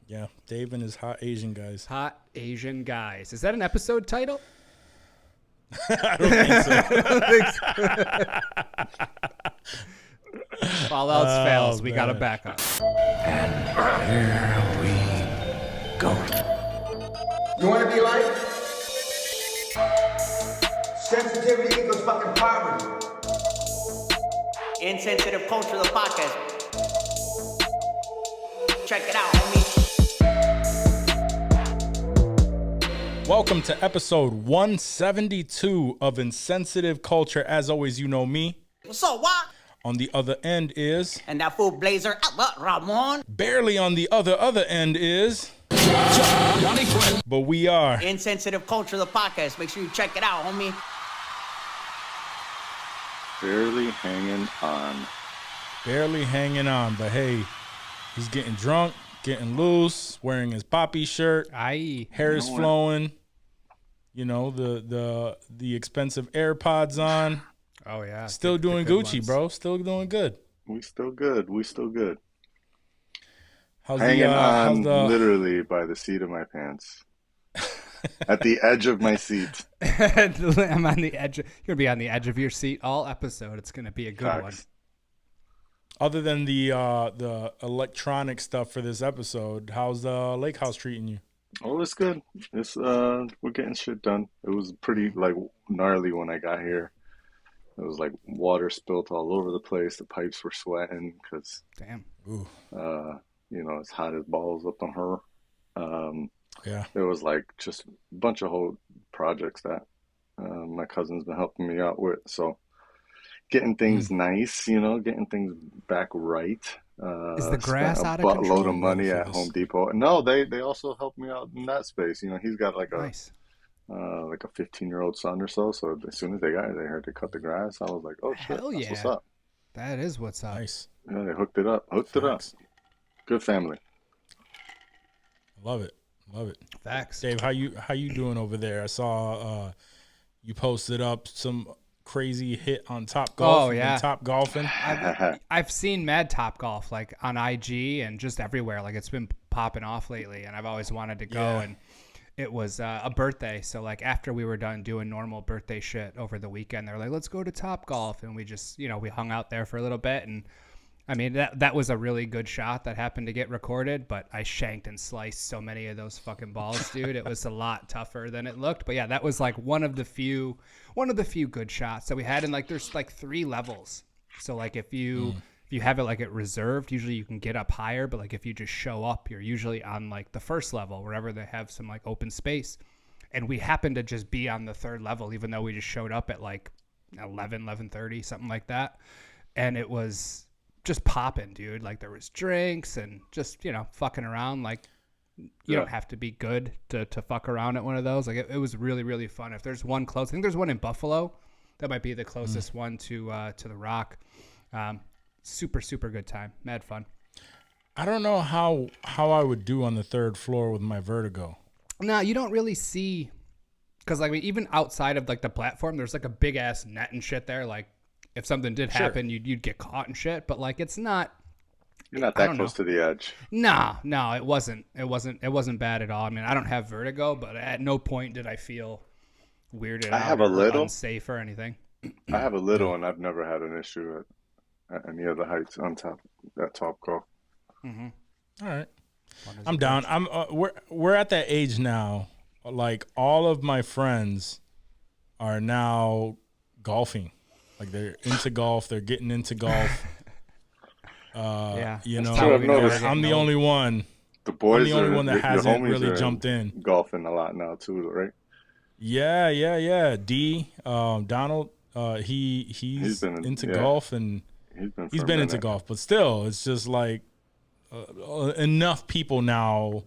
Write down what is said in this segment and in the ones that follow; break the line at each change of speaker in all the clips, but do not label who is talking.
Yeah, Dave and his hot Asian guys.
Hot Asian guys. Is that an episode title?
I don't think so.
If all else fails, we got a
man.
backup.
Here we go.
You want to be like? Sensitivity equals fucking poverty.
Insensitive Culture, the podcast. Check it out, homie.
Welcome to episode 172 of Insensitive Culture. As always, you know me.
So what?
On the other end is...
And that fool Blazer, Ramon.
Barely on the other end is... But we are...
Insensitive Culture, the podcast. Make sure you check it out, homie.
Barely hanging on.
Barely hanging on, but hey, he's getting drunk, getting loose, wearing his poppy shirt,
Aye.
hair is flowing, you know, the expensive AirPods on.
Oh, yeah.
Still
The
doing
good
Gucci,
ones.
bro. Still doing good.
We still good.
How's
Hanging on
the
literally by the seat of my pants. At the edge of my seat.
I'm on the edge. You're going to be on the edge of your seat all episode. It's going to be a good one.
Facts.
other than the electronic stuff for this episode, how's the lake house treating you?
Oh, it's good. It's we're getting shit done. It was pretty like gnarly when I got here. It was like water spilt all over the place. The pipes were sweating because
Damn.
Ooh,
you know, it's hot as balls up on her.
yeah.
It was like just a bunch of whole projects that my cousin's been helping me out with. So getting things nice, you know, getting things back right.
Is the grass
spent
out
a
of control?
buttload of money
for
at
this?
Home Depot. No, they also helped me out in that space. You know, he's got like a
Nice.
15-year-old son or so. So as soon as they got here, they heard to cut the grass. I was like, oh shit,
Hell
that's
yeah.
what's up.
That is what's up.
Nice.
Yeah, they hooked it up.
Facts.
Good family.
Love it.
Facts.
Dave, how you doing over there? I saw you posted up some crazy hit on Top Golf.
Oh,
You've been
yeah.
Top golfing.
I've seen Mad Top Golf like on IG and just everywhere. Like it's been popping off lately, and I've always wanted to go.
Yeah.
And it was a birthday, so like after we were done doing normal birthday shit over the weekend, they're like, "Let's go to Top Golf," and we just we hung out there for a little bit. And I mean that was a really good shot that happened to get recorded, but I shanked and sliced so many of those fucking balls, dude. It was a lot tougher than it looked. But yeah, that was like one of the few good shots that we had. And like there's like 3 levels. So like if you have it like it reserved, usually you can get up higher, but like if you just show up, you're usually on like the first level wherever they have some like open space. And we happened to just be on the 3rd level, even though we just showed up at like 11:30, something like that. And it was just popping, dude. Like there was drinks and just, fucking around. Like you don't have to be good to fuck around at one of those. Like it was really, really fun. If there's one close, I think there's one in Buffalo. That might be the closest one to the Rock. Super, super good time. Mad fun.
I don't know how I would do on the 3rd floor with my vertigo.
No, you don't really see, because like even outside of like the platform, there's like a big ass net and shit there. Like if something did happen, you'd get caught and shit. But like it's not.
You're not
I
that
don't
close to the edge.
No, it wasn't bad at all. I mean, I don't have vertigo, but at no point did I feel weirded
I
out
have a
or
little.
unsafe or anything.
I have a little, and I've never had an issue at any of the heights on top that Top Golf.
All right. I'm down. We're at that age now. Like all of my friends are now golfing. Like they're into golf. They're getting into golf.
Yeah,
You
that's
know,
how
I've
we know
noticed.
we're
I'm the
getting
only one.
The boys
I'm the only
are,
one that
your
hasn't
homies
really
are
jumped in.
golfing a lot now too, right?
Yeah. D, Donald, he's
been
into
yeah.
golf and
He's
been into golf, but still, it's just like enough people now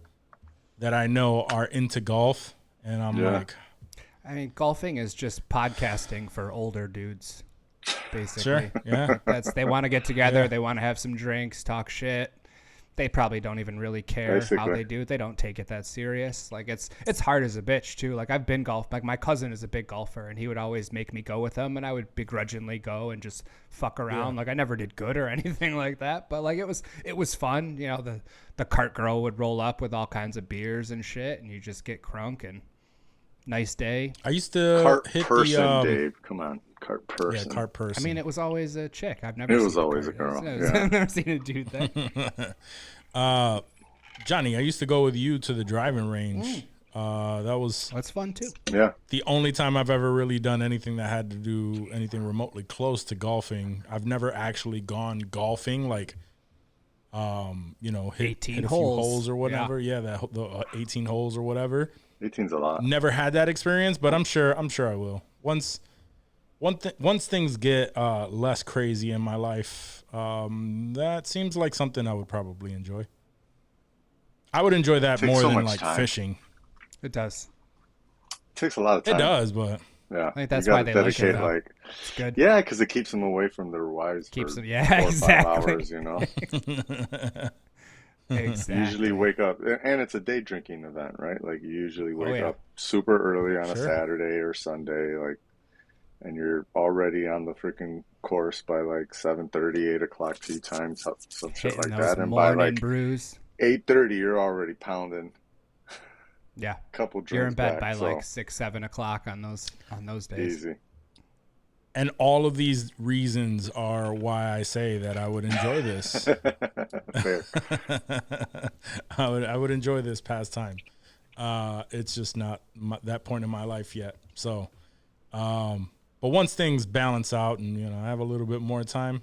that I know are into golf, and I'm
Yeah.
like,
I mean, golfing is just podcasting for older dudes, basically.
sure, yeah,
They want to get together.
Yeah.
They want to have some drinks, talk shit. they probably don't even really care how
Basically.
they do it. They don't take it that serious. Like it's hard as a bitch too. Like I've been golf. Like my cousin is a big golfer, and he would always make me go with him, and I would begrudgingly go and just fuck around. Like I never did good or anything like that, but like it was fun. You know, the cart girl would roll up with all kinds of beers and shit, and you just get crunk and nice day.
I used to
Cart
hit
person,
the
Dave. Come on, cart
yeah,
person.
cart person.
I mean, it was always a chick. I've never.
It
seen
was always a
cart.
girl, yeah.
I've never seen a dude that.
Johnny, I used to go with you to the driving range. That was
That's fun too.
Yeah.
the only time I've ever really done anything that had to do anything remotely close to golfing. I've never actually gone golfing, like, you know, hit
18
a few
holes.
holes or whatever. Yeah, the 18 holes or whatever.
18's a lot.
Never had that experience, but I'm sure I will. Once things get less crazy in my life, that seems like something I would probably enjoy. I would enjoy that
Takes
more
so
than
much
like
time.
fishing.
It does.
It takes a lot of time.
It does, but
Yeah.
I think that's
you
why
gotta
they like it,
dedicate,
though.
like,
It's good.
yeah, because it keeps them away from their wives
Keeps
for
them- yeah,
4 or 5
exactly.
hours, you know.
Exactly.
Usually wake up, and it's a day drinking event, right? Like you usually wake
yeah.
up super early on a
Sure.
Saturday or Sunday, like, and you're already on the freaking course by like 7:30, 8 o'clock tea time, some shit
Hitting
like
those
that, and by
morning
like
brews.
8:30, you're already pounding
Yeah.
a couple drinks
You're in bed
back,
by
so
like 6, 7 o'clock on those days.
easy.
and all of these reasons are why I say that I would enjoy this.
Fair.
I would enjoy this pastime. It's just not that point in my life yet. So, but once things balance out and you know I have a little bit more time,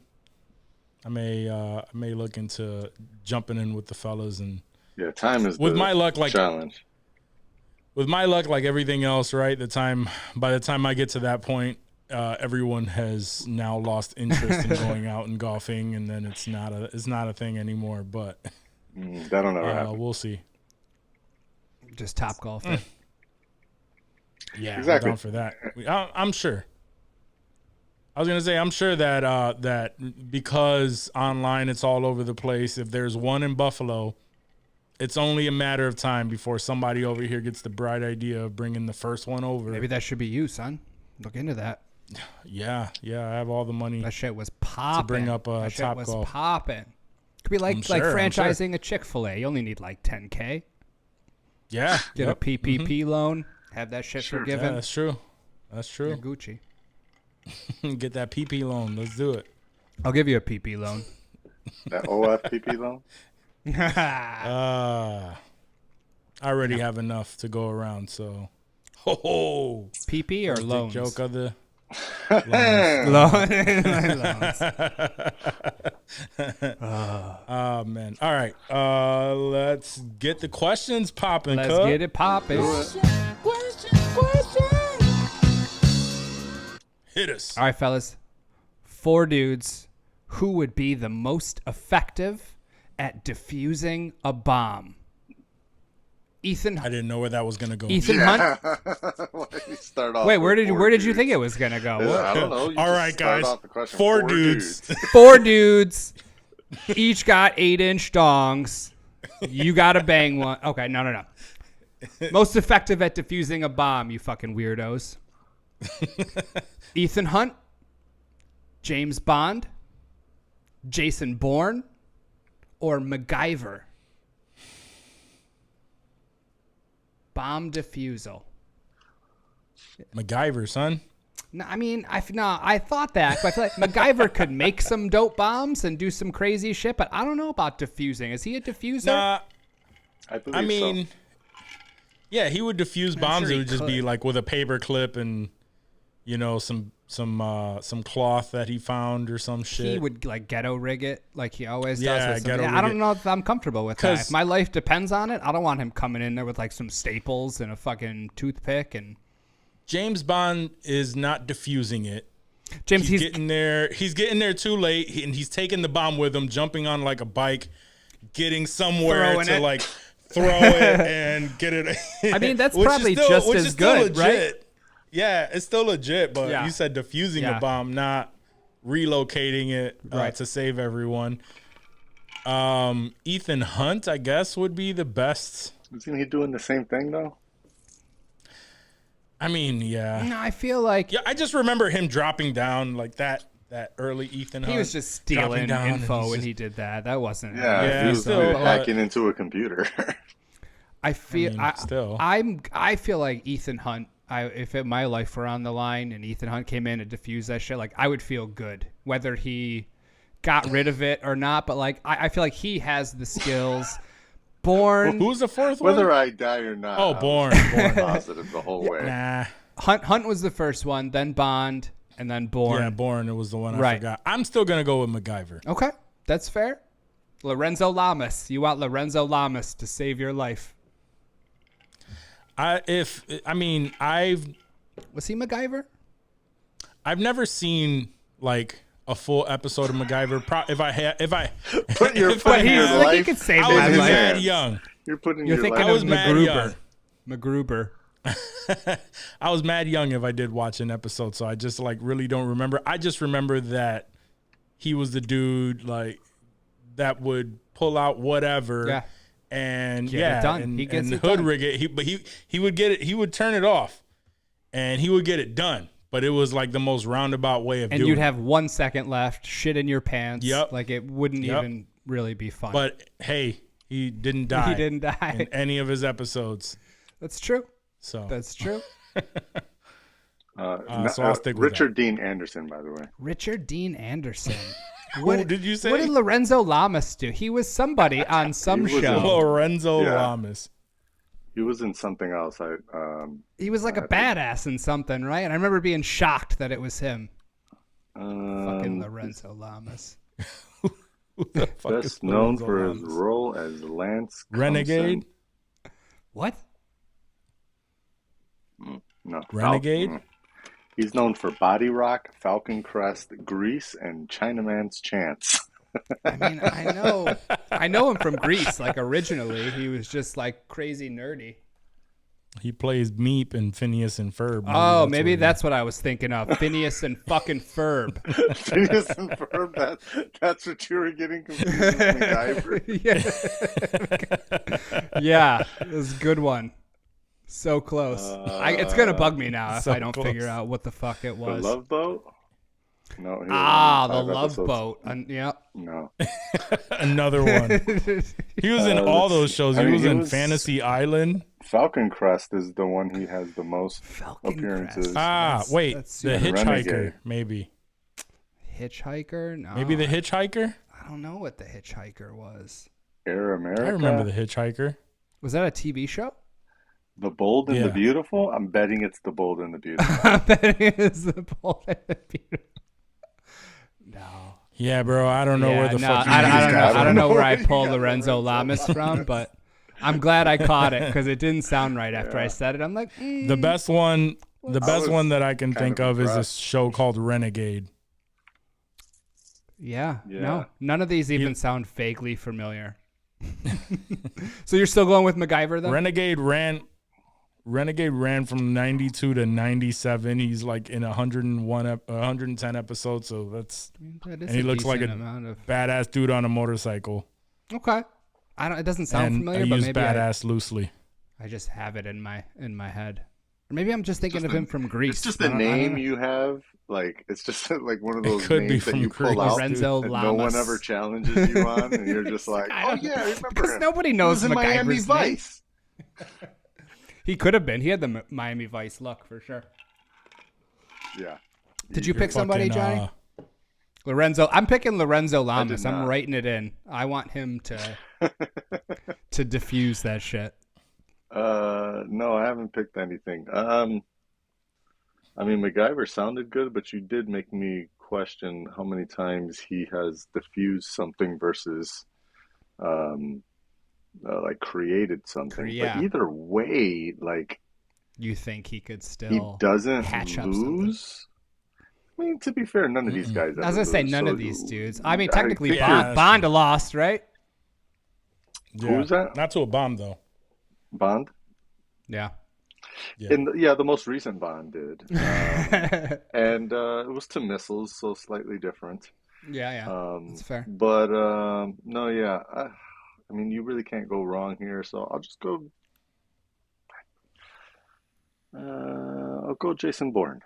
I may look into jumping in with the fellas and
Yeah, time is
with
the
my luck, like
challenge.
with my luck, like everything else, right? By the time I get to that point, everyone has now lost interest in going out and golfing, and then it's not a thing anymore. But
That'll never happen.
we'll see.
Just top golf it.
Yeah,
Exactly.
I'm down for that. I'm sure. I was gonna say I'm sure that that because online it's all over the place. If there's one in Buffalo, it's only a matter of time before somebody over here gets the bright idea of bringing the first one over.
Maybe that should be you, son. Look into that.
Yeah, I have all the money.
That shit was popping.
bring up,
that shit
Top
was
Golf.
popping. Could be like
I'm sure.
franchising a Chick-fil-A. You only need like 10K.
Yeah,
Get
yep.
a PPP loan. Have that shit
Yeah,
forgiven.
that's true. That's
You're
true.
Gucci.
Get that PP loan. Let's do it.
I'll give you a PP loan.
That OFPP loan?
I already have enough to go around, so. Ho
PP or
Birthday
loans?
joke of the. Oh man! All right, let's get the questions popping.
Let's get it popping.
Hit us.
All right, fellas. 4 dudes. Who would be the most effective at defusing a bomb? Ethan.
I didn't know where that was gonna go.
Ethan Hunt.
Why did you start off
Wait,
with
where did
four
you
dudes?
think it was gonna go?
I don't know. You
All
just
right,
start
guys.
off the question,
4 dudes.
4 dudes. Each got 8-inch dongs. You gotta bang one. Okay, no. Most effective at defusing a bomb, you fucking weirdos. Ethan Hunt, James Bond, Jason Bourne, or MacGyver? Bomb defusal.
MacGyver, son.
No, I mean, I thought that, but I feel like MacGyver could make some dope bombs and do some crazy shit, but I don't know about defusing. Is he a diffuser?
Nah,
I believe
I mean,
so.
yeah, he would defuse bombs.
sure
It
he
would just be
could.
like with a paper clip and you know some cloth that he found or some shit.
He would like ghetto rig it like he always
Yeah,
does. With some,
ghetto
I
rig
don't
it.
know if I'm comfortable with that.
'Cause-
If my life depends on it, I don't want him coming in there with like some staples and a fucking toothpick and
James Bond is not defusing it.
James.
He's
He's
getting there. He's getting there too late, and he's taking the bomb with him, jumping on like a bike, getting somewhere
Throwing
to
it.
like throw it and get it.
I mean, that's
Which is
probably
still-
just
which
as
is still
good, right?
legit. Yeah, it's still legit, but
Yeah.
you said defusing
Yeah.
a bomb, not relocating it
Right.
to save everyone. Ethan Hunt, I guess, would be the best.
Isn't he doing the same thing though?
I mean, yeah.
No, I feel like
Yeah, I just remember him dropping down like that early Ethan Hunt.
he was just
dropping
stealing
down and
info
he's
when
just-
he did that. That wasn't.
Yeah,
Yeah,
he was
still, but-
hacking into a computer.
I feel.
mean,
I,
still.
I feel like Ethan Hunt. If my life were on the line and Ethan Hunt came in and diffused that shit, like I would feel good, whether he got rid of it or not. But like I feel like he has the skills. Born
Who's the fourth one?
Whether I die or not.
Oh,
I was
Bourne.
positive the whole way.
Nah.
Hunt was the first one, then Bond, and then Bourne.
Yeah, Bourne. It was the one I
Right.
forgot. I'm still gonna go with MacGyver.
Okay, that's fair. Lorenzo Lamas. You want Lorenzo Lamas to save your life.
I've
Was he MacGyver?
never seen like a full episode of MacGyver. If I
Put your
if
put
I
in your
had-
like he
life.
could save
I
my
was
his
life.
mad
hands.
young.
You're putting
You're
your
thinking
life.
I was
of
mad young.
MacGruber.
I was mad young if I did watch an episode, so I just like really don't remember. I just remember that he was the dude like that would pull out whatever.
Yeah.
And
Get it
yeah,
done.
and,
He gets
and
it
hood
done.
rig it. He would get it. He would turn it off, and he would get it done. But it was like the most roundabout way of
And
doing
you'd
it.
have 1 second left, shit in your pants.
Yep.
Like it wouldn't
Yep.
even really be fun.
But hey, he didn't die.
he didn't die.
in any of his episodes.
That's true.
So
That's true.
so I'll stick with
Richard Dean Anderson, by the way.
Richard Dean Anderson.
Who did you say?
What did Lorenzo Lamas do? He was somebody on some
He was
show.
Lorenzo
Yeah.
Lamas.
He was in something else.
He was like a badass in something, right? And I remember being shocked that it was him. Fucking Lorenzo Lamas.
Who the fuck is
best known
Lorenzo
for his
Lamas?
role as Lance
Renegade.
What?
Coulson. No,
Renegade?
He's known for Body Rock, Falcon Crest, Grease, and Chinaman's Chance.
I mean, I know him from Greece. Like originally, he was just like crazy nerdy.
He plays Meep and Phineas and Ferb.
Oh,
what
maybe
it is.
that's what I was thinking of. Phineas and fucking Ferb.
Phineas and Ferb, that's what you were getting confused with MacGyver.
Yeah, it was a good one. So close. It's gonna bug me now if
so
I don't
close.
figure out what the fuck it
The
was.
Love Boat? No. he was
Ah,
on
the
5
Love
episodes.
Boat. Yep.
No.
Another one. He was in all those shows.
I
He
mean,
was
he
in
was-
Fantasy Island.
Falcon Crest is the one he has the most
Falcon
appearances.
Crest.
Wait,
that's
the
super-
Hitchhiker,
Renegade.
maybe.
Hitchhiker? No.
Maybe the Hitchhiker.
I don't know what the Hitchhiker was.
Air America.
I remember the Hitchhiker.
Was that a TV show?
The Bold and
Yeah.
the Beautiful? I'm betting it's The Bold and the Beautiful.
I bet it is the Bold and the Beautiful. No.
Yeah, bro. I don't know where the fuck you
I
use
don't know.
that
I don't
from.
know where I
You
pulled
got
Lorenzo Lamas from, but I'm glad I caught it because it didn't sound right after I said it. I'm like,
The best one, the best
was
one that I can
kind
think
of
of is this
impressed.
show called Renegade.
yeah,
Yeah.
no, none of these even sound vaguely familiar. So you're still going with MacGyver then?
Renegade ran from 92 to 97. He's like in 110 episodes, so that's
That is
and he
a
looks like
decent
a
amount of.
badass dude on a motorcycle.
Okay, I don't. It doesn't sound
And
familiar,
I
but
use
maybe
badass loosely.
I just have it in my head. Or maybe I'm just thinking of him from Greece.
It's just
I
a
don't- I don't
name
know.
you have. Like, it's just like one of those
could be
names that
from
you pull
Greece.
out
Lorenzo
and no one
Lamas.
ever challenges you on. And you're just like, oh, yeah, I remember
Because
him.
nobody
He
knows
was in Miami
MacGyver's name.
Vice.
He could have been. He had the Miami Vice look for sure.
Yeah.
Did you pick somebody,
Fucking,
Johnny? Lorenzo. I'm picking Lorenzo Lamas. I'm
not.
writing it in. I want him to diffuse that shit.
No, I haven't picked anything. I mean, MacGyver sounded good, but you did make me question how many times he has diffused something versus, like created something.
Yeah.
But either way, like
You think he could
he
still
doesn't
hatch up something?
lose. I mean, to be fair, none of these guys.
I was
ever
gonna say
lose,
none
so
of these dudes. I mean, technically,
think
Yeah.
Bond lost, right?
Yeah.
Who's that?
Not to a bomb though.
Bond.
Yeah.
Yeah.
Yeah, the most recent Bond did, and it was to missiles, so slightly different.
Yeah. That's fair.
But no, yeah. I mean, you really can't go wrong here. So I'll just go. I'll go Jason Bourne.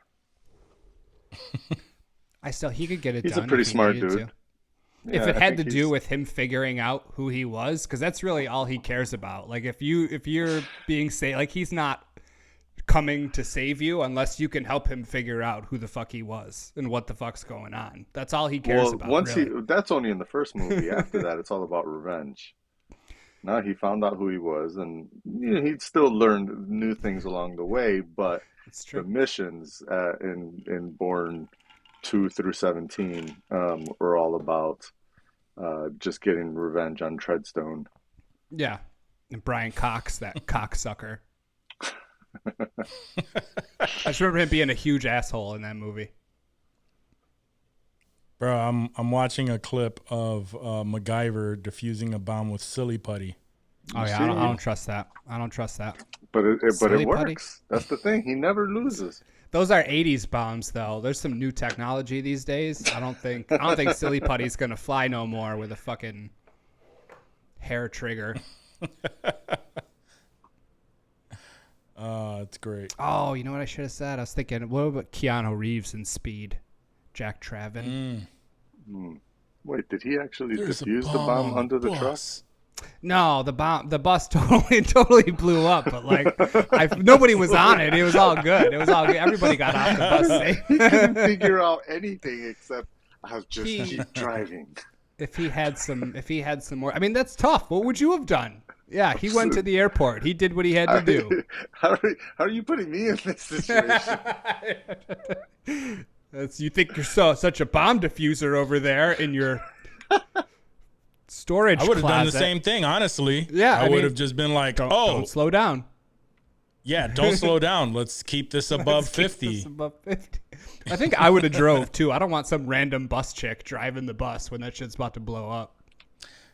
He could get it
He's
done.
a pretty
if he
smart
needed
dude.
to.
Yeah,
If it
I
had to
think
do
he's-
with him figuring out who he was, because that's really all he cares about. Like if you're being like he's not coming to save you unless you can help him figure out who the fuck he was and what the fuck's going on. That's all he cares
well,
about.
once
really.
that's only in the first movie. After that, it's all about revenge. Now he found out who he was, and he'd still learned new things along the way. But
It's
the
true.
missions in Bourne 2 through 17 were all about just getting revenge on Treadstone.
Yeah. And Brian Cox, that cocksucker. I just remember him being a huge asshole in that movie.
Bro, I'm watching a clip of MacGyver defusing a bomb with silly putty.
Oh yeah,
see?
I don't trust that. I don't trust that.
But it
Silly
works.
putty.
That's the thing. He never loses.
Those are 80s bombs though. There's some new technology these days. I don't think silly putty's gonna fly no more with a fucking hair trigger.
It's great.
Oh, you know what I should have said? I was thinking, what about Keanu Reeves in Speed? Jack Traven.
Wait, did he actually
There's a
defuse the bomb
on
under the truck?
bus.
No, the bus totally blew up, but like nobody was on it. It was all good. It was all good. Everybody got off the bus safe.
He couldn't figure out anything except I'll just keep driving.
If he had some more, I mean, that's tough. What would you have done? Yeah, he went to the airport. He did what he had to do.
How are you putting me in this situation?
You think you're such a bomb diffuser over there in your storage
I would have done the
closet.
same thing, honestly.
Yeah, I
I would
mean,
have just been like,
Don't slow down.
yeah, don't slow down. Let's keep this above
Keep
50.
this above 50. I think I would have drove too. I don't want some random bus chick driving the bus when that shit's about to blow up.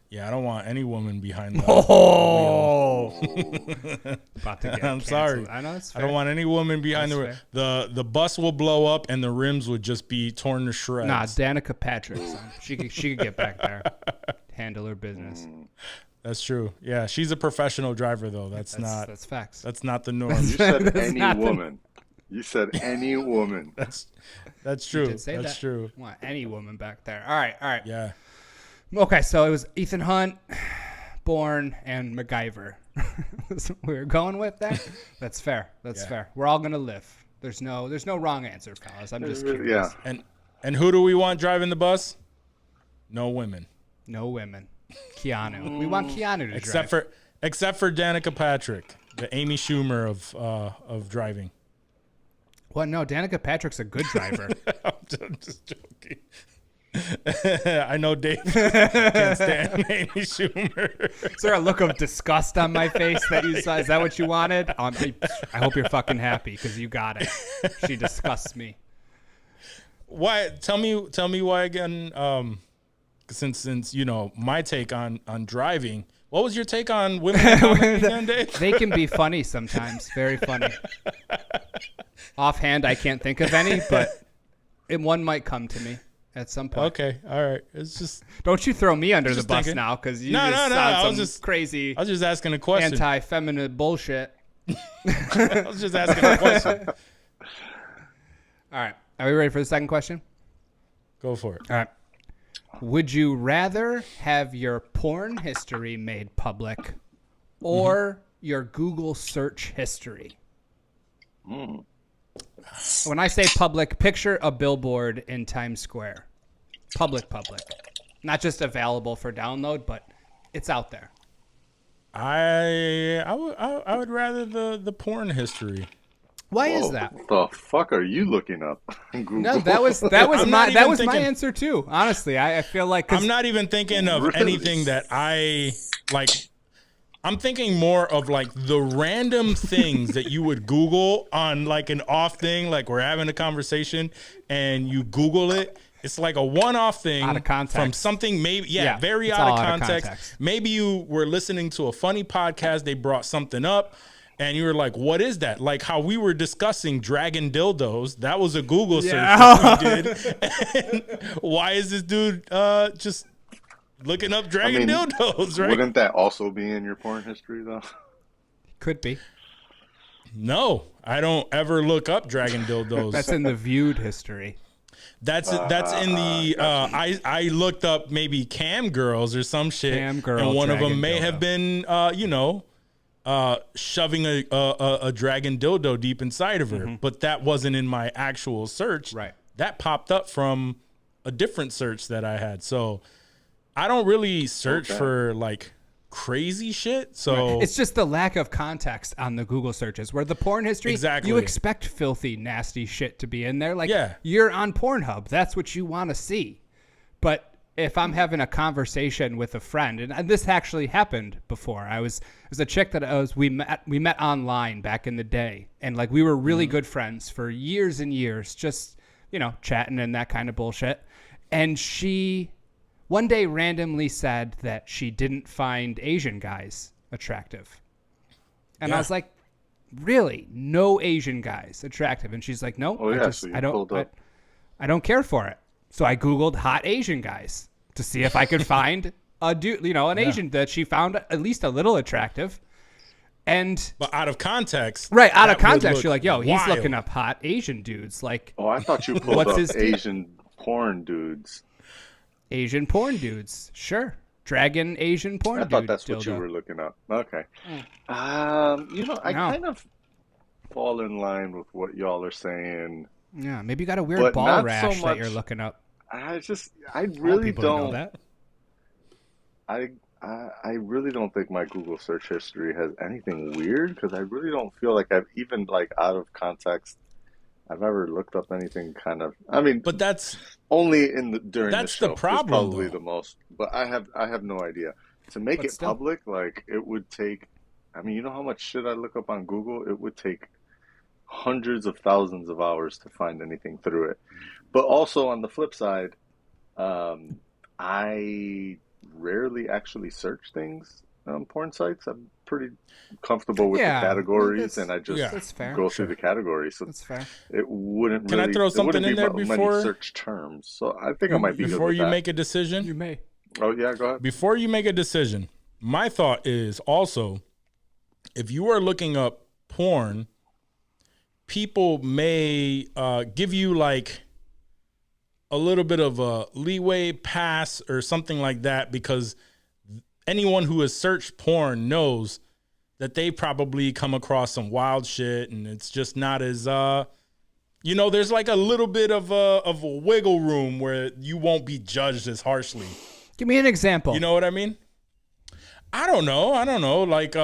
Yeah, I don't want any woman behind the
Oh, about to get
I'm
canceled.
sorry.
I know it's
I
fair.
don't want any woman behind
That's
the bus will blow up and the rims would just be torn to shreds.
Nah, Danica Patrick. Son. She could get back there, handle her business.
That's true. Yeah, she's a professional driver though. That's
facts.
not the norm.
You said
That's
any
not the-
woman. You said any woman.
that's true.
Did say
That's
that.
true.
Want any woman back there? All right.
Yeah.
Okay, so it was Ethan Hunt, Bourne, and MacGyver. That's what we were going with there. That's fair. That's
Yeah.
fair. We're all gonna live. There's no wrong answer, fellas. I'm just curious.
Yeah.
And who do we want driving the bus? No women.
No women. Keanu. We want Keanu to
Except
drive.
for Danica Patrick, the Amy Schumer of driving.
What? No, Danica Patrick's a good driver.
I'm just joking. I know Dave can't stand Amy Schumer.
Is there a look of disgust on my face that you saw? Is that what you wanted? I hope you're fucking happy because you got it. She disgusts me.
Why? Tell me why again? Since you know my take on driving. What was your take on women again, Dave?
They can be funny sometimes. Very funny. Offhand, I can't think of any, but one might come to me at some point.
Okay, all right. It's just
Don't you throw me under the
Just
bus
thinking.
now, because you
No,
just
no,
sound
I
some
was just-
crazy
I was just asking a question.
anti-feminine bullshit.
I was just asking a question.
All right. Are we ready for the second question?
Go for it.
All right. Would you rather have your porn history made public or your Google search history? When I say public, picture a billboard in Times Square. Public. Not just available for download, but it's out there.
I would rather the porn history.
Why is that?
What the fuck are you looking up? Google.
No, that was
I'm
my
not even
my
thinking-
answer too. Honestly, I feel like 'cause
I'm not even thinking of
Really?
anything that I like. I'm thinking more of like the random things that you would Google on like an off thing, like we're having a conversation and you Google it. It's like a one-off thing
Out of context.
from something maybe,
Yeah,
very
it's
out
all
of
out of
context.
context.
Maybe you were listening to a funny podcast. They brought something up and you were like, what is that? Like how we were discussing dragon dildos. That was a Google search
Yeah.
that we did. And why is this dude just looking up dragon dildos, right?
Wouldn't that also be in your porn history, though?
Could be.
No, I don't ever look up dragon dildos.
That's in the viewed history.
That's in the I looked up maybe cam girls or some shit,
Cam girl
and one of
dragon
them may
dildo.
have been shoving a dragon dildo deep inside of her, but that wasn't in my actual search.
Right.
That popped up from a different search that I had. So I don't really search for like crazy shit. So
It's just the lack of context on the Google searches where the porn history,
Exactly.
you expect filthy, nasty shit to be in there. Like,
Yeah.
you're on Pornhub. That's what you want to see. But if I'm having a conversation with a friend, and this actually happened before, it was a chick that we met online back in the day, and like we were really good friends for years and years, just, you know, chatting and that kind of bullshit. And she one day randomly said that she didn't find Asian guys attractive. And I
Yeah.
was like, really? No Asian guys attractive? And she's like, no,
Oh, yeah, so you pulled up.
I don't care for it. So I Googled hot Asian guys to see if I could find a dude, you know, an Asian that she found at least a little attractive. And
but out of context,
right out
that
of
would
context,
look
you're like, yo, he's
wild.
looking up hot Asian dudes, like
Oh, I thought you pulled
What's
up
his deal?
Asian porn dudes.
Asian porn dudes. Sure. Dragon Asian porn
I
dude.
thought that's what you
dildo.
were looking up. Okay. You know, I
No.
kind of fall in line with what y'all are saying.
Yeah, maybe you got a weird
But
ball
not so
rash that you're
much-
looking up.
I
All
really
people know
don't.
that.
I really don't think my Google search history has anything weird because I really don't feel like I've even like out of context. I've ever looked up anything kind of. I mean,
But that's
only in the during
That's
the
the
show.
problem,
It's probably
though.
the most. But I have no idea to make
But
it
still.
public. Like it would take. I mean, you know how much shit I look up on Google? It would take hundreds of thousands of hours to find anything through it. But also on the flip side, I rarely actually search things on porn sites. I'm pretty comfortable with
Yeah,
the categories,
that's-
and I just
Yeah.
That's fair.
go through the categories. So
That's fair.
it wouldn't
Can I
really.
throw
it
something
wouldn't
in
be
there
many
before-
search terms? So I think I might be good
before
with
you
that.
make a decision.
You may.
Oh yeah, go ahead.
Before you make a decision, my thought is also if you are looking up porn, people may give you like a little bit of a leeway pass or something like that because anyone who has searched porn knows that they probably come across some wild shit and it's just not as there's like a little bit of a wiggle room where you won't be judged as harshly.
Give me an example.
You know what I mean? I don't know. Like,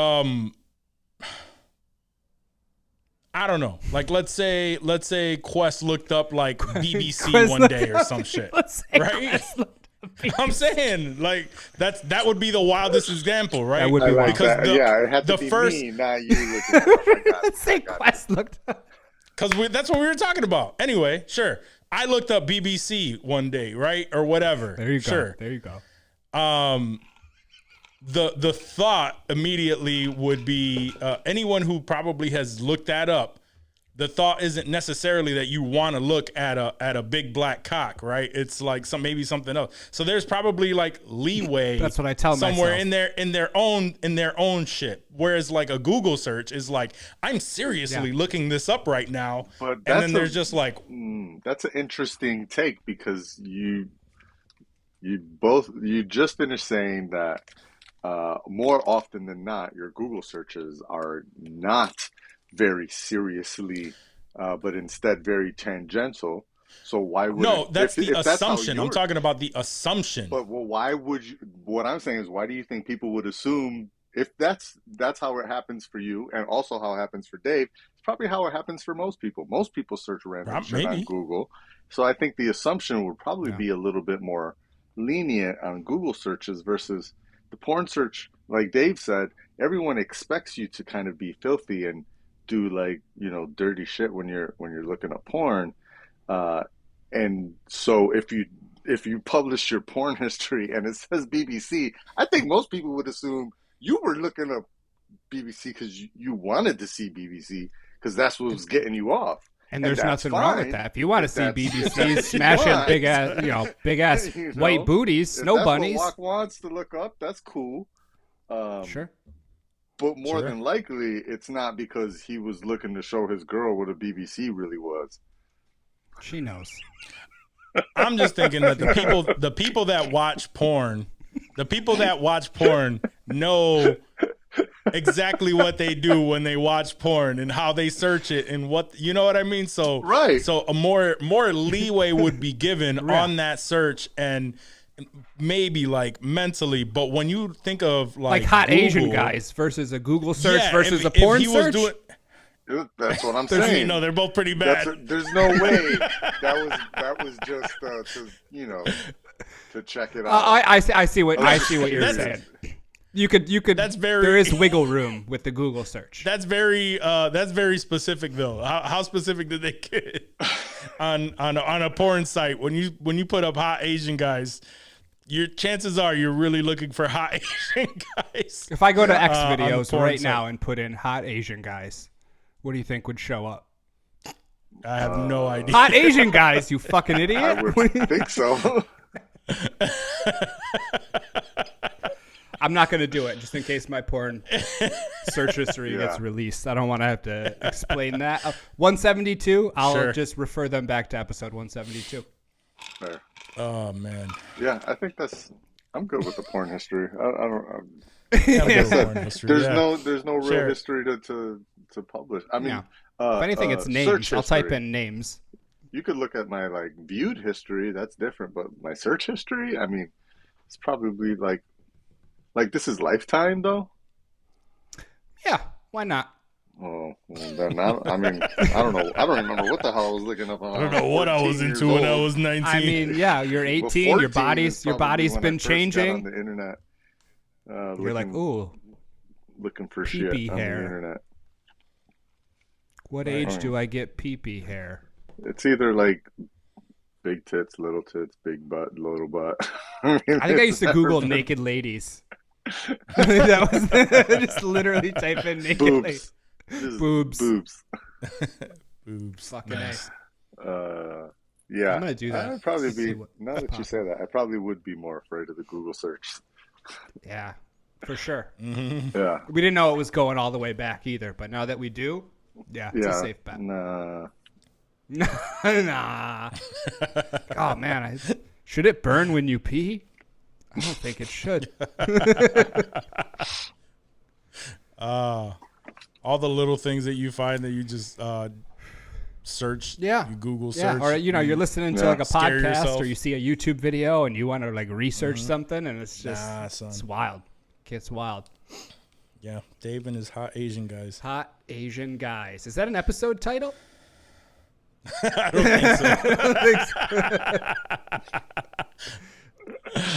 I don't know. Like, let's say Quest looked up like BBC
Quest
one day or some shit,
Let's say
right?
Quest looked up
I'm saying like that would be the wildest example, right?
That would be
I like
wild.
because
that. Yeah, it had to
the
be
first
me, not you. Looking at it. I got it.
Let's say
I got it.
Quest looked up.
because that's what we were talking about. Anyway, sure. I looked up BBC one day, right, or whatever.
There you go.
Sure.
There you go.
The thought immediately would be anyone who probably has looked that up. The thought isn't necessarily that you want to look at a big black cock, right? It's like maybe something else. So there's probably like leeway.
That's what I tell
somewhere
myself.
in their own shit. Whereas like a Google search is like I'm seriously looking this up right now,
But
and
that's
then there's just like
that's an interesting take because you just finished saying that more often than not, your Google searches are not very seriously, but instead very tangential. So why would
no, that's the
if that's how
assumption. I'm
you're-
talking about the assumption.
But why would you? What I'm saying is, why do you think people would assume if that's how it happens for you, and also how it happens for Dave? It's probably how it happens for most people. Most people search random shit on
Maybe.
Google, so I think the assumption would probably
Yeah.
be a little bit more lenient on Google searches versus the porn search. Like Dave said, everyone expects you to kind of be filthy and do like dirty shit when you're looking up porn, and so if you publish your porn history and it says BBC, I think most people would assume you were looking up BBC because you wanted to see BBC because that's what was getting you off.
And there's
that's
nothing wrong with
fine.
that. If you want to see
That's-
BBC
that's
smashing
fine.
big ass
You know?
white booties,
If
snow
that's
bunnies.
what Locke wants to look up, that's cool.
Sure.
But more
Sure.
than likely, it's not because he was looking to show his girl what a BBC really was.
She knows.
I'm just thinking that the people that watch porn, know exactly what they do when they watch porn and how they search it and what, you know what I mean? So
Right.
So a more leeway would be given on that search and maybe like mentally, but when you think of
Like hot Asian
Google-
guys versus a Google search
Yeah,
versus
if-
a porn
if he
search.
was doing,
That's what I'm
there's,
saying.
you know, they're both pretty bad.
There's no way that was just to check it out.
I see what you're
That's-
saying. You could.
That's very-
There is wiggle room with the Google search.
That's very specific though. How specific did they get on a porn site when you put up hot Asian guys? Your chances are you're really looking for hot Asian guys.
If I go to X
on the
videos
porn
right
site.
now and put in hot Asian guys, what do you think would show up?
I have no idea.
Hot Asian guys, you fucking idiot.
I would think so.
I'm not going to do it just in case my porn search history gets released. I don't want to have to explain that. 172, I'll
Sure.
just refer them back to episode 172.
Fair.
Oh man,
Yeah, I think I'm good with the porn history. I don't.
Gotta go porn history,
There's
yeah.
no real
Sure.
history to publish. I mean,
No. If anything, it's names.
search
I'll type
history.
in names.
You could look at my viewed history. That's different. But my search history, I mean, it's probably like this is Lifetime though.
Yeah, why not?
Oh, well, then I mean, I don't know. I don't remember what the hell I was looking up on.
I don't know what I was into when I was 19.
I mean, yeah, you're 18.
Well,
Your
14 is probably
body's
when I
been
first got on
changing.
the internet.
You're like, ooh,
looking for
pee-pee
shit on
hair.
the internet.
what age do I get pee-pee hair?
It's either like big tits, little tits, big butt, little butt.
I think I used to Google naked ladies. That was just literally type in naked ladies.
boobs. Just
Boobs.
Boobs.
Boobs.
Fucking
Nice.
Yeah.
I'm gonna do that.
I'd probably
to see
be,
what
now that you
pops
say that, I probably would be more afraid of the Google search.
Yeah, for sure.
Yeah.
We didn't know it was going all the way back either, but now that we do, yeah, it's
Yeah.
a safe bet.
Nah.
Nah. Oh man, should it burn when you pee? I don't think it should.
All the little things that you find that you just search.
Yeah.
You Google
Yeah,
search.
or you're listening to
Yeah.
like a
Scare
podcast
yourself.
or you see a YouTube video and you want to research something and it's just
Nah, son.
it's wild. It's wild.
Yeah. Dave and his hot Asian guys.
Hot Asian guys. Is that an episode title?
I don't think so.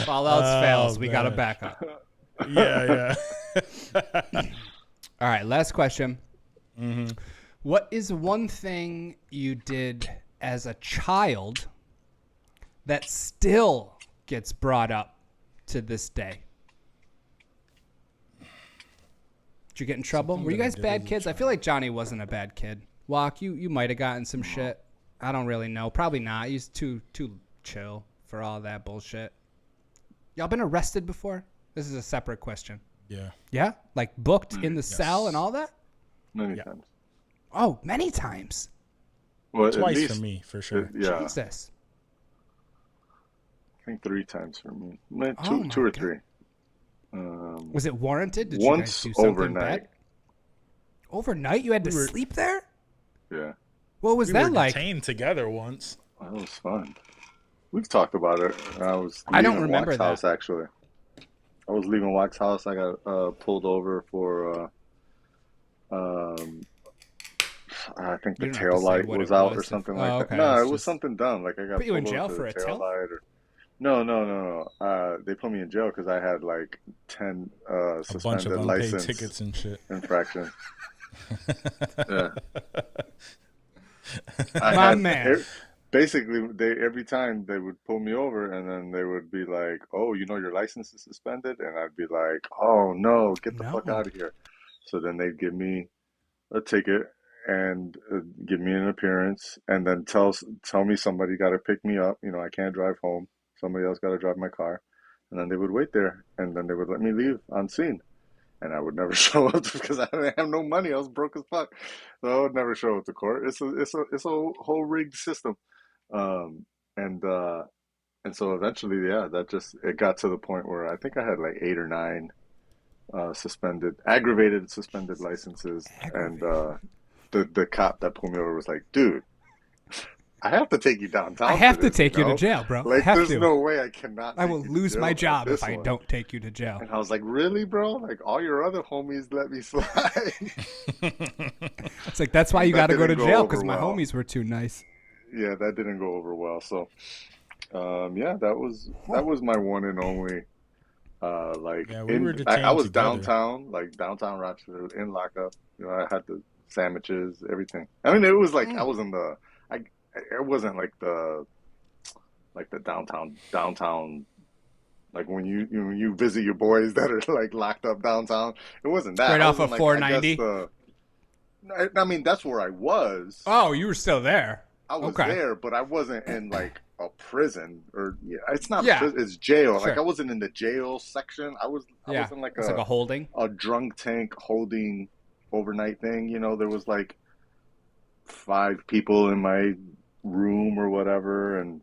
Fallouts fails. We got to
man.
back up.
Yeah.
All right, last question. What is one thing you did as a child that still gets brought up to this day? Did you get in trouble? Were you
that I
guys
did
bad
as a
kids? I feel like Johnny wasn't a bad kid. Walk, you might have gotten some shit. I don't really know. Probably not. He's too chill for all that bullshit. Y'all been arrested before? This is a separate question.
Yeah.
Yeah? Like booked in the cell and all that?
Many times.
Oh, many times.
Well, at
Twice
least,
for me, for sure.
Yeah.
Jesus.
I think 3 times for me.
Oh my
Two or
God.
3.
Was it warranted? Did
Once
you guys do something
overnight.
bad? Overnight? You had to
We were-
sleep there?
Yeah.
What was
We
that
were
like?
detained together once.
That was fun. We've talked about it. I was
I don't
leaving
remember
Wack's
that.
house, actually. I was leaving Wack's house. I got pulled over for, I think the
You don't have to
tail
say
light
what
was
it
out
was
or
if-
something
oh,
like
okay.
that. No,
It's
it was
just-
something dumb. Like I got
Put you in
pulled
jail
over
for
the
a
tail
tail?
light. No. They put me in jail because I had like 10
A bunch
suspended
of unpaid
license
tickets and shit.
infractions. Yeah.
My man.
Basically, every time they would pull me over, and then they would be like, "Oh, your license is suspended," and I'd be like, "Oh no, get the fuck
No.
out of here!" So then they'd give me a ticket and give me an appearance, and then tell me somebody got to pick me up. You know, I can't drive home. Somebody else got to drive my car, and then they would wait there, and then they would let me leave on scene. And I would never show up because I didn't have no money. I was broke as fuck, so I would never show up to court. It's a whole rigged system, um, and uh, and so eventually, yeah, it got to the point where I think I had like 8 or 9 aggravated suspended licenses, and the cop that pulled me over was like, "Dude, I have to take you downtown.
I have
for
to
this,
take you to
know?
jail, bro. I
Like,
have
there's
to.
no way I cannot.
I will
take you to
lose
jail
my
about
job if
this
I
one."
don't take you to jail.
And I was like, "Really, bro? Like all your other homies let me slide."
It's like, that's why you
That
got to go to
didn't go
jail,
over
because my
well.
homies were too nice.
Yeah, that didn't go over well. So, yeah, that was my one and only. Like
Yeah, we were
I
detained
was
together.
downtown, like downtown Rochester, in lockup. You know, I had the sandwiches, everything. I mean, it was like I was in the, I, it wasn't like the downtown, like when you visit your boys that are like locked up downtown. It wasn't that.
Right
I
off
was
of
in, like, I
490?
guess I mean, that's where I was.
Oh, you were still there.
I was
Okay.
there, but I wasn't in like a prison or it's not
Yeah.
prison, it's jail.
Sure.
Like I wasn't in the jail section. I was
Yeah.
in like
It's like a holding.
a drunk tank holding overnight thing. You know, there was like 5 people in my room or whatever, and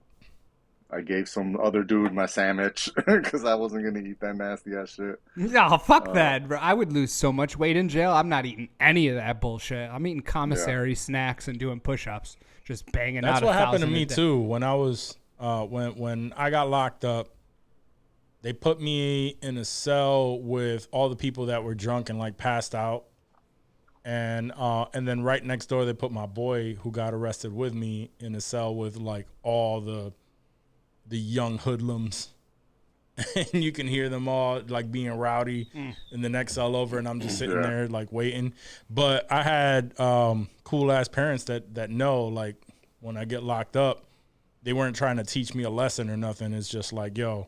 I gave some other dude my sandwich because I wasn't gonna eat that nasty ass shit.
No, fuck that, bro. I would lose so much weight in jail. I'm not eating any of that bullshit. I'm eating commissary snacks and doing push-ups, just banging
That's
out.
what happened to
1,000 a
me
day.
too. When I was when I got locked up, they put me in a cell with all the people that were drunk and like passed out. And then right next door they put my boy who got arrested with me in a cell with like all the young hoodlums. And you can hear them all like being rowdy in the next cell over, and I'm just sitting
Yeah.
there like waiting. But I had cool ass parents that know, like, when I get locked up, they weren't trying to teach me a lesson or nothing. It's just like, yo,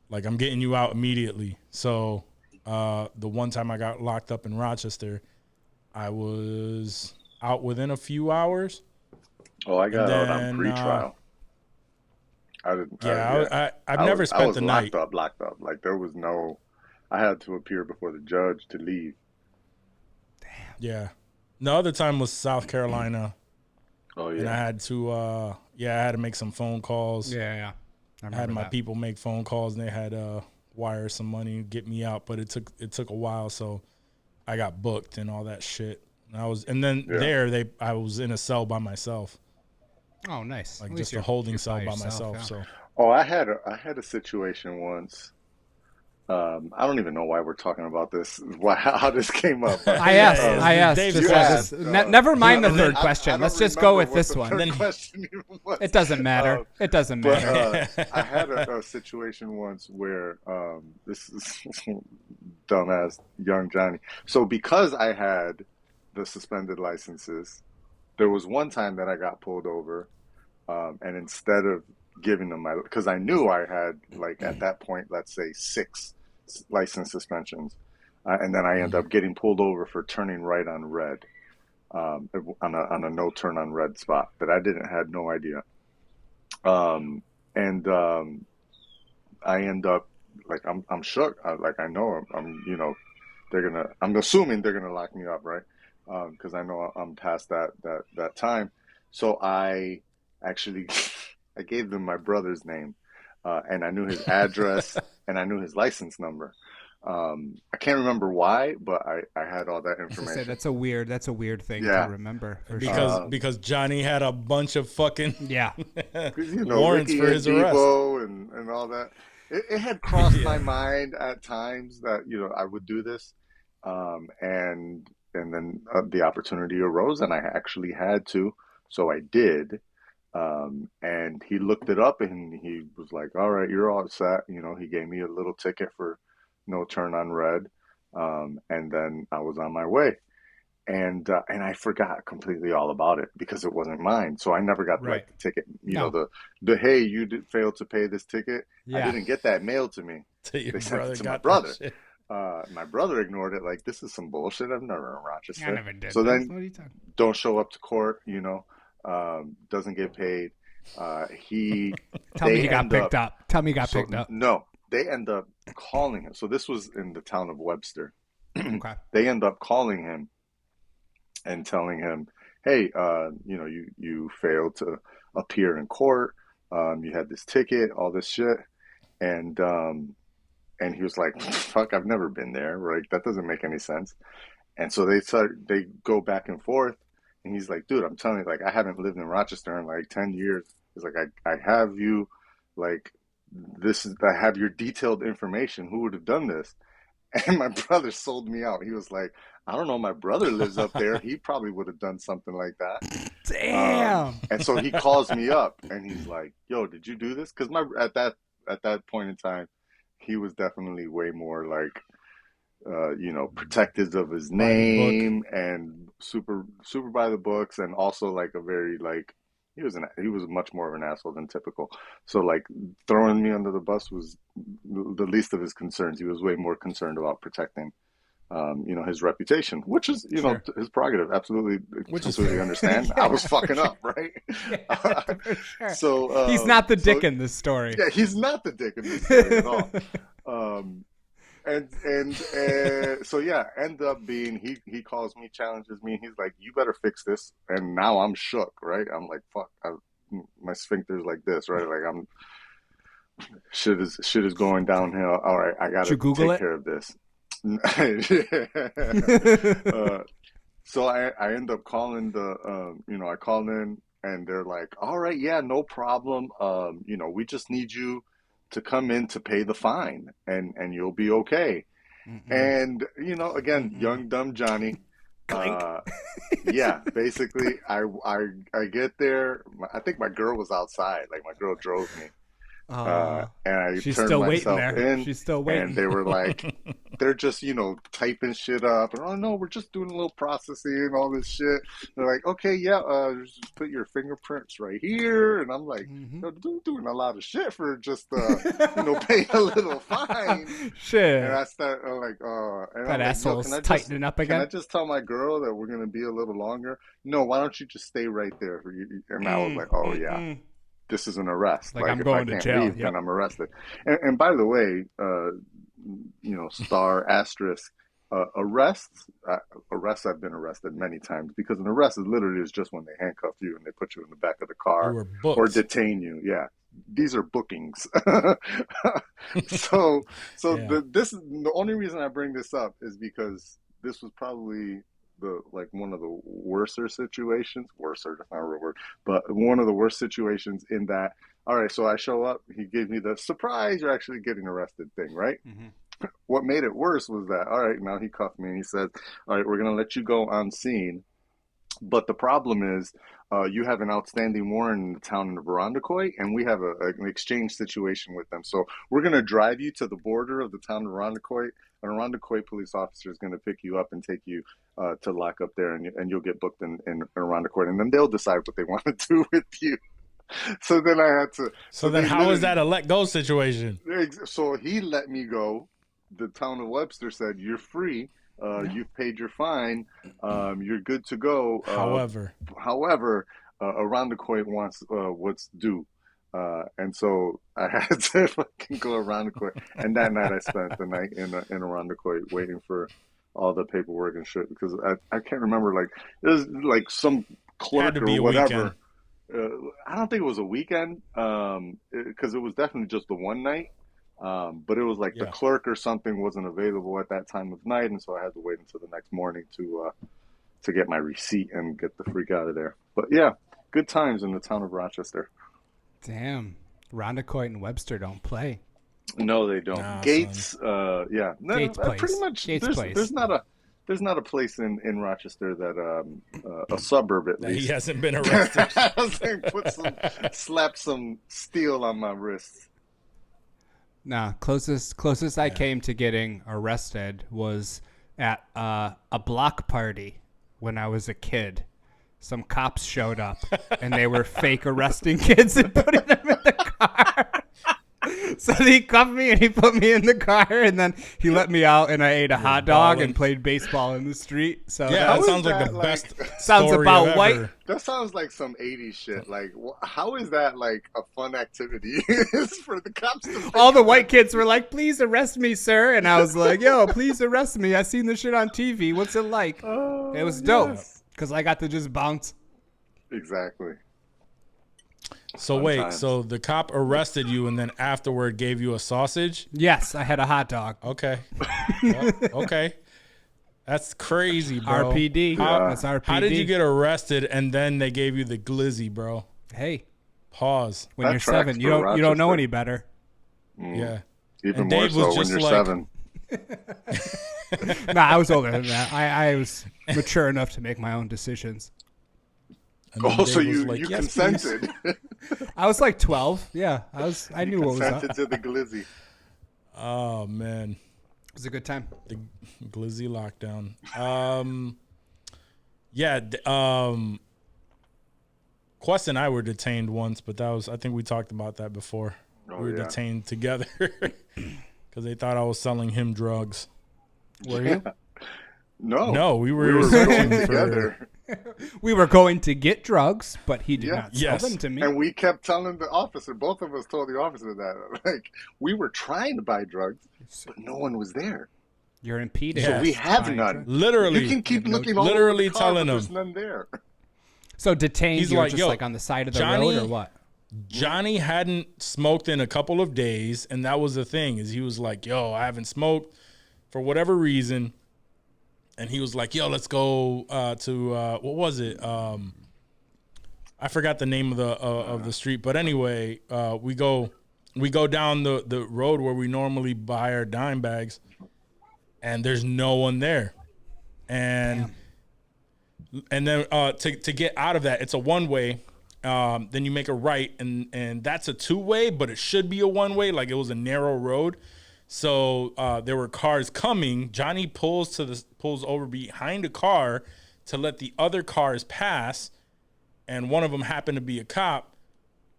like, I'm getting you out immediately. So the one time I got locked up in Rochester, I was out within a few hours.
Oh, I got out on
then,
pre-trial. I didn't.
I've never spent
I was
the night.
locked up. Like there was no. I had to appear before the judge to leave.
Yeah. The other time was South Carolina,
Oh
and I
yeah.
had to I had to make some phone calls.
Yeah, yeah. I
I had
remember
my
that.
people make phone calls, and they had wire some money, get me out, but it took a while, so I got booked and all that shit. And then
Yeah.
I was in a cell by myself,
Oh, nice.
like
At
just
least
a holding
you're
cell by
yourself,
myself.
yeah.
So
Oh, I had a situation once. I don't even know why we're talking about this. How this came up. But,
I asked.
Yeah,
I asked.
Dave's
Just
question.
never mind the
I-
third
I
question.
don't
Let's just go
remember
with this
what the
one.
third question even was.
It doesn't matter. It doesn't
But
matter.
I had a situation once where this is dumbass young Johnny. So because I had the suspended licenses, there was one time that I got pulled over, and instead of giving them because I knew I had like at that point, let's say 6 license suspensions, and then I ended up getting pulled over for turning right on red, on a no turn on red spot that I had no idea. And I end up like I'm shook. I know I'm assuming they're gonna lock me up, right? Because I know I'm past that time. So I actually I gave them my brother's name, and I knew his address and I knew his license number. I can't remember why, but I had all that
I was gonna say,
information.
that's a weird thing
Yeah.
to remember. For
because Johnny had a bunch of fucking
yeah.
warrants
Ricky
for his arrest.
Debo and all that. It had crossed my mind at times that I would do this, and then the opportunity arose, and I actually had to, so I did. And he looked it up, and he was like, "All right, you're all set." He gave me a little ticket for no turn on red, and then I was on my way. And I forgot completely all about it because it wasn't mine, so I never got
Right.
like the ticket.
No.
The hey, you failed to pay this ticket. I
Yeah.
didn't get that mailed to me.
Till your
They sent it
brother
to my
got
brother.
that shit.
My brother ignored it like this is some bullshit. I've never in Rochester.
I never did
So
this.
then
What are you talking?
don't show up to court, doesn't get paid. He
Tell me
they
you got
end
picked up. Tell me you got
So
picked up.
no, they end up calling him. So this was in the town of Webster.
Okay.
They end up calling him and telling him, "Hey, you failed to appear in court. You had this ticket, all this shit." And he was like, "Fuck, I've never been there. Right? That doesn't make any sense." And so they go back and forth, and he's like, "Dude, I'm telling you, like, I haven't lived in Rochester in like 10 years. He's like, I have you, like, I have your detailed information. Who would have done this?" And my brother sold me out. He was like, "I don't know. My brother lives up there. He probably would have done something like that."
Damn.
And so he calls me up, and he's like, "Yo, did you do this?" Because at that point in time, he was definitely way more like, protective of his
By the book.
name and super by the books, and also like a very like he was much more of an asshole than typical. So like throwing me under the bus was the least of his concerns. He was way more concerned about protecting, his reputation, which is
Sure.
his prerogative. Absolutely,
Which is
completely
fair.
understand. I was fucking up, right?
For sure.
So
He's not the
so-
dick in this story.
yeah, he's not the dick in this story at all. And so yeah, end up being he calls me, challenges me, and he's like, "You better fix this." And now I'm shook, right? I'm like, "Fuck, my sphincter's like this, right? Like I'm shit is going downhill. All right, I gotta
Did you Google
take
it?
care of this." So I end up calling I called in, and they're like, "All right, yeah, no problem. We just need you to come in to pay the fine, and you'll be okay." And again, young dumb Johnny. Yeah, basically, I get there. I think my girl was outside. Like my girl drove me. And I
She's
turned
still waiting
myself
there.
in,
She's still waiting.
and they were like, they're just typing shit up, and oh no, we're just doing a little processing and all this shit. They're like, okay, yeah, just put your fingerprints right here, and I'm like, they're doing a lot of shit for just paying a little fine.
Shit.
And I start like, and
That
I'm like,
asshole's
can I
tightening up
Can I
again.
just tell my girl that we're gonna be a little longer? No, why don't you just stay right there? And I was like, oh yeah. This is an arrest.
Like, I'm
if
going
I
to
can't
jail,
leave,
yep.
then I'm arrested. And by the way, star asterisk, arrests I've been arrested many times, because an arrest is literally just when they handcuff you and they put you in the back of the
You
car
were booked.
or detain you. Yeah, these are bookings. So
Yeah.
the only reason I bring this up is because this was probably one of the worser situations. Worser, that's not a real word, but one of the worst situations in that. All right, so I show up. He gave me the surprise. You're actually getting arrested thing, right? What made it worse was that, all right, now he cuffed me and he said, all right, we're going to let you go on scene. But the problem is, you have an outstanding warrant in the town of Irondequoit, and we have an exchange situation with them. So we're going to drive you to the border of the town of Irondequoit. An Irondequoit police officer is going to pick you up and take you to lock up there, and you'll get booked in Irondequoit, and then they'll decide what they want to do with you. So then I had to.
So then,
they
how is
literally-
that a let go situation?
So he let me go. The town of Webster said, "You're free. You've paid your fine. You're good to go." However, Irondequoit wants what's due. And so I had to fucking go Irondequoit. And that night I spent the night in Irondequoit waiting for all the paperwork and shit, because I can't remember, like, it was like some clerk
Had to be
or
a
whatever.
weekend.
I don't think it was a weekend, because it was definitely just the one night. But it was like the
Yeah.
clerk or something wasn't available at that time of night, and so I had to wait until the next morning to get my receipt and get the freak out of there. But yeah, good times in the town of Rochester.
Damn. Irondequoit and Webster don't play.
No, they don't.
Nah,
Gates, yeah, no,
Gates
pretty
Place.
much.
Gates Place.
There's not a place in Rochester that a suburb at
He
least.
hasn't been arrested.
I was saying, slap some steel on my wrists.
Nah, closest I came to getting arrested was at a block party when I was a kid. Some cops showed up and they were fake arresting kids and putting them in the car. So he cuffed me and he put me in the car, and then he let me out, and I ate a hot dog and played baseball in the street. So
Yeah,
How
that
is
sounds like
that,
the
like-
best.
Sounds
story
about
of
white.
ever.
That sounds like some 80s shit. Like, how is that like a fun activity for the cops to pick
all the
up?
white kids were like, "Please arrest me, sir," and I was like, "Yo, please arrest me. I seen this shit on TV. What's it like?"
Oh,
It was dope
yes.
because I got to just bounce.
Exactly.
So
Fun
wait,
times.
so the cop arrested you and then afterward gave you a sausage?
Yes, I had a hot dog.
Okay. Well, okay. That's crazy, bro.
RPD.
Yeah.
That's RPD.
How did you get arrested and then they gave you the glizzy, bro?
Hey,
Pause.
when
That
you're
tracks
7, you
for
don't know
Rochester.
any better.
Yeah.
Even
And
more
Dave
so
was
when
just
you're
like-
7.
Nah, I was older than that. I was mature enough to make my own decisions.
And then
Oh, so
Dave was
you
like,
you
"Yes, please."
consented.
I was like 12. Yeah, I knew what was up.
Consented to the glizzy.
Oh man,
It was a good time.
the glizzy lockdown. Yeah. Quest and I were detained once, but that was, I think we talked about that before.
Oh,
We were
yeah.
detained together because they thought I was selling him drugs.
Were you?
No.
No, we were
going
searching for-
together.
We were going to get drugs, but he did
Yeah.
not sell
Yes.
them to me.
And we kept telling the officer, both of us told the officer that, like, we were trying to buy drugs, but no one was there.
You're impeding.
So
us
We have
buying
none.
drugs.
Literally.
You can keep
no-
looking all
literally
over the car,
telling
but there's
him.
none there.
So detained,
He's
you were
like,
just
"Yo,
like on the side of the
Johnny-
road or what?
Johnny hadn't smoked in a couple of days, and that was the thing. Is he was like, "Yo, I haven't smoked for whatever reason," and he was like, "Yo, let's go to what was it? I forgot the name of the street, but anyway, we go down the road where we normally buy our dime bags, and there's no one there, and then to get out of that, it's a one way. Then you make a right, and that's a two way, but it should be a one way. Like it was a narrow road, so there were cars coming. Johnny pulls over behind a car to let the other cars pass, and one of them happened to be a cop.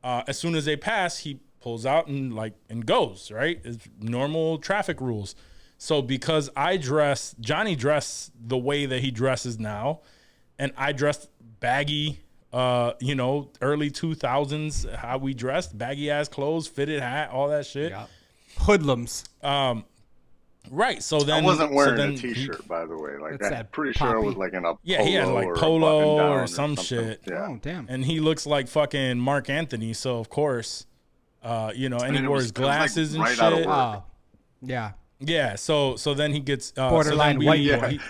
As soon as they pass, he pulls out and goes, right? It's normal traffic rules. So because Johnny dressed the way that he dresses now, and I dressed baggy. Early 2000s, how we dressed, baggy ass clothes, fitted hat, all that shit.
Yeah. Hoodlums.
Right. So
I
then
wasn't wearing
then
a t-shirt, by the way. Like,
That's
I'm
that
pretty sure I was
poppy.
like in a
Yeah, he had, like,
or a
polo
button-down
or some
something.
shit.
Yeah.
Oh, damn.
And he looks like fucking Mark Anthony. So of course, and he
it
wore
was-
his
it was, like,
glasses and
right
shit.
out of work.
Oh, yeah.
Yeah. So then he gets
Borderline
so then
white
we-
boy.
he-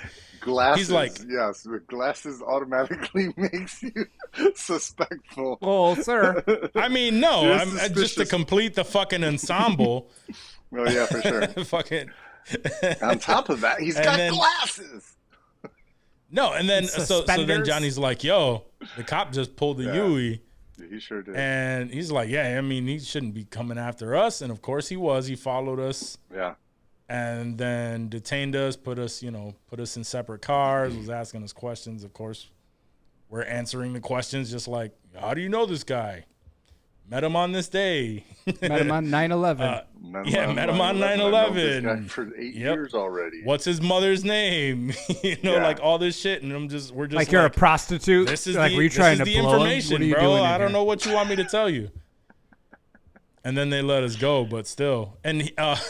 Glasses,
like-
yes, with glasses automatically makes you suspectful.
Oh, sir.
I mean, no,
You're
just to
suspicious.
complete the fucking ensemble.
Oh yeah, for sure.
fucking.
On top of that, he's
And
got
then-
glasses.
No, and then so then
Suspenders.
Johnny's like, "Yo, the cop just pulled the
Yeah.
Yui,"
He sure did.
and he's like, "Yeah, I mean, he shouldn't be coming after us." And of course, he was. He followed us,
Yeah.
and then detained us, put us in separate cars. Was asking us questions. Of course, we're answering the questions just like, "How do you know this guy? Met him on this day."
Met him on 9/11.
Met
him on 9/11.
I know this guy for 8
Yep.
years already.
What's his mother's name?
Yeah.
Like all this shit, and we're just
like you're a prostitute.
This is
like,
the,
were you
this
trying
is
to
the
blow him?
information,
What are you
bro.
doing in
I don't
here?
know what you want me to tell you. And then they let us go, but still. And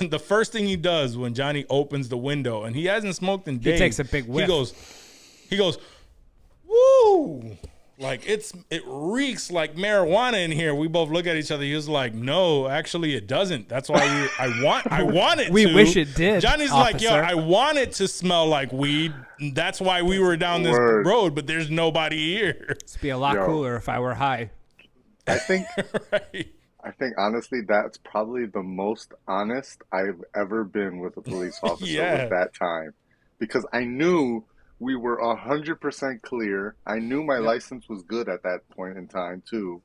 the first thing he does when Johnny opens the window, and he hasn't smoked in days.
takes a big whiff.
He goes, woo! Like it reeks like marijuana in here. We both look at each other. He was like, "No, actually, it doesn't. That's why I want it
We
to."
wish it did,
Johnny's like, "Yo,
officer."
I want it to smell like weed. That's why we were down this
Word.
road, but there's nobody here."
It'd be a lot
Yo.
cooler if I were high.
I think
Right.
I think honestly that's probably the most honest I've ever been with a police officer
Yeah.
at that time. Because I knew we were 100% clear. I knew my license was good at that point in time too.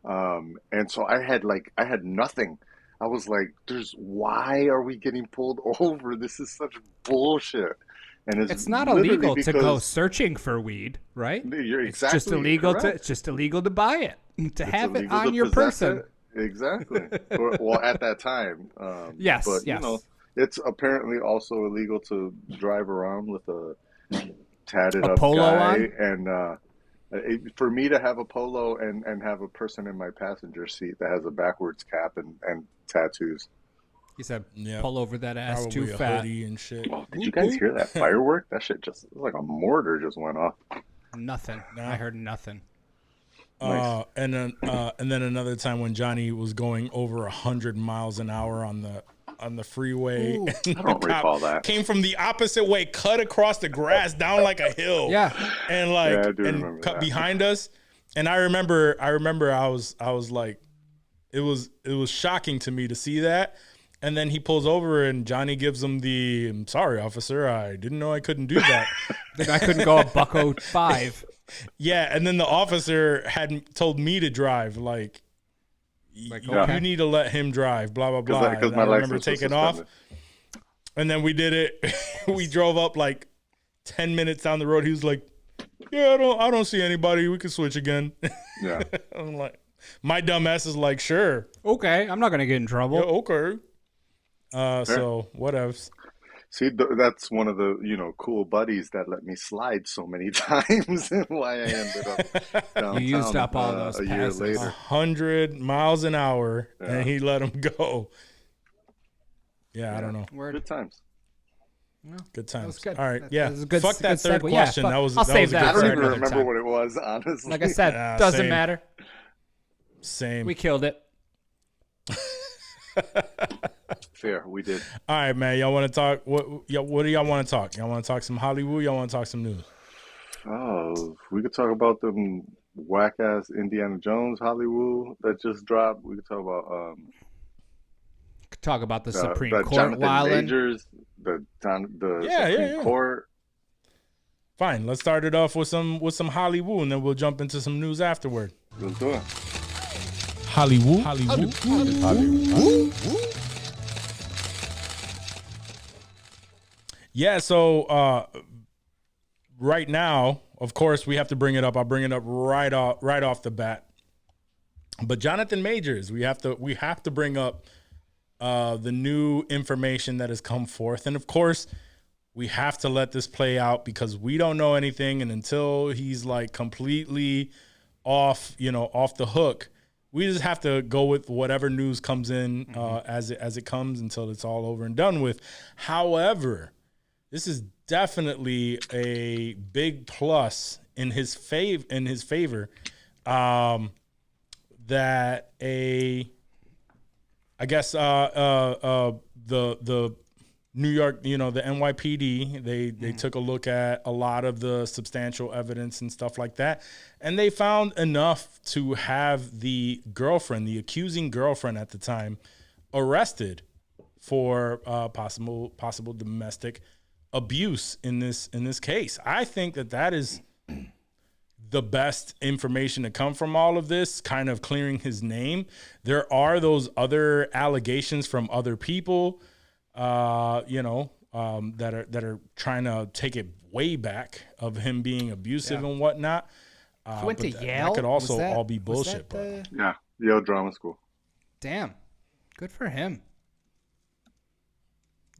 And so I had nothing. I was like, why are we getting pulled over? This is such bullshit. And
It's not
literally
illegal to go
because-
searching for weed, right?
You're
It's just
exactly
illegal
correct.
it's just illegal to buy it, to
It's
have it
illegal
on
to
your
possess
person.
it. Exactly. Well, at that time.
Yes,
But you know,
yes.
it's apparently also illegal to drive around with a tatted
A
up
polo
guy.
on?
And for me to have a polo and have a person in my passenger seat that has a backwards cap and tattoos.
He said,
Yep.
"Pull over that ass, too
Probably a
fat."
hoodie and shit.
Oh, did you guys hear that firework? That shit just it was like a mortar just went off.
Nothing. I heard nothing.
Nice.
And then another time when Johnny was going over 100 miles an hour on the freeway.
Ooh.
And
I don't
the cop
recall that.
came from the opposite way, cut across the grass down like a hill.
Yeah.
And like
Yeah, I do
and
remember
cut
that.
behind us. And I remember I was like, it was shocking to me to see that. And then he pulls over and Johnny gives him the, "I'm sorry, officer, I didn't know I couldn't do that."
I couldn't go a $1.05.
Yeah, and then the officer had told me to drive, like
Okay.
you need to let him drive, blah blah blah.
Because
And
my
I remember
license was
taking off,
suspended.
and then we did it. We drove up like 10 minutes down the road. He was like, "Yeah, I don't see anybody. We can switch again."
Yeah.
I'm like, my dumb ass is like, "Sure,
Okay, I'm not gonna get in trouble.
yeah, okay." So what else?
See, that's one of the, cool buddies that let me slide so many times and why I ended up downtown
You used up all those
a year
passes.
later.
100 miles an hour,
Yeah.
and he let him go. Yeah, I don't know.
Word.
Good times.
Good times.
was good.
All right,
That
yeah.
was a good-
Fuck that
good
third
segue. Yeah,
question.
fuck-
That was
I'll
that
save
was a
that
I
good
don't
for
even
segue.
another
remember
time.
what it was, honestly.
Like I said,
Yeah,
doesn't
same.
matter.
Same.
We killed it.
Fair, we did.
All right, man. Y'all want to talk? What do y'all want to talk? Y'all want to talk some Hollywood? Y'all want to talk some news?
Oh, we could talk about them whack ass Indiana Jones Hollywood that just dropped. We could talk about
Talk about the Supreme
the
Court
Jonathan
wilding.
Majors, the
Yeah,
Supreme
yeah.
Court.
Fine. Let's start it off with some Hollywood, and then we'll jump into some news afterward.
Let's do it.
Hollywood. Yeah. So right now, of course, we have to bring it up. I'll bring it up right off the bat. But Jonathan Majors, we have to bring up the new information that has come forth, and of course, we have to let this play out because we don't know anything, and until he's like completely off the hook, we just have to go with whatever news comes in as it comes until it's all over and done with. However, this is definitely a big plus in his favor. That the New York, the NYPD, they took a look at a lot of the substantial evidence and stuff like that, and they found enough to have the accusing girlfriend at the time, arrested for possible domestic abuse in this case. I think that is the best information to come from all of this, kind of clearing his name. There are those other allegations from other people, that are trying to take it way back of him being abusive and whatnot.
He went to
but
Yale.
That could also
Was that-
all be
was
bullshit.
that
But
Yeah, Yale Drama School.
Damn, good for him.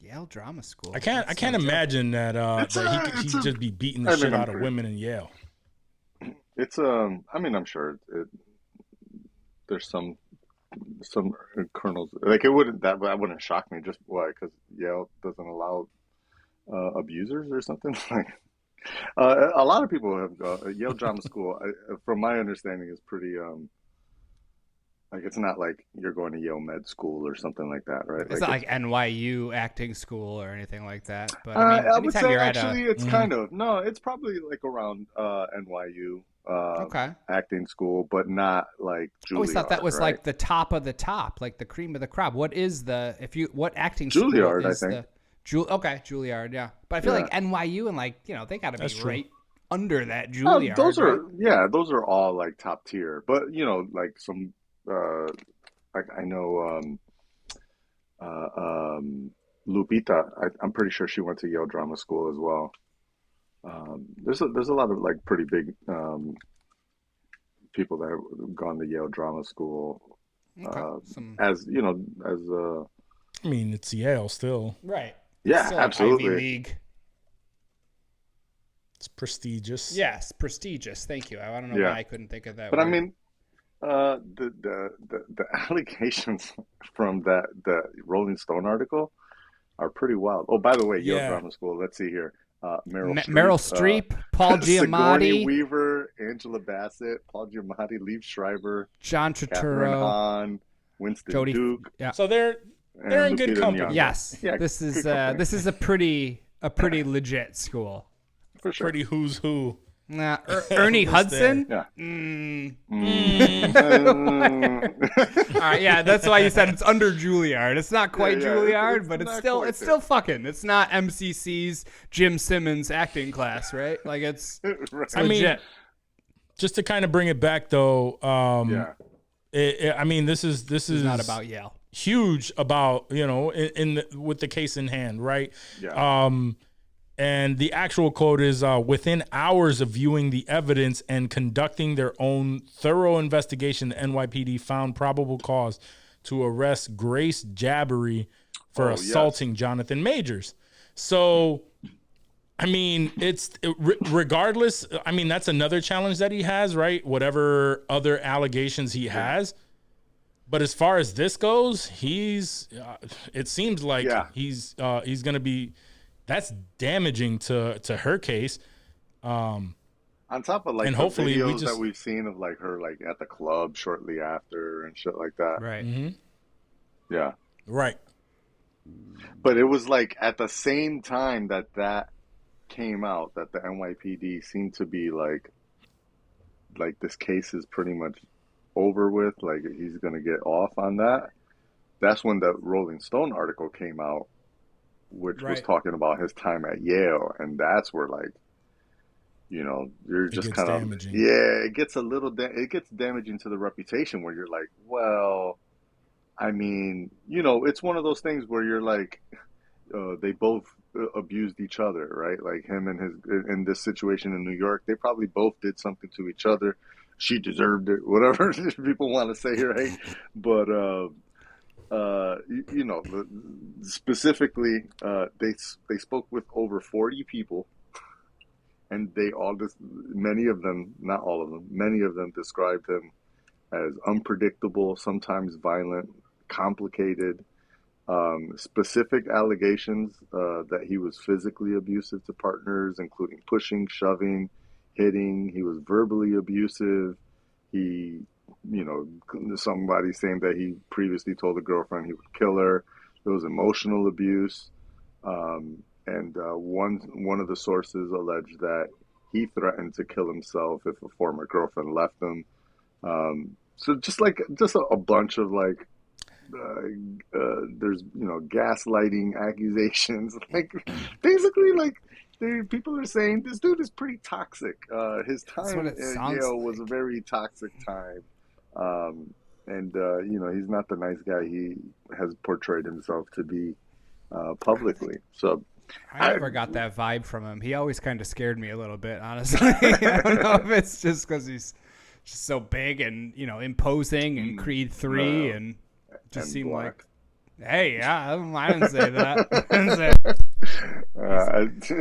Yale Drama School.
I can't
That's no joke.
imagine that he'd just be beating the shit out of women in Yale.
It's I'm sure there's some kernels like it wouldn't that wouldn't shock me just why because Yale doesn't allow abusers or something like. A lot of people have Yale Drama School. From my understanding, is pretty like it's not like you're going to Yale Med School or something like that, right?
It's not like NYU acting school or anything like that. But
I would
anytime
say
you're
actually it's kind of no, it's probably like around NYU.
Okay.
Acting school, but not like Juilliard.
I always thought that was
right?
like the top of the top, like the cream of the crop. What is what acting
Juilliard,
school is
I think.
okay, Juilliard, yeah. But I feel
Yeah.
like NYU and they got to be
That's true.
right under that Juilliard.
those
right?
those are all like top tier. But like some I know Lupita. I'm pretty sure she went to Yale Drama School as well. There's a lot of like pretty big people that have gone to Yale Drama School. as you know, as
I mean, it's Yale still.
Right.
yeah,
Still
absolutely.
Ivy League.
It's prestigious.
Yes, prestigious. Thank you. I don't know
Yeah.
why I couldn't think of that
But
word.
I mean, the allegations from the Rolling Stone article are pretty wild. Oh, by the way, Yale
Yeah.
Drama School. Let's see here. Meryl
Streep, Paul
Sigourney
Giamatti,
Weaver, Angela Bassett, Paul Giamatti, Liev Schreiber,
John
Catherine
Turturro,
Hahn, Winston
Jodie.
Duke.
Yeah.
So they're in good
Lupita
company.
Nyong'o.
Yes.
Yeah,
This is
good company.
this is a pretty legit school.
For sure.
Pretty who's who.
Nah, Ernie Hudson.
Yeah.
All right, yeah, that's why you said it's under Juilliard. It's not quite
Yeah,
Juilliard,
it's
but it's
not
still
quite
it's
there.
still fucking. It's not MCC's Jim Simmons acting class, right? Like it's
Right.
I mean,
legit.
just to kind of bring it back though,
Yeah.
I mean, this is
It's not about Yale.
huge about, you know, with the case in hand, right?
Yeah.
And the actual quote is, within hours of viewing the evidence and conducting their own thorough investigation, the NYPD found probable cause to arrest Grace Jabbery for assaulting Jonathan Majors. So, I mean, regardless, I mean, that's another challenge that he has, right? Whatever other allegations he has. But as far as this goes, it seems like he's going to be, that's damaging to her case.
On top of like
and
the
hopefully
videos that we've seen of like her like at the club shortly after and shit like that.
Right.
Yeah.
Right.
But it was like at the same time that came out that the NYPD seemed to be like this case is pretty much over with, like he's gonna get off on that. That's when the Rolling Stone article came out, which was talking about his time at Yale, and that's where like, you know, you're just kind of
damaging.
it gets a little it gets damaging to the reputation where you're like, well, I mean, you know, it's one of those things where you're like, they both abused each other, right? Like him and in this situation in New York, they probably both did something to each other. She deserved it, whatever people want to say, right? But you know, specifically, they spoke with over 40 people, and they all many of them, not all of them, many of them described him as unpredictable, sometimes violent, complicated, specific allegations that he was physically abusive to partners, including pushing, shoving, hitting. He was verbally abusive. He, you know, somebody saying that he previously told a girlfriend he would kill her. There was emotional abuse. And one of the sources alleged that he threatened to kill himself if a former girlfriend left him. So just a bunch of like, there's, you know, gaslighting accusations. Like basically like people are saying this dude is pretty toxic. His time at Yale was a very toxic time. And you know, he's not the nice guy he has portrayed himself to be publicly. So
I never got that vibe from him. He always kind of scared me a little bit, honestly. I don't know if it's just because he's just so big and, you know, imposing and Creed 3 and just
and
seemed
black.
like, hey, yeah, I didn't say that. I didn't say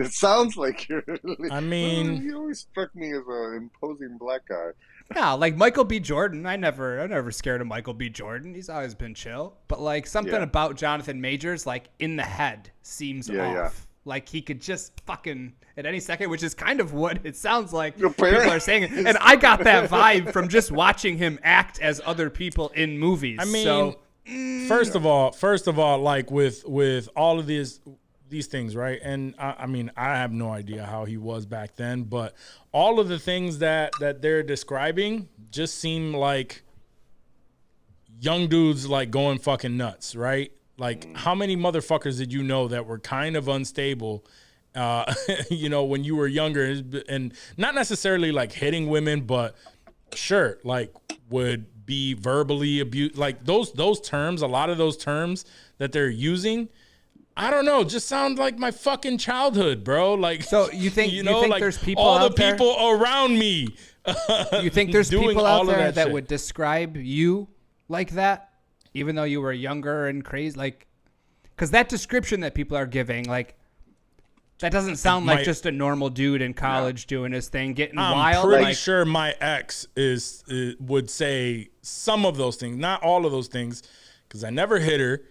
it sounds like you're.
I mean,
you always struck me as an imposing black guy.
Yeah, like Michael B. Jordan. I never scared of Michael B. Jordan. He's always been chill. But like something about Jonathan Majors, like in the head, seems off.
Yeah.
Like he could just fucking at any second, which is kind of what it sounds like
Your
people
parents-
are saying. And I got that vibe from just watching him act as other people in movies.
I mean,
so,
first of all, like with all of these things, right? And I mean, I have no idea how he was back then, but all of the things that they're describing just seem like young dudes like going fucking nuts, right? Like how many motherfuckers did you know that were kind of unstable, you know, when you were younger, and not necessarily like hitting women, but sure, like would be verbally abused, like those terms, a lot of those terms that they're using, I don't know, just sound like my fucking childhood, bro. Like,
so you think
like
there's people
all
out
the people around me.
You think there's
doing
people
all
out
of
there
that
that
shit.
would describe you like that? even though you were younger and crazy, like, because that description that people are giving, like, that doesn't sound like just a normal dude in college doing his thing, getting
I'm
wild.
pretty
Like,
sure my ex would say some of those things, not all of those things, because I never hit her,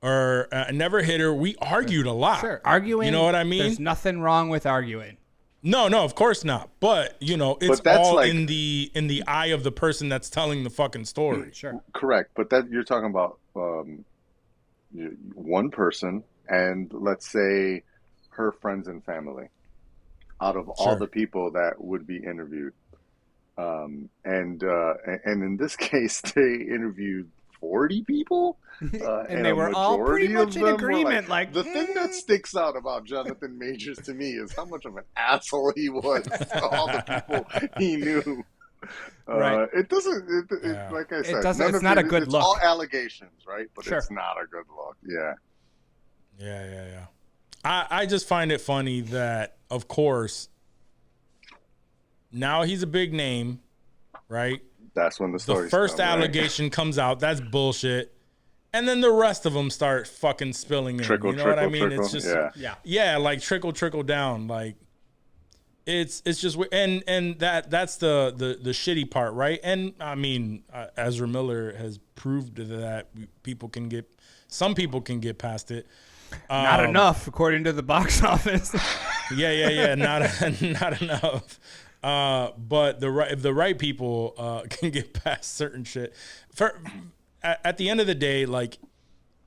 or I never hit her. We argued a lot.
sure, arguing.
You know what I mean?
There's nothing wrong with arguing.
No, of course not. But it's
But that's
all
like-
in the eye of the person that's telling the fucking story.
Sure.
Correct, but that you're talking about one person, and let's say her friends and family, out of all
Sure.
the people that would be interviewed, and in this case, they interviewed 40 people,
And they were all pretty
majority
much
of
in
them were
agreement, like,
the thing that sticks out about Jonathan Majors to me is how much of an asshole he was to all the people he knew.
Right.
It doesn't.
Yeah.
Like I said,
doesn't-
none
it's
of
not a
it-
good
it's
look.
all allegations, right? But
Sure.
it's not a good look. Yeah.
Yeah. I just find it funny that, of course, now he's a big name, right?
That's when the
The
story.
first allegation comes out. That's bullshit. And then the rest of them start fucking spilling in.
Trickle,
you know what I mean?
trickle,
It's just
yeah.
yeah, like trickle down. Like it's just and that's the shitty part, right? And I mean, Ezra Miller has proved that some people can get past it.
Not enough, according to the box office.
Yeah. Not enough. But if the right people can get past certain shit. At the end of the day, like,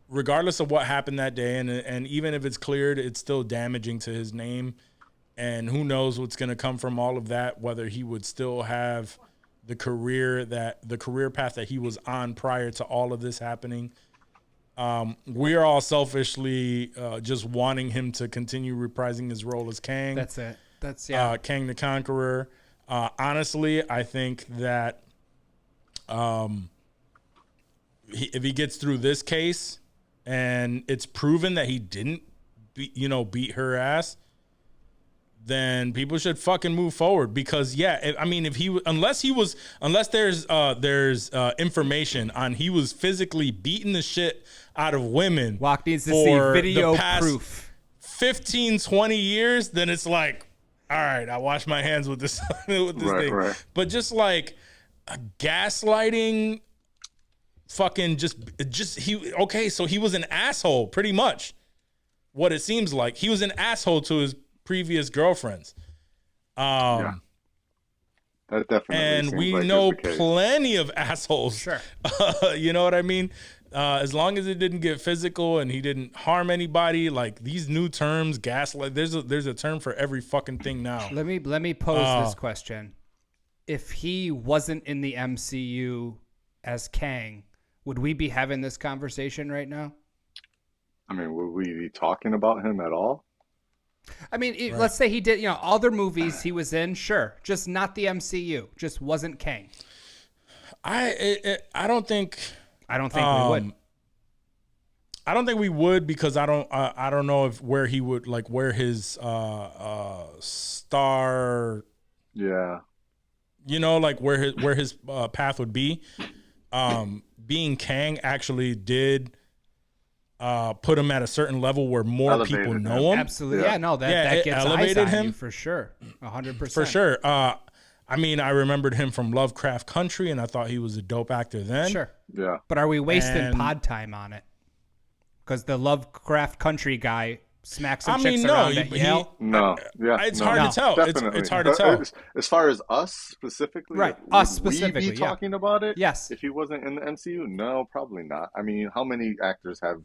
regardless of what happened that day, and even if it's cleared, it's still damaging to his name. And who knows what's going to come from all of that, whether he would still have the career path that he was on prior to all of this happening. We are all selfishly just wanting him to continue reprising his role as Kang.
That's it. That's
Kang the Conqueror. Honestly, I think that if he gets through this case and it's proven that he didn't beat her ass, then people should fucking move forward, because unless there's information on he was physically beating the shit out of women
Walk needs to see
for
video
the past
proof.
15, 20 years, then it's like, all right, I wash my hands with this with this thing.
Right.
But just like gaslighting, fucking so he was an asshole, pretty much. What it seems like, he was an asshole to his previous girlfriends.
That definitely.
And
seems
we
like
know
is the case.
plenty of assholes.
Sure.
You know what I mean? As long as it didn't get physical and he didn't harm anybody, like these new terms, gaslight. There's a term for every fucking thing now.
Let me pose this question: if he wasn't in the MCU as Kang, would we be having this conversation right now?
I mean, would we be talking about him at all?
I mean, let's say he did, other movies he was in, sure, just not the MCU, just wasn't Kang.
I don't think.
I don't think we would.
I don't think we would, because I don't know where his star,
Yeah.
like where his path would be. Being Kang actually did put him at a certain level where more
Elevated
people
him.
know him.
Absolutely,
Yeah.
yeah, no,
Yeah,
that
it
gets
elevated
eyes on
him.
you for sure, 100%.
For sure. I mean, I remembered him from Lovecraft Country, and I thought he was a dope actor then.
Sure,
Yeah.
but are we wasting
And-
pod time on it? Because the Lovecraft Country guy smacks some
I mean,
chicks
no,
around at
he-
Yale.
No. Yeah.
It's
no,
hard to tell.
Definitely.
It's hard to tell.
As far as us specifically,
Right,
would
us
we
specifically,
be
yeah.
talking about it?
Yes.
If he wasn't in the MCU, no, probably not. I mean, how many actors have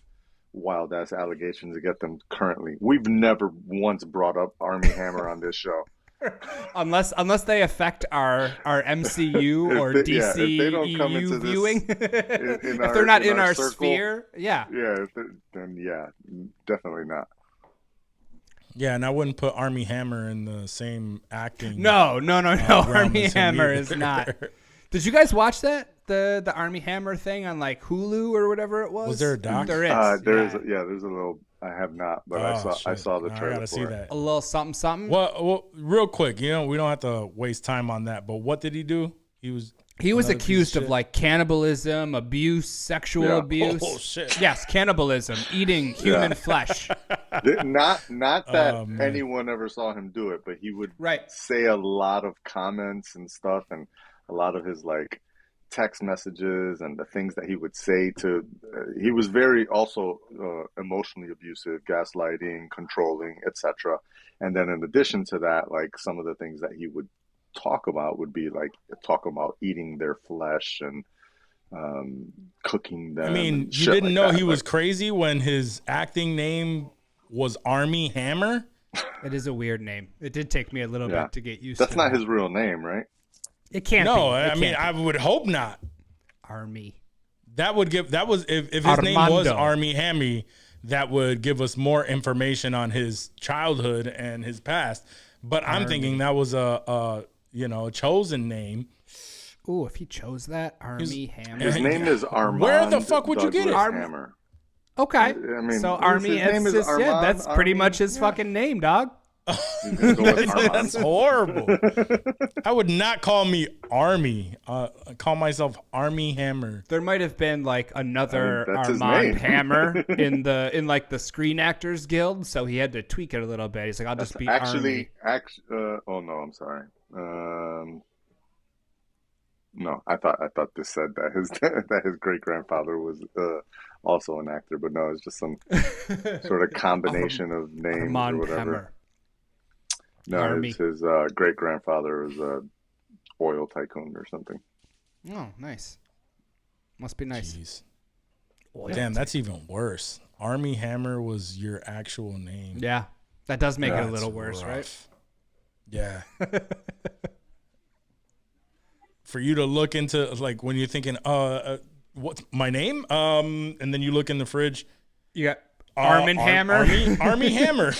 wild ass allegations against them currently? We've never once brought up Army Hammer on this show.
Unless they affect our MCU or
If they- yeah, if
DC
they don't come
EU
into this
viewing,
in
if they're not in
our
our
circle,
sphere, yeah.
Yeah, then yeah, definitely not.
Yeah, and I wouldn't put Army Hammer in the same acting.
No.
realm
Army
as him
Hammer
either.
is not. Did you guys watch that? The Army Hammer thing on like Hulu or whatever it was?
Was there a doc?
There is.
There's
yeah.
there's a little. I have not, but I
Oh,
saw
shit.
the
No,
trailer
I gotta
for
see
it.
that.
A little something.
Well, real quick, we don't have to waste time on that. But what did he do? He was
He was
Another piece of
accused of
shit.
like cannibalism, abuse, sexual
Yeah.
abuse.
Oh, shit.
Yes, cannibalism, eating human
Yeah.
flesh.
Not that
Oh, man.
anyone ever saw him do it, but he would
Right.
say a lot of comments and stuff, and a lot of his like text messages and the things that he would say to. He was very also emotionally abusive, gaslighting, controlling, etc. And then in addition to that, like some of the things that he would talk about would be like talk about eating their flesh and cooking them.
I mean,
and
you
shit
didn't
like
know
that.
he was
Like,
crazy when his acting name was Army Hammer?
It is a weird name. It did take me a little
Yeah.
bit to get used
that's
to.
not
that.
his real name, right?
It can't
No,
be. It
I mean,
can't
I
be.
would hope not.
Army.
That would give, that was, if his name was
Armando.
Army Hammy, that would give us more information on his childhood and his past. But I'm thinking that was a chosen name.
Ooh, if he chose that, Army Hammer.
His name is Armand.
Where the fuck would you get it?
Douglas Hammer.
Okay.
I mean,
so
his
Army,
name is
it's just, yeah,
Armand,
that's pretty
Army,
much his
yeah.
fucking name, dog.
He's gonna go with Armand.
That's horrible. I would not call me Army. Call myself Army Hammer.
There might have been like another
that's his
Armand
name.
Hammer in like the Screen Actors Guild, so he had to tweak it a little bit. He's like, I'll just be Army.
Oh no, I'm sorry. No, I thought this said that his great grandfather was also an actor, but no, it's just some sort of combination of names or
Armand
whatever.
Hammer.
No,
Army.
his great grandfather was a oil tycoon or something.
Oh, nice. Must be nice.
Jeez. Damn, that's even worse. Army Hammer was your actual name.
Yeah, that does make it a
That's
little worse, right?
rough. Yeah. For you to look into, like, when you're thinking, what's my name? And then you look in the fridge.
You got Armin Hammer.
Army Hammer.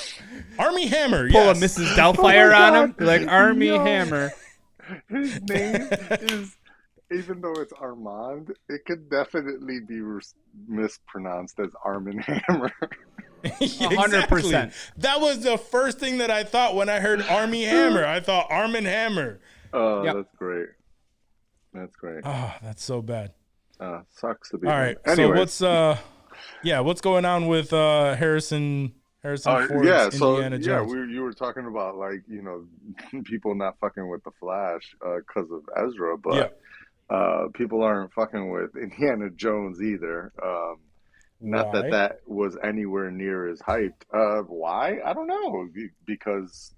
Army Hammer.
Pull
Yes.
a Mrs. Doubtfire on him.
God.
You're like Army
Yo.
Hammer.
His name is, even though it's Armand, it could definitely be mispronounced as Armin Hammer.
100%.
That was the first thing that I thought when I heard Army Hammer. I thought Armin Hammer.
Oh,
Yep.
that's great. That's great.
Oh, that's so bad.
Sucks to be.
All right.
Anyways.
So what's going on with Harrison Ford's Indiana Jones?
You were talking about, like, people not fucking with the Flash because of Ezra, but people aren't fucking with Indiana Jones either. Not
Why?
that was anywhere near as hyped. Why? I don't know. Because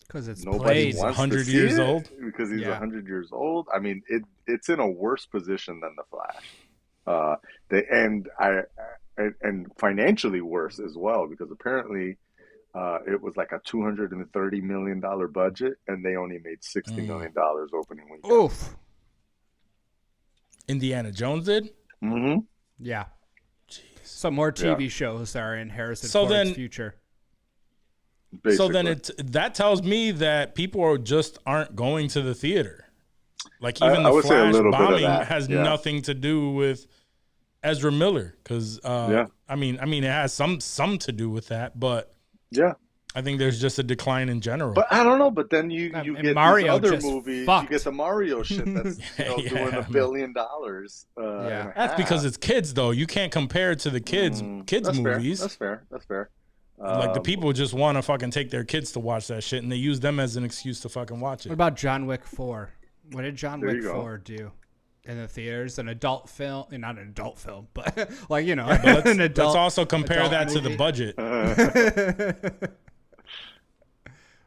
Because it's
nobody
played.
wants
100
to see
years
it,
old?
because he's
Yeah.
100 years old. I mean, it's in a worse position than the Flash. And financially worse as well, because apparently it was like a $230 million budget, and they only made $60 million opening weekend.
Oof.
Indiana Jones did?
Mm-hmm.
Yeah. So more TV shows are in Harrison
So
Ford's
then-
future.
So then that tells me that people just aren't going to the theater. Like, even
I
the
would say a
Flash
little bit of
bombing
that,
has
yeah.
nothing to do with Ezra Miller, because I mean it has some to do with that, but
Yeah.
I think there's just a decline in general.
But I don't know. But then you
And
get
Mario
these other
just
movies.
fucked.
You get the Mario shit that's doing
Yeah,
$1 billion.
Yeah.
That's because it's kids, though. You can't compare it to the kids
that's
movies.
Fair. That's fair.
Like, the people just want to fucking take their kids to watch that shit, and they use them as an excuse to fucking watch
What
it.
about John Wick 4? What did John
There
Wick
you go.
4 do in the theaters? An adult film, not an adult film, but like,
But
an adult.
let's also compare
adult
that to the
movie.
budget.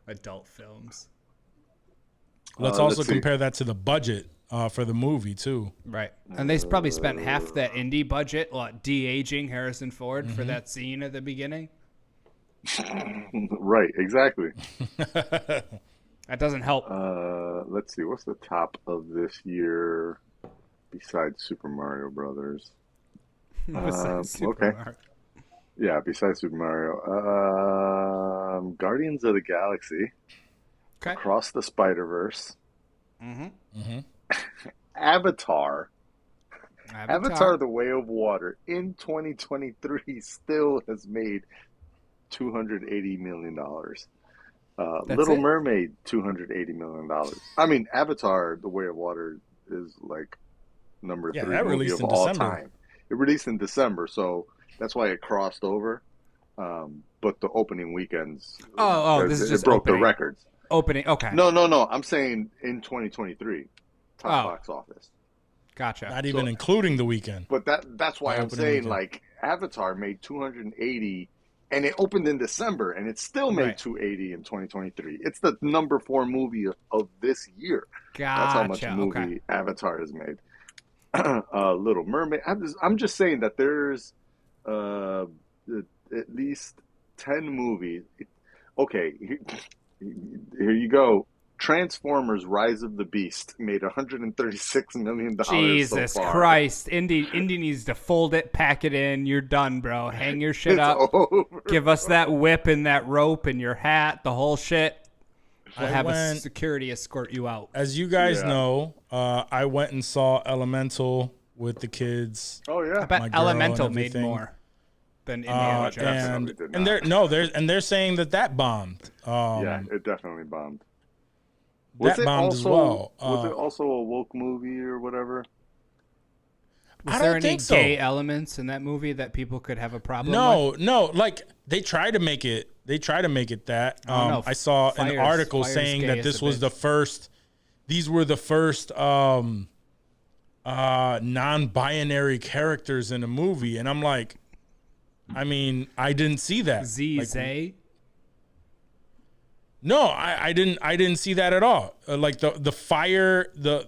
Adult films.
Let's
let's
also
see.
compare that to the budget for the movie too.
Right. And they probably spent half that indie budget de-aging Harrison Ford for that scene at the beginning.
Right. Exactly.
That doesn't help.
Let's see. What's the top of this year besides Super Mario Brothers?
Besides Super
okay.
Mario.
Yeah, besides Super Mario, Guardians of the Galaxy,
Okay.
Across the Spider-Verse,
Mm-hmm.
Avatar, The Way of Water in 2023 still has made $280 million.
That's
Little
it?
Mermaid, $280 million. I mean, Avatar, The Way of Water is like number
Yeah,
3
that
movie
released
of
in
all
December.
time. It released in December, so that's why it crossed over. But the opening weekends,
this is
it
just
broke the
opening.
records.
Opening. Okay.
No. I'm saying in 2023, top box office.
Gotcha.
Not even including the weekend.
But that's why
The
I'm
opening
saying
weekend.
like Avatar made 280, and it opened in December, and it still made
Right.
280 in 2023. It's the number 4 movie of this year. That's how much
Gotcha.
movie
Okay.
Avatar has made. Little Mermaid. I'm just saying that there's at least 10 movies. Okay, here you go. Transformers: Rise of the Beast made $136 million
Jesus
so far.
Christ. Indy needs to fold it, pack it in. You're done, bro. Hang your shit
It's
up.
over.
Give us that whip and that rope and your hat, the whole shit. We'll
I
have a
went-
security escort you out.
As you guys
Yeah.
know, I went and saw Elemental with the kids.
Oh yeah.
I bet
my girl
Elemental
and
made
everything.
more than Indiana Jones.
definitely did
and they're saying that bombed.
Yeah, it definitely bombed.
That bombed as well.
Was it also a woke movie or whatever?
Was
I
there
don't
any
think so.
gay elements in that movie that people could have a problem with?
No. Like they try to make it. They try to make it that.
no.
I saw an
Fire's-
article
Fire's
saying
gay
that
as
this
a
was
bitch.
the first. These were the first non-binary characters in a movie, and I'm like, I mean, I didn't see that.
Zay?
No, I didn't see that at all. Like the fire, the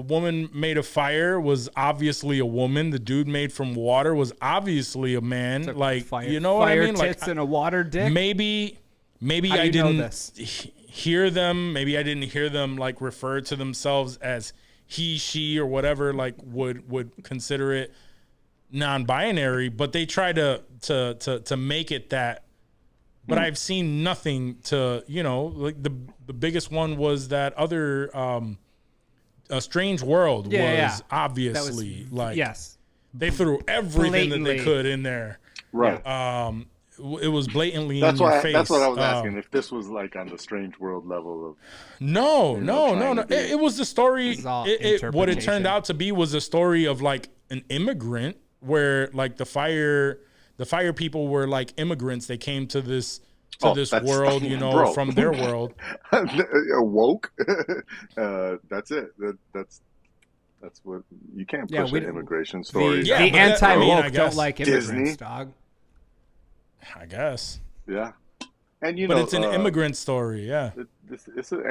woman made of fire was obviously a woman. The dude made from water was obviously a man. Like
Fire,
you know what I
fire
mean?
tits
Like
and a water dick?
maybe
How do
I
you know
didn't
this?
hear them. Maybe I didn't hear them like refer to themselves as he, she, or whatever. Like would consider it non-binary, but they try to make it that. But I've seen nothing to, like the biggest one was that other A Strange World was obviously like
yes.
they threw everything that
Blatantly.
they could in there.
Right.
It was blatantly
That's
in your
why.
face.
That's what I was asking. If this was like on the Strange World level of.
No.
trying to be-
It was the story.
It's all
What it
interpretation.
turned out to be was a story of like an immigrant, where like the fire people were like immigrants. They came to this
that's-
world,
bro.
from their world.
Woke. That's it. That's what you can't
Yeah,
push
we
an
don't-
immigration story.
Yeah,
the
but that- I mean,
anti-woke
I
don't
guess
like immigrants,
Disney.
dog.
I guess,
Yeah. And
but it's an immigrant story. Yeah,
It's an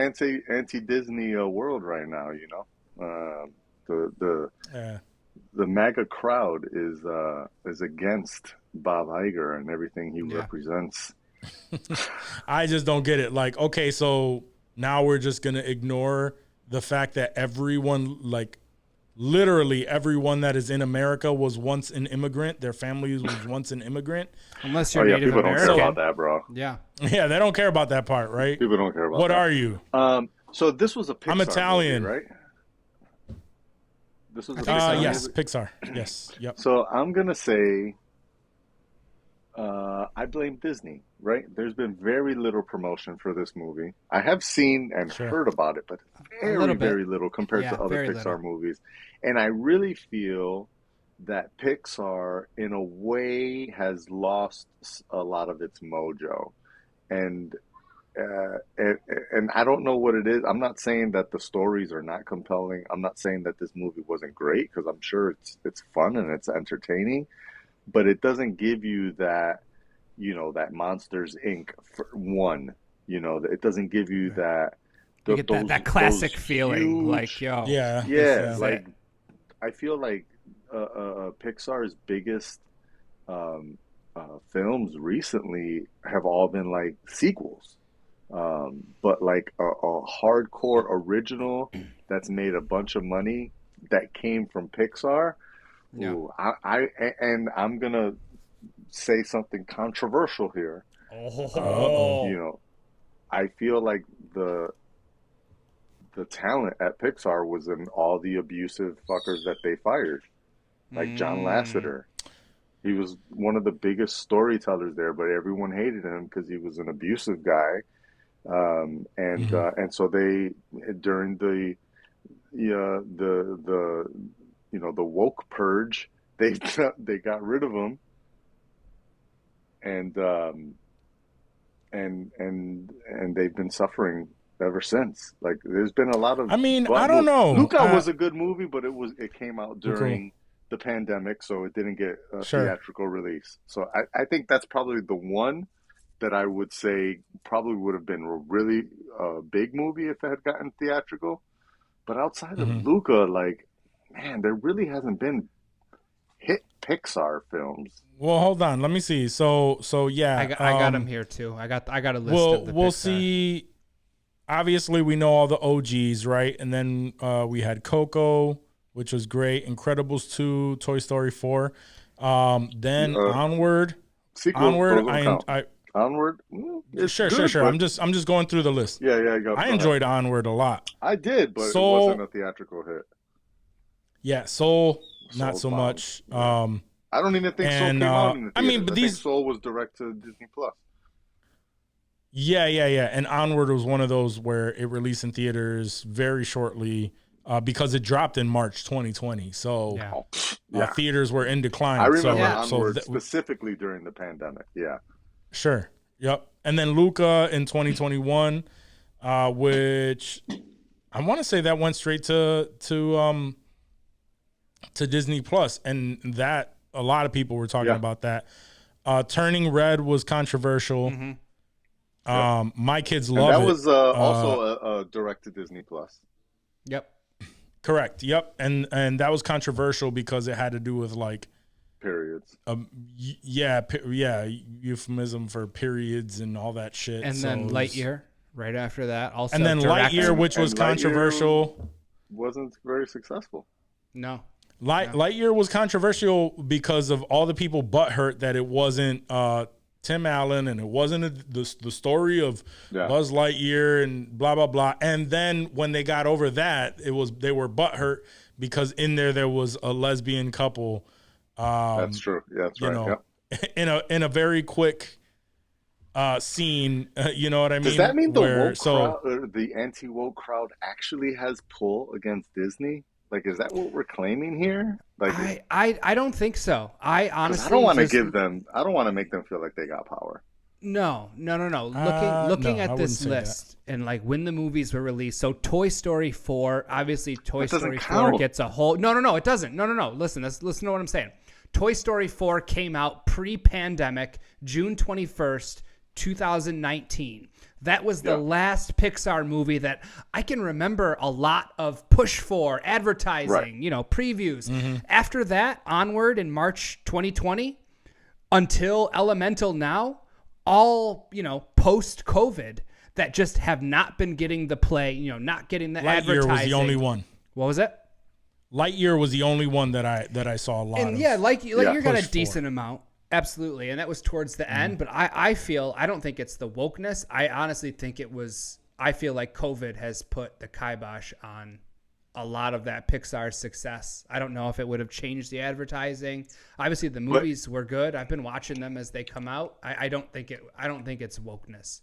anti Disney world right now. The
yeah.
the MAGA crowd is against Bob Iger and everything he represents.
I just don't get it. Like, okay, so now we're just gonna ignore the fact that everyone, like, literally everyone that is in America was once an immigrant. Their family was once an immigrant.
Unless
Oh
you're
yeah,
Native
people don't
American.
care about that, bro.
Yeah.
Yeah, they don't care about that part, right?
People don't care about
What
that.
are you?
So this was a Pixar
I'm Italian.
movie, right? This was a Pixar
Yes,
movie?
Pixar. Yes, yep.
So I'm gonna say, I blame Disney. Right? There's been very little promotion for this movie. I have seen and
Sure.
heard about it, but very,
little bit.
very little compared
Yeah,
to other
very
Pixar
little.
movies. And I really feel that Pixar, in a way, has lost a lot of its mojo. And I don't know what it is. I'm not saying that the stories are not compelling. I'm not saying that this movie wasn't great, because I'm sure it's fun and it's entertaining, but it doesn't give you that, that Monsters Inc. for one. It doesn't give you that.
You get that classic
those
feeling,
huge-
like, yo.
Yeah.
yeah,
yeah.
like I feel like Pixar's biggest films recently have all been like sequels, but like a hardcore original that's made a bunch of money that came from Pixar.
Yeah.
Ooh, and I'm gonna say something controversial here.
Oh.
I feel like the talent at Pixar was in all the abusive fuckers that they fired, like John Lasseter. He was one of the biggest storytellers there, but everyone hated him because he was an abusive guy. And so they, during yeah, the the woke purge. They they got rid of them, and and they've been suffering ever since. Like there's been a lot of
I mean, I
butt
don't know.
Luca was a good movie, but it came out
Luca.
during the pandemic, so it didn't get a
Sure.
theatrical release. So I think that's probably the one that I would say probably would have been a really big movie if it had gotten theatrical. But outside of
Mhm.
Luca, like, man, there really hasn't been hit Pixar films.
Well, hold on. Let me see. So yeah.
I got them here too. I got a list of the
We'll
Pixar.
see. Obviously, we know all the OGs, right? And then we had Coco, which was great. Incredibles 2, Toy Story 4. Then Onward.
Sequels,
Onward.
those don't count.
I
Onward. It's
sure.
good, but-
I'm just going through the list.
Yeah.
I enjoyed Onward a lot.
I did, but
Soul-
it wasn't a theatrical hit.
Yeah, Soul, not
Soul's
so
bomb.
much.
I don't even think Soul
and,
came out in the
I
theaters.
mean, but
I think
these-
Soul was direct to Disney Plus.
Yeah. And Onward was one of those where it released in theaters very shortly because it dropped in March 2020. So
Yeah.
Oh, yeah.
theaters were in decline.
I remember
so
Onward
th-
specifically during the pandemic. Yeah.
Sure. Yep. And then Luca in 2021, which I want to say that went straight to Disney Plus, and that a lot of people were talking
Yeah.
about that. Turning Red was controversial. My kids
And
love
that
it.
was also a direct to Disney Plus.
Yep.
Correct. Yep. And that was controversial because it had to do with like
Periods.
euphemism for periods and all that shit.
And
So
then
it was-
Lightyear right after that. Also,
and then
direct-
Lightyear, which was
And Lightyear-
controversial.
Wasn't very successful.
No.
Lightyear was controversial because of all the people butthurt that it wasn't Tim Allen and it wasn't the story of
Yeah.
Buzz Lightyear and blah blah blah. And then when they got over that, they were butthurt because in there was a lesbian couple.
That's true. Yeah, that's
You
right.
know,
Yep.
in a very quick scene. You know what I mean?
Does that mean the
Where-
woke crowd, or the anti-woke crowd, actually has pull against Disney? Like, is that what we're claiming here? Like,
I don't think so. I
'cause
honestly
I don't want to
just-
give them. I don't want to make them feel like they got power.
No. Looking
no, I
at
wouldn't
this
say that.
list and like when the movies were released. So Toy Story 4, obviously Toy
That doesn't
Story 4
count.
gets a whole. No, it doesn't. No. Listen to what I'm saying. Toy Story 4 came out pre-pandemic, June 21st, 2019. That was the
Yeah.
last Pixar movie that I can remember a lot of push for advertising,
Right.
previews. After that, Onward in March 2020 until Elemental now, all, post COVID that just have not been getting the play, not getting the
Lightyear
advertising.
was the only one.
What was it?
Lightyear was the only one that I saw a lot
And
of.
yeah, like you got a
push for.
decent amount. Absolutely. And that was towards the end. But I don't think it's the wokeness. I honestly think I feel like COVID has put the kibosh on a lot of that Pixar success. I don't know if it would have changed the advertising. Obviously the movies were good. I've been watching them as they come out. I don't think it's wokeness.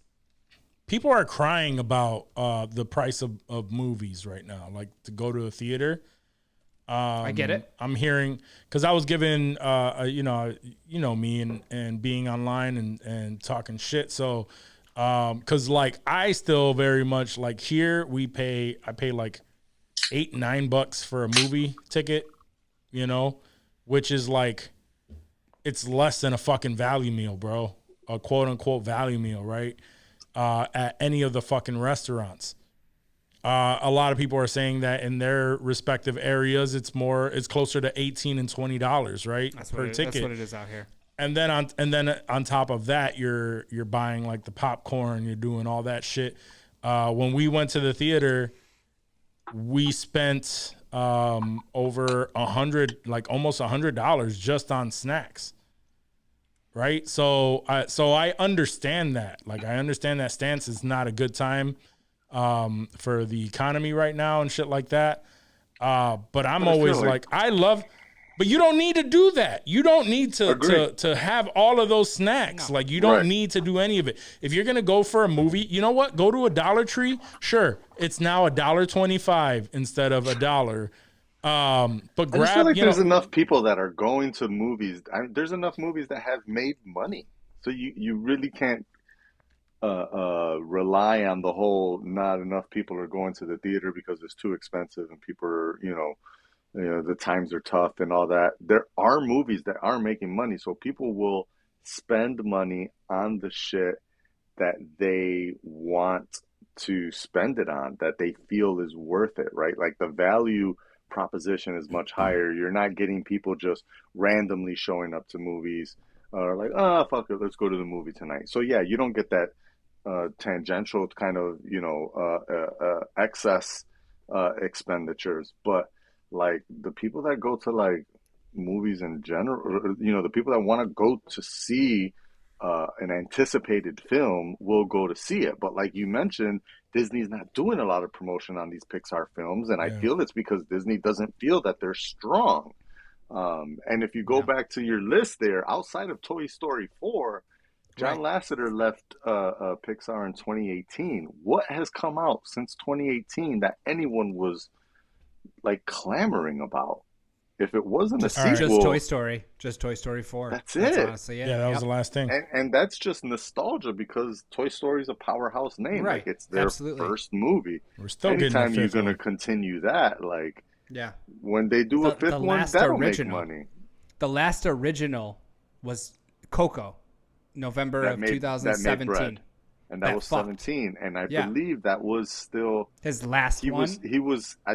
People are crying about the price of movies right now, like to go to a theater.
I get it.
I'm hearing because I was given, me and being online and talking shit. So, because like I still very much like here I pay like $8-9 for a movie ticket, which is like it's less than a fucking value meal, bro. A quote unquote value meal, right? At any of the fucking restaurants. A lot of people are saying that in their respective areas, it's closer to $18 and $20, right? per ticket.
That's what it is out here.
And then on top of that, you're buying like the popcorn, you're doing all that shit. When we went to the theater, we spent over almost $100 just on snacks. Right. So I understand that. Like, I understand that stance is not a good time for the economy right now and shit like that. But I'm always like, I love But you don't need to do that. You don't need to
Agreed.
to have all of those snacks.
No.
Like you don't
Right.
need to do any of it. If you're gonna go for a movie, you know what? Go to a Dollar Tree. Sure, it's now $1.25 instead of $1. But
I just feel
grab,
like
you
there's
know,
enough people that are going to movies. There's enough movies that have made money, so you really can't rely on the whole not enough people are going to the theater because it's too expensive and people are, the times are tough and all that. There are movies that are making money, so people will spend money on the shit that they want to spend it on, that they feel is worth it, right? Like the value proposition is much higher. You're not getting people just randomly showing up to movies or like, oh, fuck it, let's go to the movie tonight. So yeah, you don't get that tangential kind of, excess expenditures, but like the people that go to like movies in general, or, the people that want to go to see an anticipated film will go to see it. But like you mentioned, Disney's not doing a lot of promotion on these Pixar films, and I feel it's because Disney doesn't feel that they're strong. And if you go back to your list there, outside of Toy Story 4, John Lasseter left Pixar in 2018. What has come out since 2018 that anyone was like clamoring about? If it wasn't a sequel,
just Toy Story 4.
That's it.
Honestly it.
yeah, that was the last thing.
And that's just nostalgia because Toy Story is a powerhouse name.
Right.
Like it's their
Absolutely.
first movie.
We're still
Anytime
getting
you're
the
going to
fifth
continue that, like
Yeah.
when they do a fifth one,
last
that'll
original.
make money.
The last original was Coco, November
That
of
made- that made
2017.
bread. And that
That
was
fucked.
17, and I
Yeah.
believe that was still
His last one.
I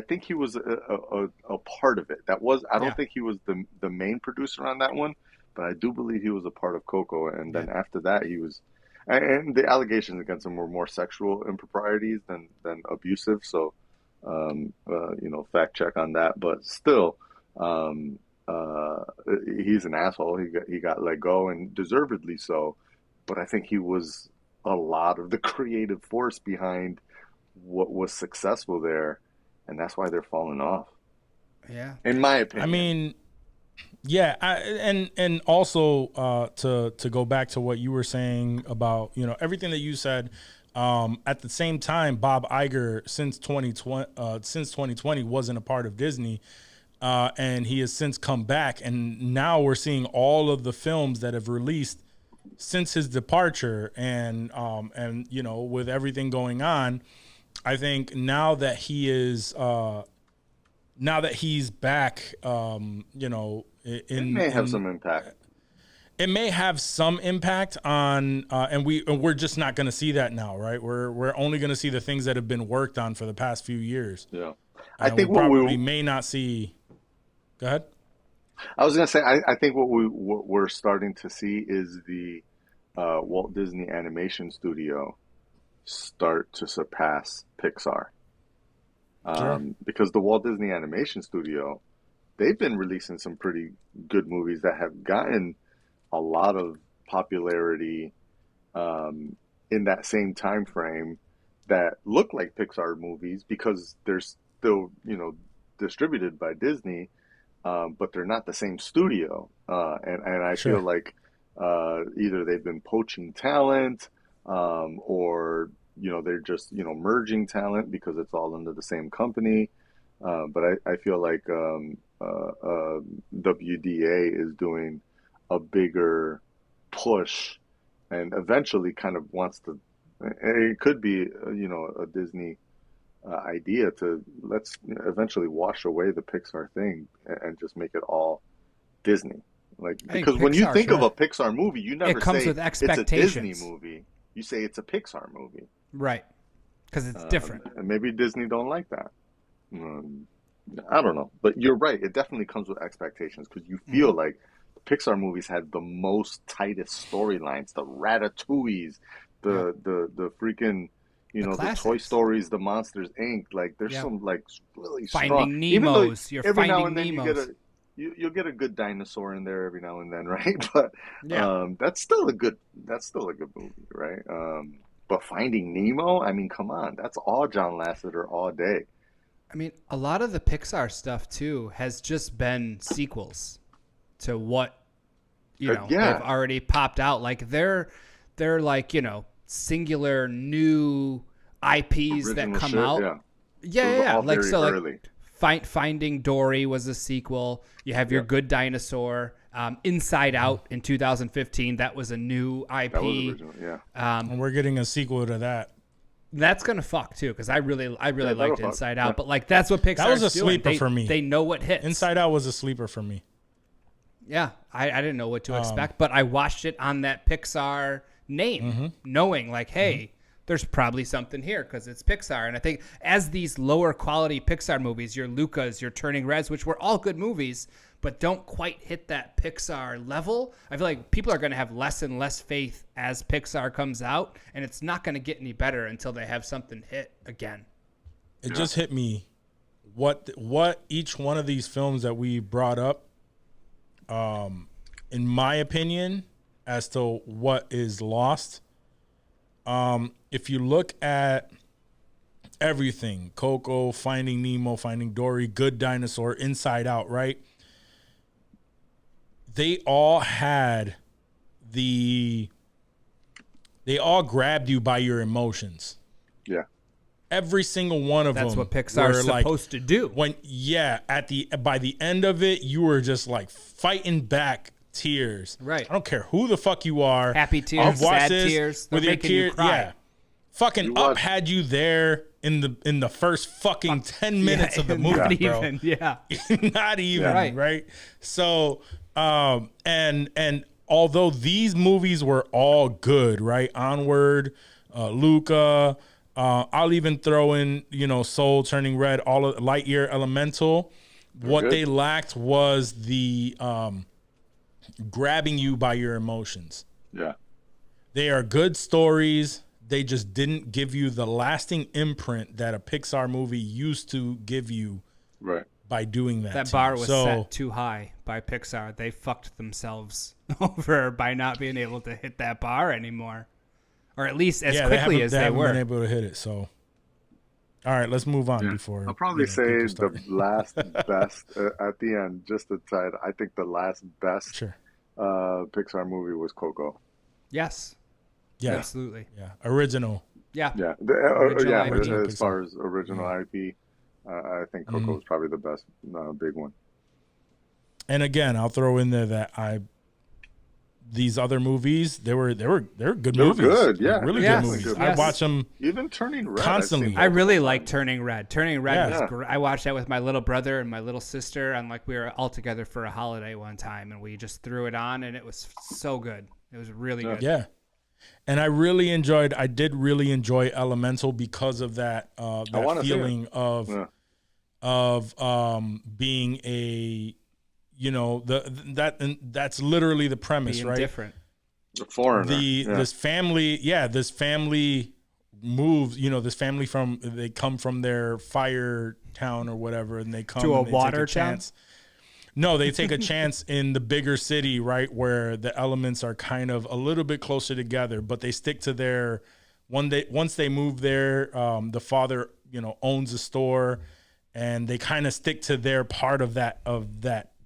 think he was a part of it. That was I don't
Yeah.
think he was the main producer on that one, but I do believe he was a part of Coco. And then after that, he was, and the allegations against him were more sexual improprieties than abusive. So, fact check on that. But still, he's an asshole. He got let go, and deservedly so. But I think he was a lot of the creative force behind what was successful there, and that's why they're falling off,
Yeah.
in my opinion.
I mean, yeah, and also to go back to what you were saying about everything that you said. At the same time, Bob Iger since 2020 wasn't a part of Disney, and he has since come back, and now we're seeing all of the films that have released since his departure, and with everything going on, I think now that he is now that he's back,
it may have some impact.
It may have some impact on, and we're just not going to see that now, right? We're only going to see the things that have been worked on for the past few years.
Yeah, I think
we
what
probably may not see. Go ahead.
I was gonna say I think what we're starting to see is the Walt Disney Animation Studio start to surpass Pixar. Because the Walt Disney Animation Studio, they've been releasing some pretty good movies that have gotten a lot of popularity in that same time frame that look like Pixar movies because they're still distributed by Disney, but they're not the same studio. And I feel like either they've been poaching talent or they're just merging talent because it's all under the same company. But I feel like WDA is doing a bigger push and eventually kind of wants to, it could be a Disney idea to let's eventually wash away the Pixar thing and just make it all Disney. Like, because when you think of a Pixar movie, you never
comes
say
with
it's a
expectations.
Disney movie. You say it's a Pixar movie.
Right. Because it's different.
And maybe Disney don't like that. I don't know. But you're right. It definitely comes with expectations because you feel like the Pixar movies had the most tightest storylines. The Ratatouilles, the freaking, the Toy Stories, the Monsters, Inc. Like, there's some, like, really strong.
Finding Nemo's. You're
every now
Finding
and then
Nemo's.
you'll get a good dinosaur in there every now and then, right? But that's still a good movie, right? But Finding Nemo, I mean, come on, that's all John Lasseter all day.
I mean, a lot of the Pixar stuff too has just been sequels to what they've already popped out. Like they're like, singular new IPs that
Original
come
shit,
out.
Yeah. It was all
Like
very
so
early.
like Finding Dory was a sequel. You have your Good Dinosaur. Inside Out in 2015, that was a new IP.
That was original, yeah.
And we're getting a sequel to that.
That's gonna fuck too, because I really liked
fuck.
Inside Out.
Yeah.
But like that's what Pixar's
That was a
doing.
sleeper for me.
They know what hits.
Inside Out was a sleeper for me.
Yeah, I didn't know what to expect, but I watched it on that Pixar name, knowing like, hey, there's probably something here because it's Pixar. And I think as these lower quality Pixar movies, your Lucas, your Turning Reds, which were all good movies, but don't quite hit that Pixar level, I feel like people are going to have less and less faith as Pixar comes out, and it's not going to get any better until they have something hit again.
It just hit me what each one of these films that we brought up, in my opinion, as to what is lost. If you look at everything, Coco, Finding Nemo, Finding Dory, Good Dinosaur, Inside Out, right? They all grabbed you by your emotions.
Yeah.
Every single one of them.
That's what Pixar's
were
supposed to do.
By the end of it, you were just like fighting back tears.
Right.
I don't care who the fuck you are.
Happy tears,
I've watched
sad
this
tears. They're
with your
making you
tears.
cry.
Yeah. Fucking
You
Up
watch-
had you there in the first fucking 10 minutes of the movie,
Not
bro.
even, yeah.
Not even,
Right.
right? So, and although these movies were all good, right? Onward, Luca, I'll even throw in, Soul, Turning Red, all of Lightyear, Elemental. What
good.
they lacked was the grabbing you by your emotions.
Yeah.
They are good stories. They just didn't give you the lasting imprint that a Pixar movie used to give you
Right.
by doing that.
That
to
bar
you.
was
So,
set too high by Pixar. They fucked themselves over by not being able to hit that bar anymore, or at least as quickly as they
haven't
were.
been able to hit it. So, all right, let's move on
Yeah.
before
I'll probably say
people start-
the last best at the end. Just to try it, I think the last best
Sure.
Pixar movie was Coco.
Yes,
Yeah,
absolutely.
yeah, original.
Yeah,
Yeah,
Original IP.
Original
as
Pixar.
far as original IP, I think Coco was probably the best big one.
And again, I'll throw in there that these other movies, they were good
They were
movies.
good, yeah.
really
Yes,
good movies.
yes.
I watch them.
Even Turning Red,
Constantly.
I've
I
seen
really
multiple
like
times.
Turning Red. Turning Red
Yeah.
was great. I watched that with my little brother and my little sister, and like we were all together for a holiday one time, and we just threw it on, and it was so good. It was really good.
Yeah. And I did really enjoy Elemental because of that
wanna see it.
feeling of
Yeah.
being a, that's literally the premise,
Being
right?
different.
The Foreigner.
This family moves, this family they come from their fire town or whatever, and they come
To a
and they
water
take a
town?
chance. No, they take a chance in the bigger city, right, where the elements are kind of a little bit closer together, but they stick to their once they move there, the father, owns a store, and they kind of stick to their part of that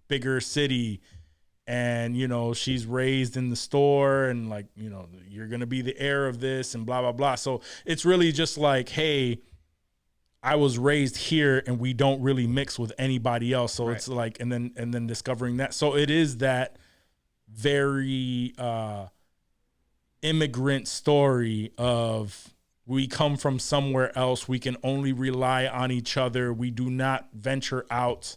bigger city. And, she's raised in the store and like, you're going to be the heir of this and blah, blah, blah. So it's really just like, hey, I was raised here and we don't really mix with anybody else. So it's like, and then discovering that. So it is that very immigrant story of we come from somewhere else. We can only rely on each other. We do not venture out.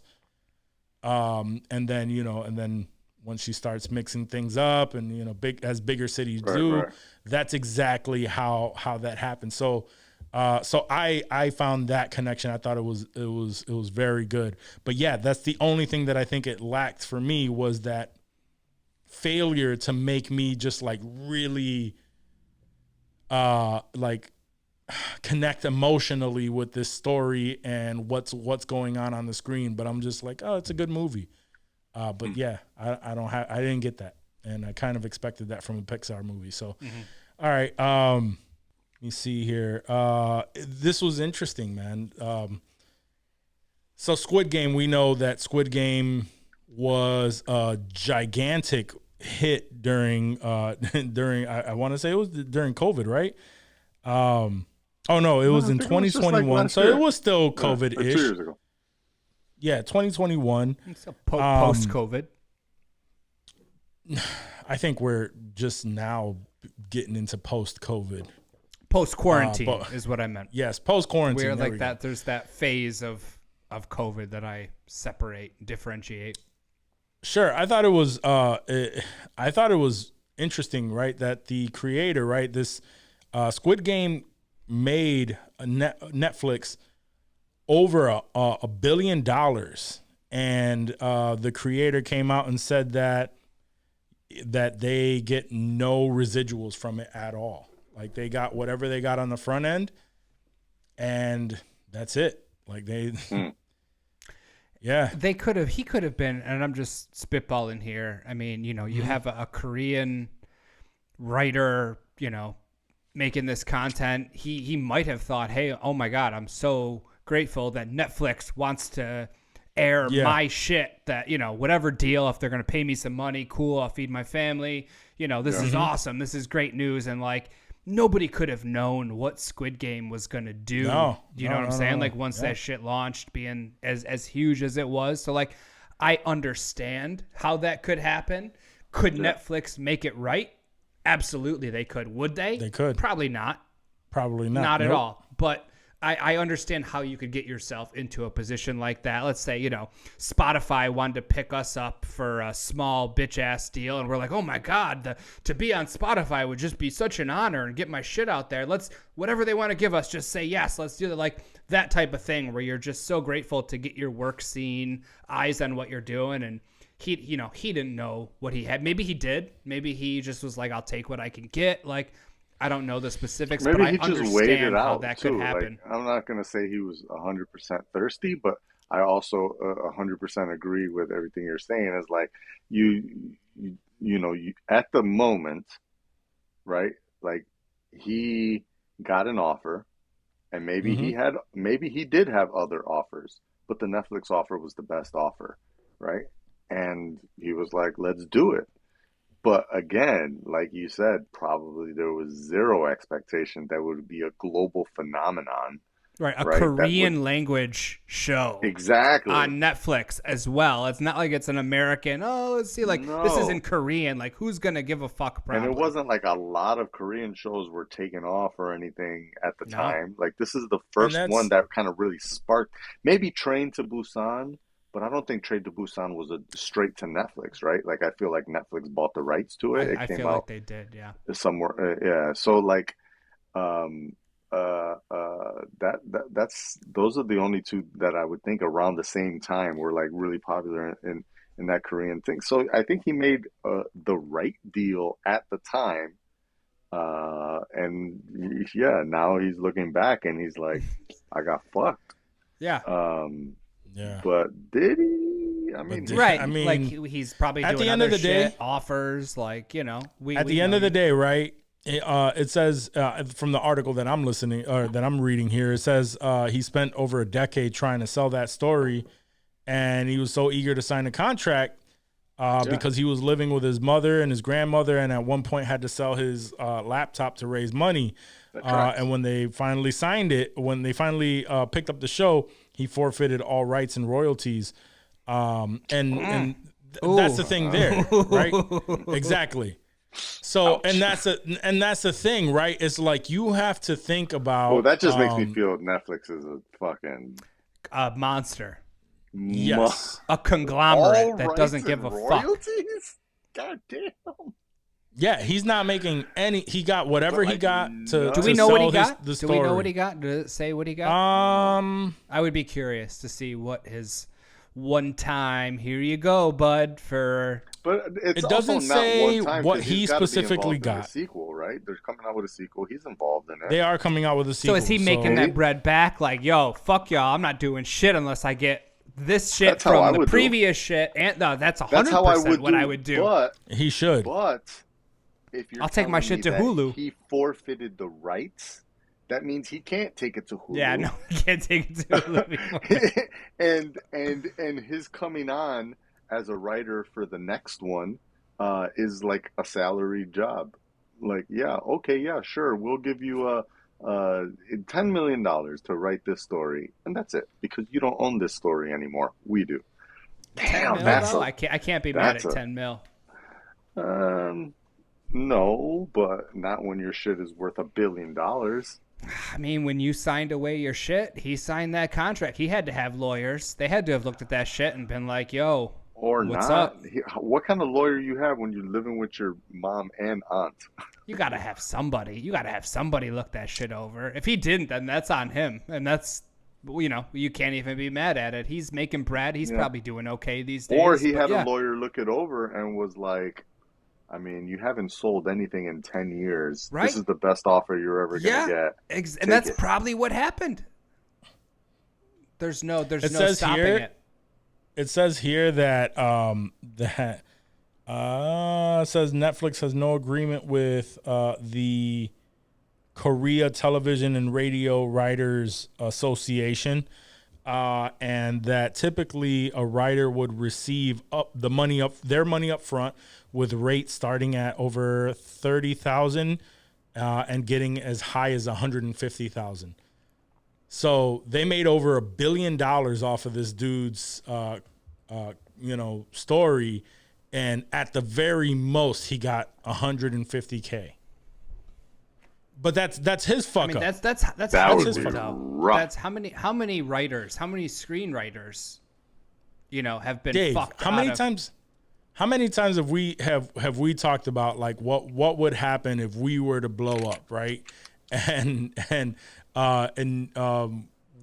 And then when she starts mixing things up and, bigger cities do,
right.
that's exactly how that happens. So I found that connection. I thought it was very good. But yeah, that's the only thing that I think it lacked for me was that failure to make me just like really connect emotionally with this story and what's going on the screen. But I'm just like, oh, it's a good movie. But yeah, I didn't get that, and I kind of expected that from a Pixar movie. So, all right. Let me see here. This was interesting, man. So Squid Game, we know that Squid Game was a gigantic hit during during I want to say it was during COVID, right? Oh no, it was in
I think it was just like
2021,
last
so
year.
it was still
Yeah, like
COVID-ish.
2 years ago.
Yeah, 2021.
It's a post-COVID.
I think we're just now getting into post-COVID.
Post-quarantine
but-
is what I meant.
Yes, post-quarantine.
We're
there
like
we
that.
go.
There's that phase of COVID that I separate, differentiate.
Sure, I thought it was. I thought it was interesting, right? That the creator, right, this Squid Game made Netflix over a $1 billion, and the creator came out and said that they get no residuals from it at all. Like they got whatever they got on the front end, and that's it. Like they. Yeah.
He could have been, and I'm just spitballing here. I mean, you have a Korean writer, making this content. He might have thought, hey, oh my God, I'm so grateful that Netflix wants to air my shit, that, whatever deal, if they're going to pay me some money, cool, I'll feed my family. This is awesome. This is great news. And like, nobody could have known what Squid Game was going to do.
No,
you know what I'm saying?
no.
Like once that shit launched, being as huge as it was. So like, I understand how that could happen. Could Netflix make it right? Absolutely they could. Would they?
They could.
Probably not.
Probably not.
Not at
Nope.
all. But I understand how you could get yourself into a position like that. Let's say, Spotify wanted to pick us up for a small bitch ass deal. And we're like, oh my God, to be on Spotify would just be such an honor and get my shit out there. Whatever they want to give us, just say yes. Let's do that. Like that type of thing where you're just so grateful to get your work seen, eyes on what you're doing. And he didn't know what he had. Maybe he did. Maybe he just was like, I'll take what I can get. Like, I don't know the specifics,
Maybe
but
he
I
just waited
understand how
out
that
too.
could happen.
Like, I'm not gonna say he was 100% thirsty, but I also 100% agree with everything you're saying. Is like you at the moment, right? Like he got an offer, and maybe he did have other offers, but the Netflix offer was the best offer, right? And he was like, "Let's do it." But again, like you said, probably there was zero expectation that would be a global phenomenon.
Right, a
right?
Korean language show.
Exactly.
On Netflix as well. It's not like it's an American, let's see, like, this is in Korean. Like, who's going to give a fuck, probably?
And it wasn't like a lot of Korean shows were taken off or anything at the time. Like, this is the first one that kind of really sparked. Maybe Train to Busan, but I don't think Train to Busan was a straight to Netflix, right? Like, I feel like Netflix bought the rights to it.
I feel like they did, yeah.
Somewhere, yeah. So, like, that's those are the only two that I would think around the same time were like really popular in that Korean thing. So I think he made the right deal at the time, and now he's looking back and he's like, I got fucked.
Yeah.
Yeah.
But did he? I mean,
right.
I mean,
like he's probably
at
doing
the end
other
of the
shit,
day,
offers, like,
at the end of the day, right? It says from the article that I'm that I'm reading here, it says he spent over a decade trying to sell that story, and he was so eager to sign a contract because he was living with his mother and his grandmother, and at one point had to sell his laptop to raise money. And when they finally signed it, when they finally picked up the show, he forfeited all rights and royalties. And that's the thing there, right? Exactly. So, and that's the thing, right? It's like you have to think about.
Well, that just makes me feel Netflix is a fucking
monster.
Yes,
a conglomerate that doesn't give a
royalties?
Fuck.
God damn.
Yeah, he's not making any. He got whatever he got to.
Do we
to
know what he
sell
got?
the
Do
story.
we know what he got? Did it say what he got? I would be curious to see what his one time. Here you go, bud.
But
it doesn't say what he specifically got.
In a sequel, right? They're coming out with a sequel. He's involved in it.
They are coming out with a sequel.
So is he making that bread back? Like, yo, fuck y'all. I'm not doing shit unless I get this shit from the previous shit. And no, that's 100% what I would do.
But
he should.
But if you're
I'll take my shit to Hulu.
He forfeited the rights, that means he can't take it to Hulu.
Yeah, no, he can't take it to Hulu.
and his coming on as a writer for the next one is like a salary job. Like, yeah, okay, yeah, sure, we'll give you $10 million to write this story, and that's it, because you don't own this story anymore. We do.
10 mil, though? I can't be mad at 10 mil.
No, but not when your shit is worth $1 billion.
I mean, when you signed away your shit, he signed that contract. He had to have lawyers. They had to have looked at that shit and been like, yo,
or
what's
not.
up?
What kind of lawyer you have when you're living with your mom and aunt?
You got to have somebody. You got to have somebody look that shit over. If he didn't, then that's on him. And that's, you know, you can't even be mad at it. He's making Brad. He's probably doing okay these days.
Or he had a lawyer look it over and was like, I mean, you haven't sold anything in 10 years.
Right?
This is the best offer you're ever going to get.
And that's probably what happened. There's no stopping it.
It says here that says Netflix has no agreement with the Korea Television and Radio Writers Association, and that typically a writer would receive their money up front, with rates starting at over 30,000 and getting as high as 150,000. So they made over $1 billion off of this dude's story, and at the very most he got 150K. But that's his fuck up.
That's
his fuck up.
That's how many writers, how many screenwriters, have been
Dave,
fucked.
How many times have we talked about like what would happen if we were to blow up, right? And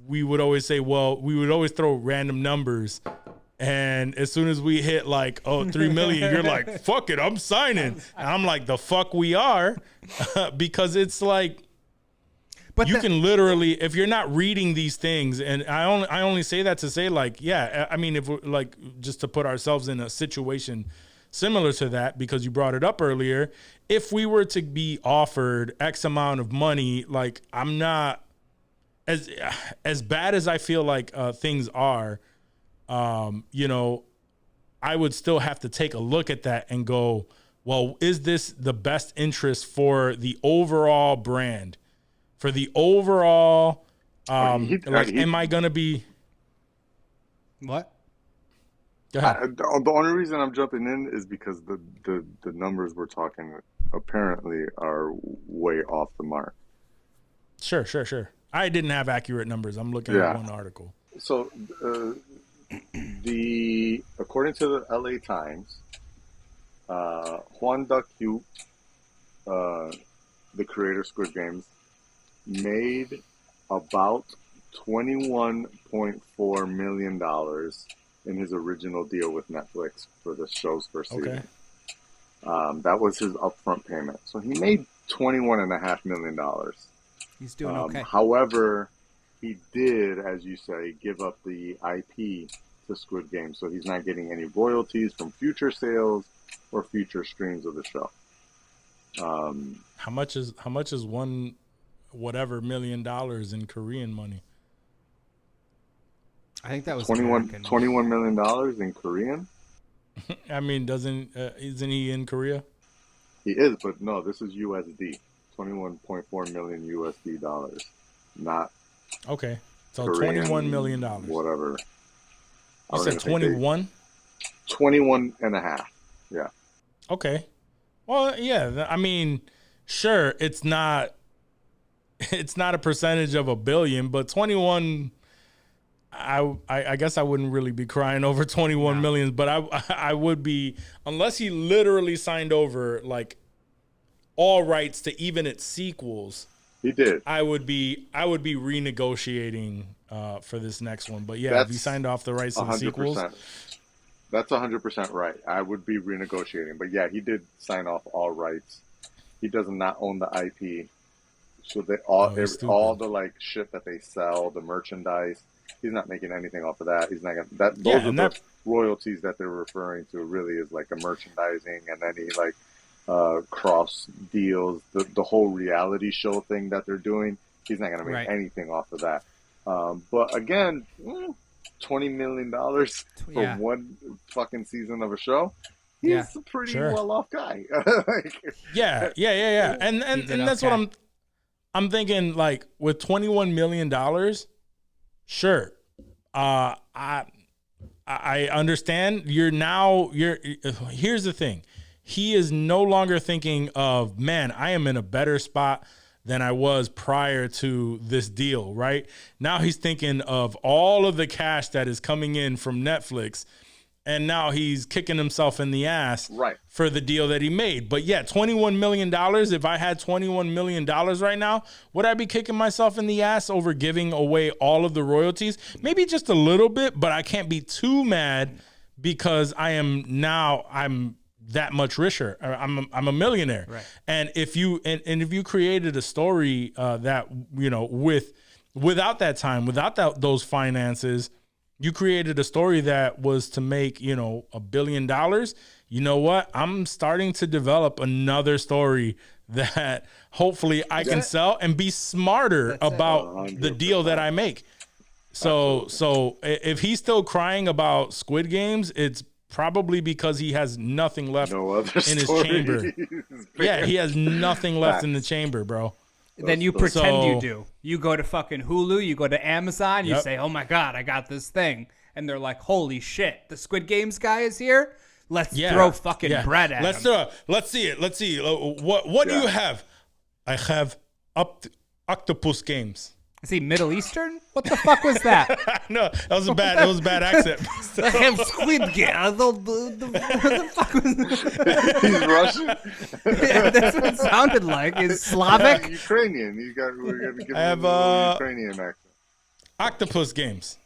we would always say, well, we would always throw random numbers. And as soon as we hit like 3 million, you're like, fuck it, I'm signing. And I'm like, the fuck we are, because it's like, but you can literally, if you're not reading these things, and I only say that to say like, yeah, I mean, if we're like, just to put ourselves in a situation similar to that, because you brought it up earlier, if we were to be offered X amount of money, like I'm not as bad as I feel like things are. I would still have to take a look at that and go, well, is this the best interest for the overall brand, for the overall, am I going to be.
What?
Go ahead.
The only reason I'm jumping in is because the numbers we're talking apparently are way off the mark.
Sure. I didn't have accurate numbers. I'm looking at one article.
So, according to the LA Times, Hwang Duck-hyuk, the creator of Squid Games, made about $21.4 million in his original deal with Netflix for the show's first season. That was his upfront payment. So he made $21.5 million.
He's doing okay.
However, he did, as you say, give up the IP to Squid Game, so he's not getting any royalties from future sales or future streams of the show.
How much is one whatever $1 million in Korean money?
I think that was
$21 million in Korean.
I mean, isn't he in Korea?
He is, but no, this is USD. $21.4 million USD dollars, not.
Okay, so
Korean,
$21 million.
Whatever.
You said 21?
21 and a half. Yeah.
Okay. Well, yeah. I mean, sure, it's not a percentage of $1 billion, but 21. I guess I wouldn't really be crying over 21 million, but I would be, unless he literally signed over like all rights to even its sequels.
He did.
I would be renegotiating for this next one. But yeah, if he signed off the rights to the sequels.
That's 100% right. I would be renegotiating. But yeah, he did sign off all rights. He does not own the IP. So all the like shit that they sell, the merchandise, he's not making anything off of that. He's not gonna those are the royalties that they're referring to really is like a merchandising and any like cross deals, the whole reality show thing that they're doing. He's not gonna make
Right.
anything off of that. But again, $20 million for
Yeah.
one fucking season of a show. He's
Yeah.
a pretty
Sure.
well-off guy.
Yeah. And
He did
that's
okay.
what I'm thinking. Like with $21 million, sure. I understand. Here's the thing. He is no longer thinking of, man, I am in a better spot than I was prior to this deal, right? Now he's thinking of all of the cash that is coming in from Netflix, and now he's kicking himself in the ass
Right.
for the deal that he made. But yeah, $21 million, if I had $21 million right now, would I be kicking myself in the ass over giving away all of the royalties? Maybe just a little bit, but I can't be too mad because I'm that much richer. I'm a millionaire.
Right.
And if you if you created a story that, you know, without that time, without those finances, you created a story that was to make, you know, $1 billion. You know what? I'm starting to develop another story that hopefully I can sell and be smarter about the deal that I make. So if he's still crying about Squid Games, it's probably because he has nothing left
No other
in his
story.
chamber. Yeah, he has nothing left in the chamber, bro.
Then you
those-
pretend you
So-
do. You go to fucking Hulu, you go to Amazon, you
Yep.
say, "Oh my god, I got this thing," and they're like, "Holy shit, the Squid Games guy is here. Let's throw fucking bread at him."
Let's see it. Let's see. What do you have? I have Octopus Games.
Is he Middle Eastern? What the fuck was that?
No, that was a bad accent.
I have Squid Games. What the fuck was that?
He's Russian.
Yeah, that's what it sounded like. Is Slavic?
Ukrainian. We're gonna give him
I have,
a Ukrainian accent.
Octopus Games.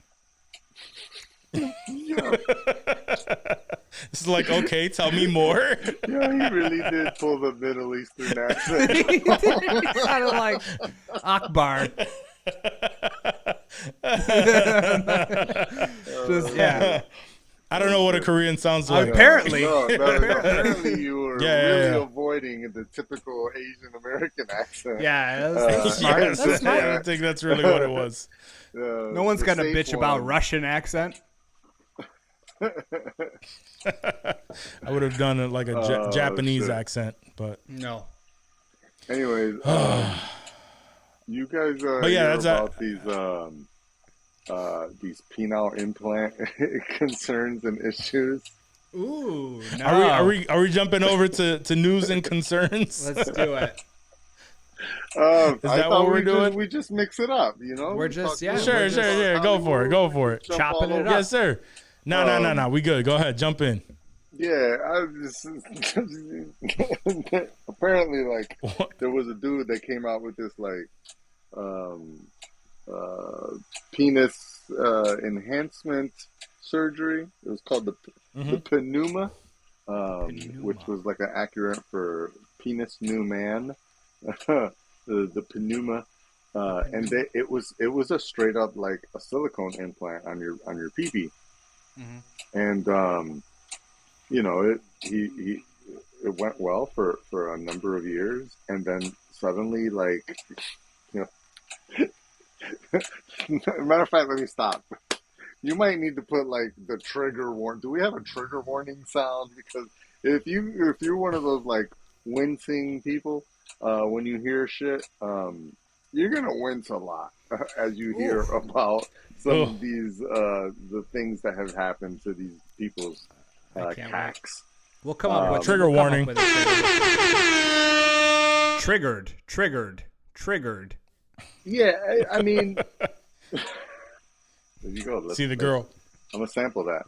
It's like, okay, tell me more.
Yeah, he really did pull the Middle Eastern accent.
He sounded like Akbar. Just, yeah.
I don't know what a Korean sounds like.
Apparently.
No, apparently you were
Yeah,
really
yeah.
avoiding the typical Asian American accent.
Yeah, that's smart.
Yes,
That's smart.
I think that's really what it was.
No one's
The
gonna
safe
bitch about
one.
Russian accent.
I would have done it like a Japanese
shit.
accent, but
No.
Anyways, you guys
But yeah,
hear
that's
about these penile implant concerns and issues?
Ooh, no.
are we jumping over to news and concerns?
Let's do it.
I
that what
thought
we're doing?
we just mix it up, you know?
We're
We
just-
talk
yeah,
about
Sure,
we're
sure. Go for it. Go for it.
jump
Chopping
all
it
over.
up.
Yes, sir. No. We good. Go ahead. Jump in.
Yeah, I just apparently like there was a dude that came out with this like penis enhancement surgery. It was called the Pneuma, which was like an accurate for penis new man. the Pneuma, and it was a straight up like a silicone implant on your pee-pee. And you know, it went well for a number of years, and then suddenly, like, you know, matter of fact, let me stop. You might need to put like the trigger warning. Do we have a trigger warning sound? Because if you're one of those like wincing people, when you hear shit, you're gonna wince a lot as you hear about some of these the things that have happened to these people's
can't
cacks.
We'll come up with
Trigger
we'll come up
warning.
with a triggered. Triggered.
Yeah, I mean, there you go. Let's-
See the girl.
I'm gonna sample that.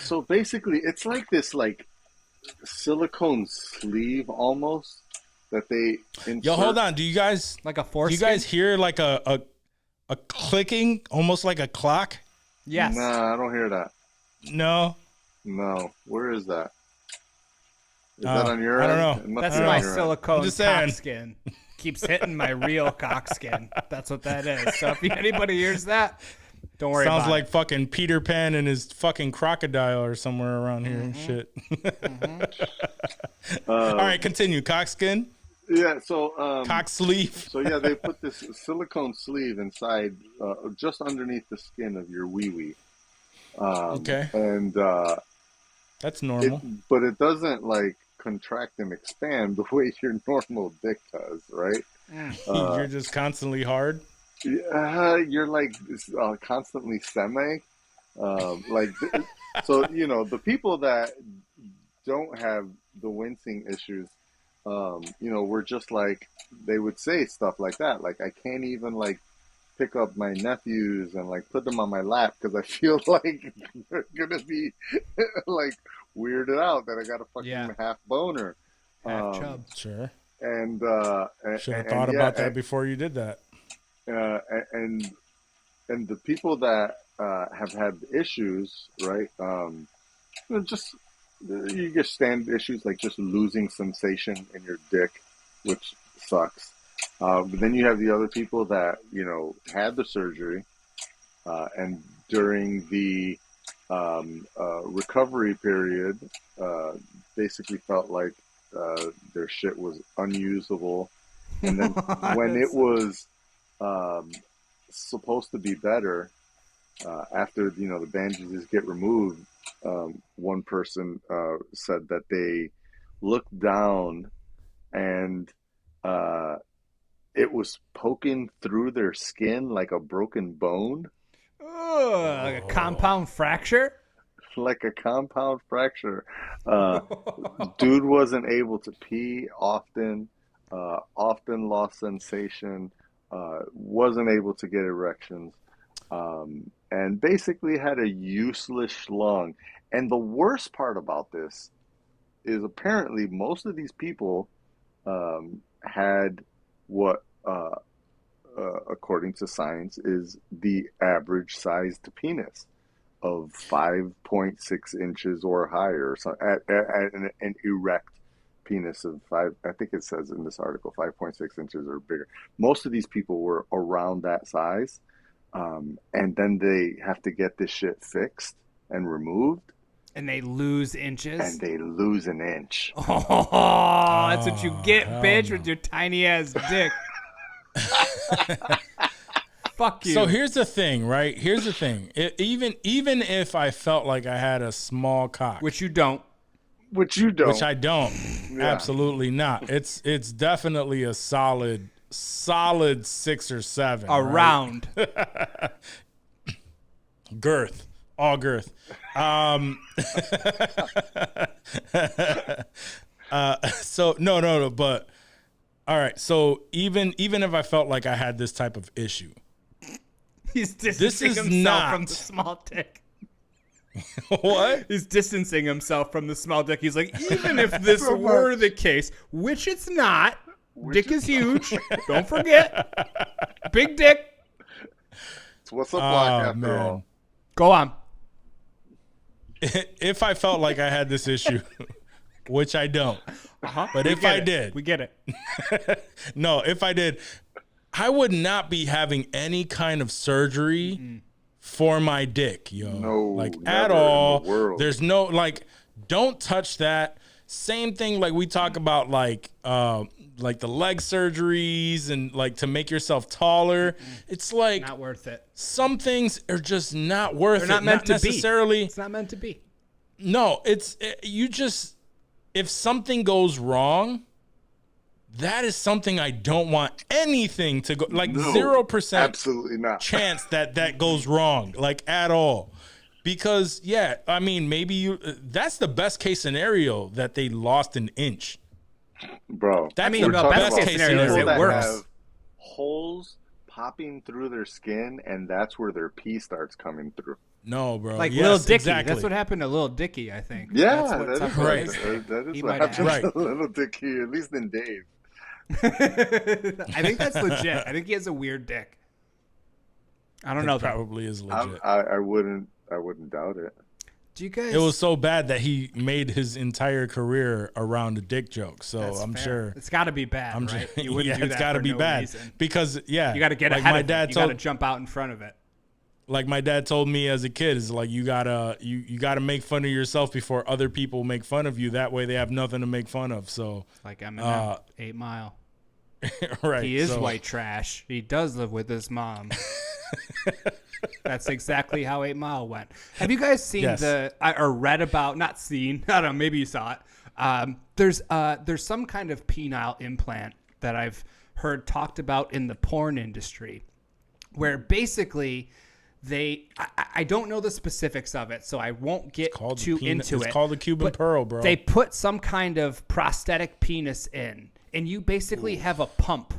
So basically, it's like this like silicone sleeve almost that they insert.
Yo, hold on. Do you guys
Like a
do
foreskin?
you guys hear like a clicking, almost like a clock?
Yes.
Nah, I don't hear that.
No.
No, where is that? Is that on your
I don't
end?
know.
It must
That's
be on
my
your end.
silicone
I'm just saying.
cock skin. Keeps hitting my real cock skin. That's what that is. So if anybody hears that, Don't worry
Sounds
about
like
it.
fucking Peter Pan and his fucking crocodile or somewhere around here and shit. All right, continue. Cockskin,
Yeah, so
cock sleeve.
so yeah, they put this silicone sleeve inside, just underneath the skin of your wee wee.
Okay,
And
that's normal.
but it doesn't like contract and expand the way your normal dick does, right?
You're just constantly hard.
You're like constantly semi, like so. You know, the people that don't have the wincing issues, you know, we're just like they would say stuff like that. Like I can't even like pick up my nephews and like put them on my lap because I feel like they're gonna be like weirded out that I got a fucking half boner.
Half chub.
Sure.
And
Should have thought about that before you did that.
and the people that have had issues, right? Just you get stand issues like just losing sensation in your dick, which sucks. But then you have the other people that you know had the surgery, and during the recovery period, basically felt like their shit was unusable, and then when it was supposed to be better, after you know the bandages get removed, one person said that they looked down and it was poking through their skin like a broken bone.
Like a compound fracture?
Like a compound fracture. Dude wasn't able to pee often, often lost sensation, wasn't able to get erections, and basically had a useless schlong. And the worst part about this is apparently most of these people had what, according to science, is the average sized penis of 5.6 inches or higher, so at an erect penis of 5, I think it says in this article, 5.6 inches or bigger. Most of these people were around that size, and then they have to get this shit fixed and removed.
And they lose inches?
And they lose an inch.
Oh, that's what you get, bitch, with your tiny ass dick. Fuck you.
So here's the thing, right? Here's the thing. Even if I felt like I had a small cock,
Which you don't.
Which you don't.
which I don't, absolutely not. It's definitely a solid 6 or 7.
Around.
Girth, all girth. So no, but all right. So even if I felt like I had this type of issue,
He's distancing
is
himself
not-
from the small dick.
what?
He's distancing himself from the small dick. He's like, even if this were the case, which it's not, dick is huge. Don't forget. Big dick.
It's what's a block after all.
Go on.
If I felt like I had this issue, which I don't, but if I did,
We get it.
no, if I did, I would not be having any kind of surgery for my dick, yo.
No,
like
never
at
in the
all.
world.
There's no like, don't touch that. Same thing like we talk about like the leg surgeries and like to make yourself taller. It's like
Not worth it.
some things are just not worth
They're
it.
not meant to be.
necessarily.
It's not meant to be.
No, you just, if something goes wrong, that is something I don't want anything to go, like
No,
0%
absolutely not.
chance that goes wrong, like at all. Because, yeah, I mean, maybe that's the best case scenario that they lost an inch.
Bro,
That's
mean,
the
the best
best
case
case
scenario is
scenario.
it
that
works.
have holes popping through their skin, and that's where their pee starts coming through.
No, bro.
Like
Yes,
Lil Dicky.
exactly.
That's what happened to Lil Dicky, I think.
Yeah,
That's what's
that
up
is
with
right.
his-
That is
He
what
might have.
happened to Little Dicky, at least in Dave.
I think that's legit. I think he has a weird dick. I don't know though.
Probably is legit.
I wouldn't doubt it.
Do you guys?
It was so bad that he made his entire career around a dick joke. So
That's
I'm
fair.
sure.
It's got to be bad,
I'm
right?
sure.
You wouldn't
Yeah,
do
it's
that
got to
for
be
no
bad
reason.
because yeah,
You got to get
like
ahead
my
of
dad
it. You got to
told.
jump out in front of it.
like my dad told me as a kid, is like you gotta make fun of yourself before other people make fun of you. That way they have nothing to make fun of. So
Like Eminem, 8 Mile.
right,
He is
so,
white trash. He does live with his mom. That's exactly how 8 Mile went. Have you guys seen
Yes.
or read about? Not seen. I don't know. Maybe you saw it. There's some kind of penile implant that I've heard talked about in the porn industry, where basically I don't know the specifics of it, so I won't get too into it.
It's called the Cuban
but
Pearl, bro.
They put some kind of prosthetic penis in, and you basically have a pump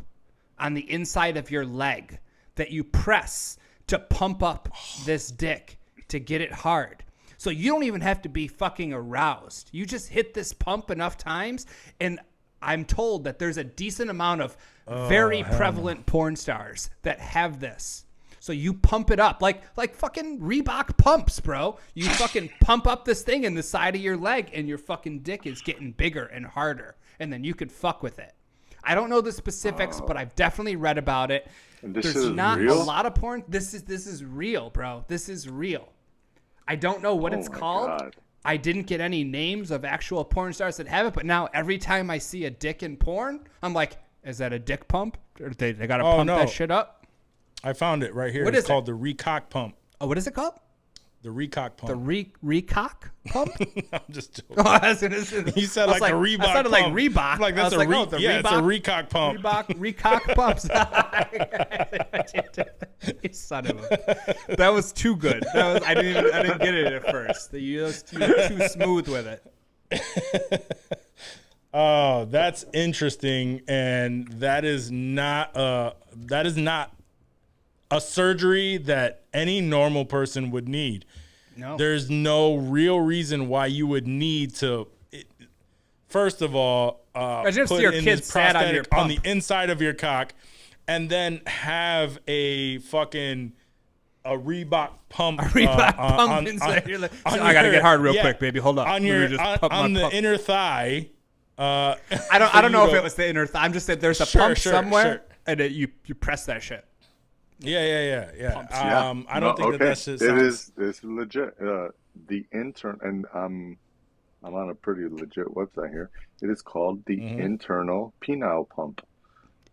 on the inside of your leg that you press to pump up this dick to get it hard. So you don't even have to be fucking aroused. You just hit this pump enough times, and I'm told that there's a decent amount of very prevalent porn stars that have this. So you pump it up like fucking Reebok pumps, bro. You fucking pump up this thing in the side of your leg, and your fucking dick is getting bigger and harder, and then you could fuck with it. I don't know the specifics, but I've definitely read about it.
And this
There's
is
not
real?
a lot of porn. This is real, bro. This is real. I don't know what it's
my
called.
God.
I didn't get any names of actual porn stars that have it, but now every time I see a dick in porn, I'm like, is that a dick pump? Or they got to pump
no.
that shit up?
I found it right here.
What
It's
is
called the Recock pump.
Oh, what is it called?
The Recock pump.
The recock pump?
I'm just joking.
Oh, I was gonna say-
You said
I was
like a Reebok
I sounded
pump.
like Reebok.
Like that's
I was
a it's a Recock pump.
Recock pumps. You son of a. That was too good. I didn't get it at first. You were too smooth with it.
Oh, that's interesting, and that is not a surgery that any normal person would need.
No.
There's no real reason why you would need to. First of all,
Imagine if
put
your
in
kid
this
sat on your
prosthetic on the
pump.
inside of your cock, and then have a fucking Reebok pump.
Reebok pump inside your leg.
on
I gotta
your-
get hard real
yeah,
quick, baby. Hold up.
On
Let me
your
just pump my
on the
pump.
inner thigh.
I don't know if it was the inner thigh. I'm just saying there's a pump somewhere, and you press that shit.
Yeah.
Yeah.
I don't think that shit sounds.
It's legit. The intern, and I'm on a pretty legit website here. It is called the internal penile pump.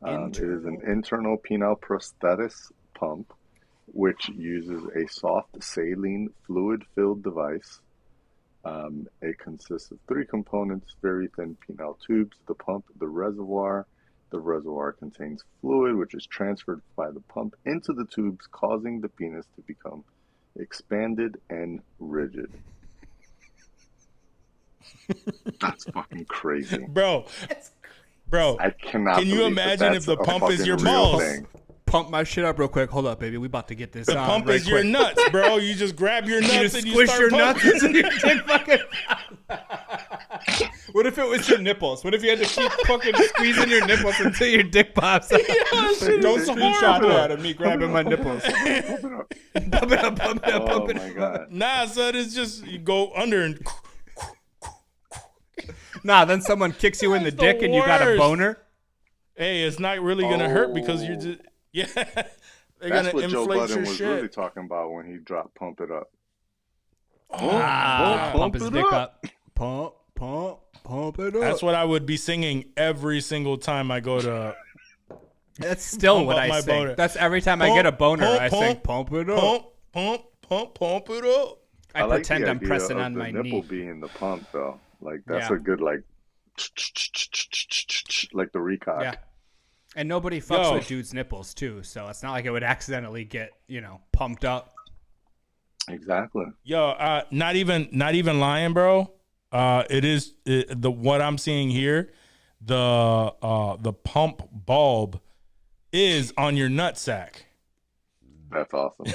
It is an internal penile prosthesis pump, which uses a soft saline fluid-filled device. It consists of 3 components: very thin penile tubes, the pump, the reservoir. The reservoir contains fluid, which is transferred by the pump into the tubes, causing the penis to become expanded and rigid. That's fucking crazy.
Bro,
I cannot.
Can you
believe
imagine if
that's
the
a
pump is
fucking
your
real
balls?
thing.
Pump my shit up real quick. Hold up, baby. We about to get this
the
on.
pump
right
is your
quick.
nuts, bro. You just grab your nuts
You
and
just
you
squish
start
your
pumping.
nuts into your dick fucking. What if it was your nipples? What if you had to keep fucking squeezing your nipples until your dick pops out? Don't screenshot that of me grabbing my nipples. Pump it up, pump it up,
Oh
pump it
my
up.
god.
Nah, son, it's just you go under and
Nah, then someone kicks you in the
That's the
dick and you got a
worst.
boner.
hey, it's not really gonna hurt because you're just they're
That's
gonna
what Joe
inflate
Budden
your
was
shit.
really talking about when he dropped "Pump It Up."
Pump his
it
dick
up.
up. Pump it up.
That's what I would be singing every single time I go to
That's still
Pump
what
up
I
my
sing.
boner.
That's every time I get a boner, I sing "Pump it up."
pump it up.
I
like
pretend
the
I'm
idea
pressing
of
on
the
my
nipple
knee.
being the pump, though. Like that's
Yeah.
a good like the recock.
Yeah. And nobody fucks
Yo.
with dudes' nipples too, so it's not like it would accidentally get, pumped up.
Exactly.
Yo, not even lying, bro. It is what I'm seeing here. The pump bulb is on your nutsack,
That's awesome.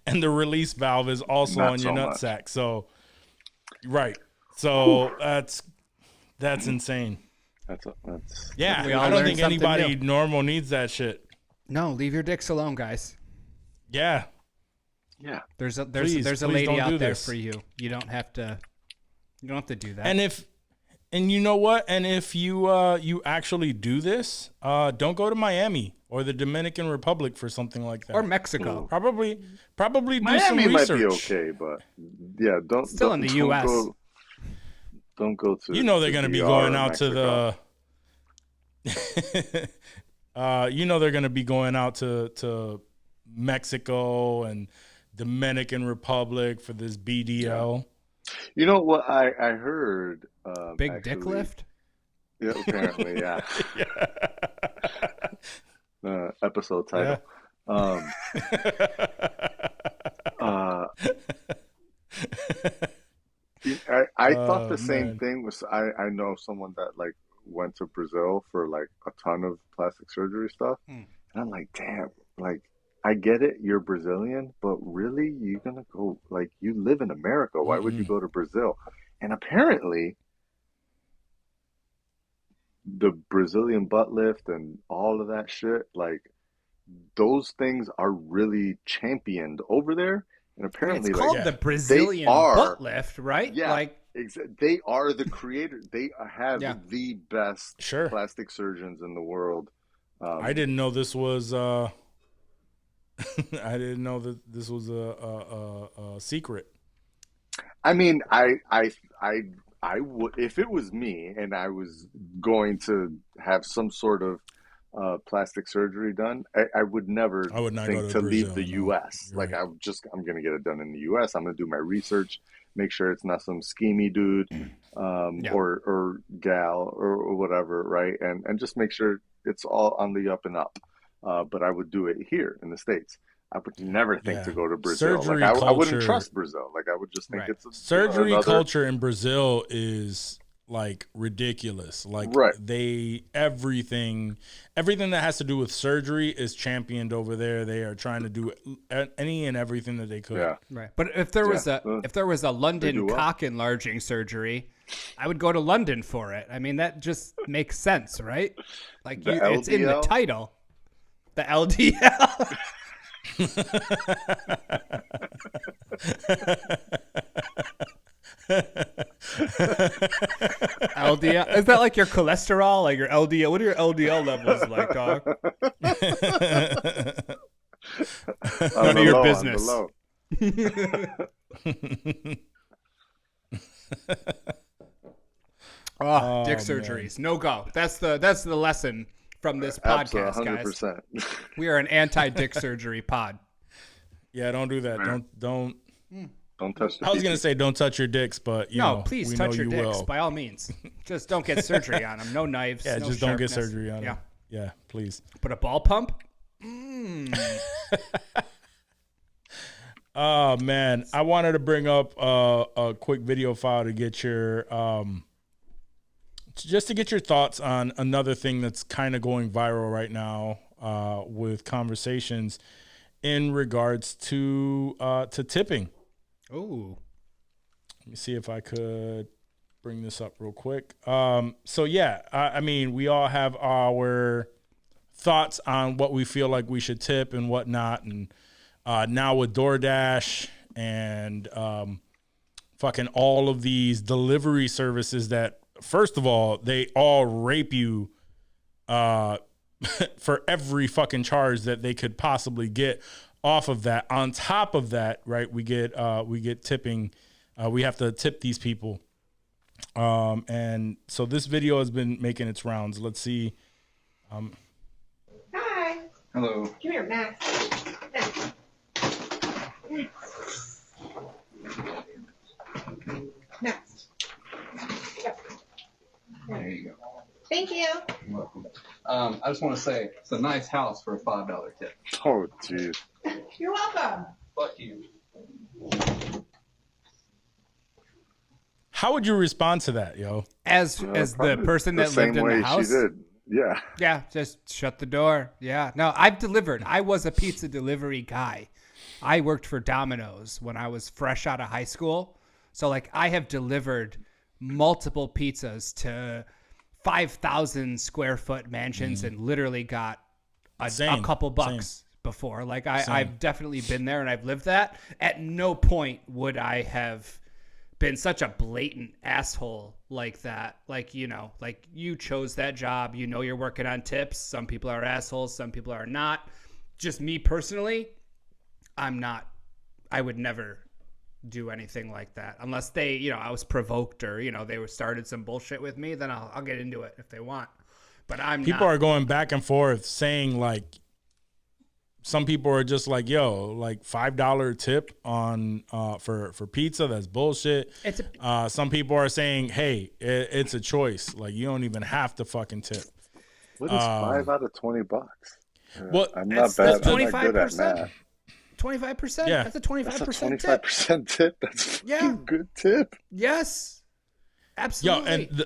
and the release valve is also
Not
on your
so much.
nutsack. So, that's insane.
That's
Yeah,
We all
I don't
learned
think
something
anybody
new.
normal needs that shit.
No, leave your dicks alone, guys.
Yeah,
yeah.
There's a
Please
lady
don't
out
do
there
this.
for you. You don't have to do that.
and if And you know what? And if you actually do this, don't go to Miami or the Dominican Republic for something like that.
Or Mexico.
Probably do
Miami
some
might
research.
be okay, but yeah,
Still in the U.S.
Don't go to.
You know they're going to be
DR
going
or
out to
Mexico.
the. You know they're going to be going out to Mexico and Dominican Republic for this BDL.
You know what I heard?
Big dick
actually-
lift?
Yeah, apparently, yeah. Episode title. I thought the same
man.
thing was I know someone that like went to Brazil for like a ton of plastic surgery stuff, and I'm like, damn, like I get it, you're Brazilian, but really, you're gonna go like you live in America. Why would you go to Brazil? And apparently, the Brazilian butt lift and all of that shit, like those things are really championed over there. And apparently,
It's
like
called the Brazilian
are-
butt lift, right?
Yeah.
Like,
they are the creator. They have
Yeah.
the best
Sure.
plastic surgeons in the world.
I didn't know this was. I didn't know that this was a secret.
I mean, I would if it was me and I was going to have some sort of plastic surgery done, I would never
I would not
think
go to
to
Brazil,
leave the
no.
U.S.
You're
Like
right.
I'm gonna get it done in the U.S. I'm gonna do my research, make sure it's not some schemy dude,
Yeah.
or gal or whatever, right? And just make sure it's all on the up and up. But I would do it here in the States. I would never think
Yeah.
to go to Brazil.
Surgery
Like I wouldn't
culture-
trust Brazil. Like I would just think
Right.
it's
Surgery
another,
culture in Brazil is like ridiculous. Like
Right.
everything that has to do with surgery is championed over there. They are trying to do any and everything that they could.
Yeah.
right. But if there was
Yeah.
a London
do well.
cock enlarging surgery, I would go to London for it. I mean, that just makes sense, right? Like
The
it's in the
LDL?
title. The LDL. LDL, is that like your cholesterol, like your LDL? What are your LDL levels like, dog?
On
None
the
of your
low, on the
business.
low.
Dick surgeries, no go. That's the lesson from this podcast, guys.
100%.
We are an anti-dick surgery pod.
Yeah, don't do that. Don't.
Don't touch the
I was gonna
peepee.
say don't touch your dicks, but you
No,
know,
please
we
touch
know
your
you
dicks
will.
by all means. Just don't get surgery on them. No knives.
Yeah,
no
just don't get
sharpness.
surgery on
Yeah,
it. Yeah, please.
but a ball pump.
Oh man, I wanted to bring up a quick video file to get your just to get your thoughts on another thing that's kind of going viral right now with conversations in regards to tipping.
Ooh.
Let me see if I could bring this up real quick. So yeah, I mean, we all have our thoughts on what we feel like we should tip and whatnot, and now with DoorDash and fucking all of these delivery services that, first of all, they all rape you for every fucking charge that they could possibly get off of that. On top of that, right, we get tipping. We have to tip these people. And so this video has been making its rounds. Let's see.
Hi.
Hello.
Come here, Max. Max. Max. Go.
There you go.
Thank you.
You're welcome. I just want to say it's a nice house for a $5 tip.
Oh, jeez.
You're welcome.
Fuck you.
How would you respond to that, yo?
As the
Probably
person
the
that lived
same
in
way
the house.
she did. Yeah.
Yeah, just shut the door. Yeah. No, I've delivered. I was a pizza delivery guy. I worked for Domino's when I was fresh out of high school. So like I have delivered multiple pizzas to 5,000 square foot mansions and literally got a
Same.
couple bucks before. Like I've definitely been there and I've lived that. At no point would I have been such a blatant asshole like that. Like, like you chose that job, you're working on tips. Some people are assholes, some people are not. Just me personally, I'm not. I would never do anything like that unless they, I was provoked or, they started some bullshit with me, then I'll get into it if they want. But
people are going back and forth saying like, some people are just like, yo, like $5 tip on for pizza. That's bullshit. Some people are saying, hey, it's a choice. Like you don't even have to fucking tip.
What is 5 out of $20?
Well,
I'm not bad. I'm not good at math.
25%?
Yeah.
That's a 25%
That's a
tip.
25% tip. That's a fucking good tip.
Yes. Absolutely.
Yo, and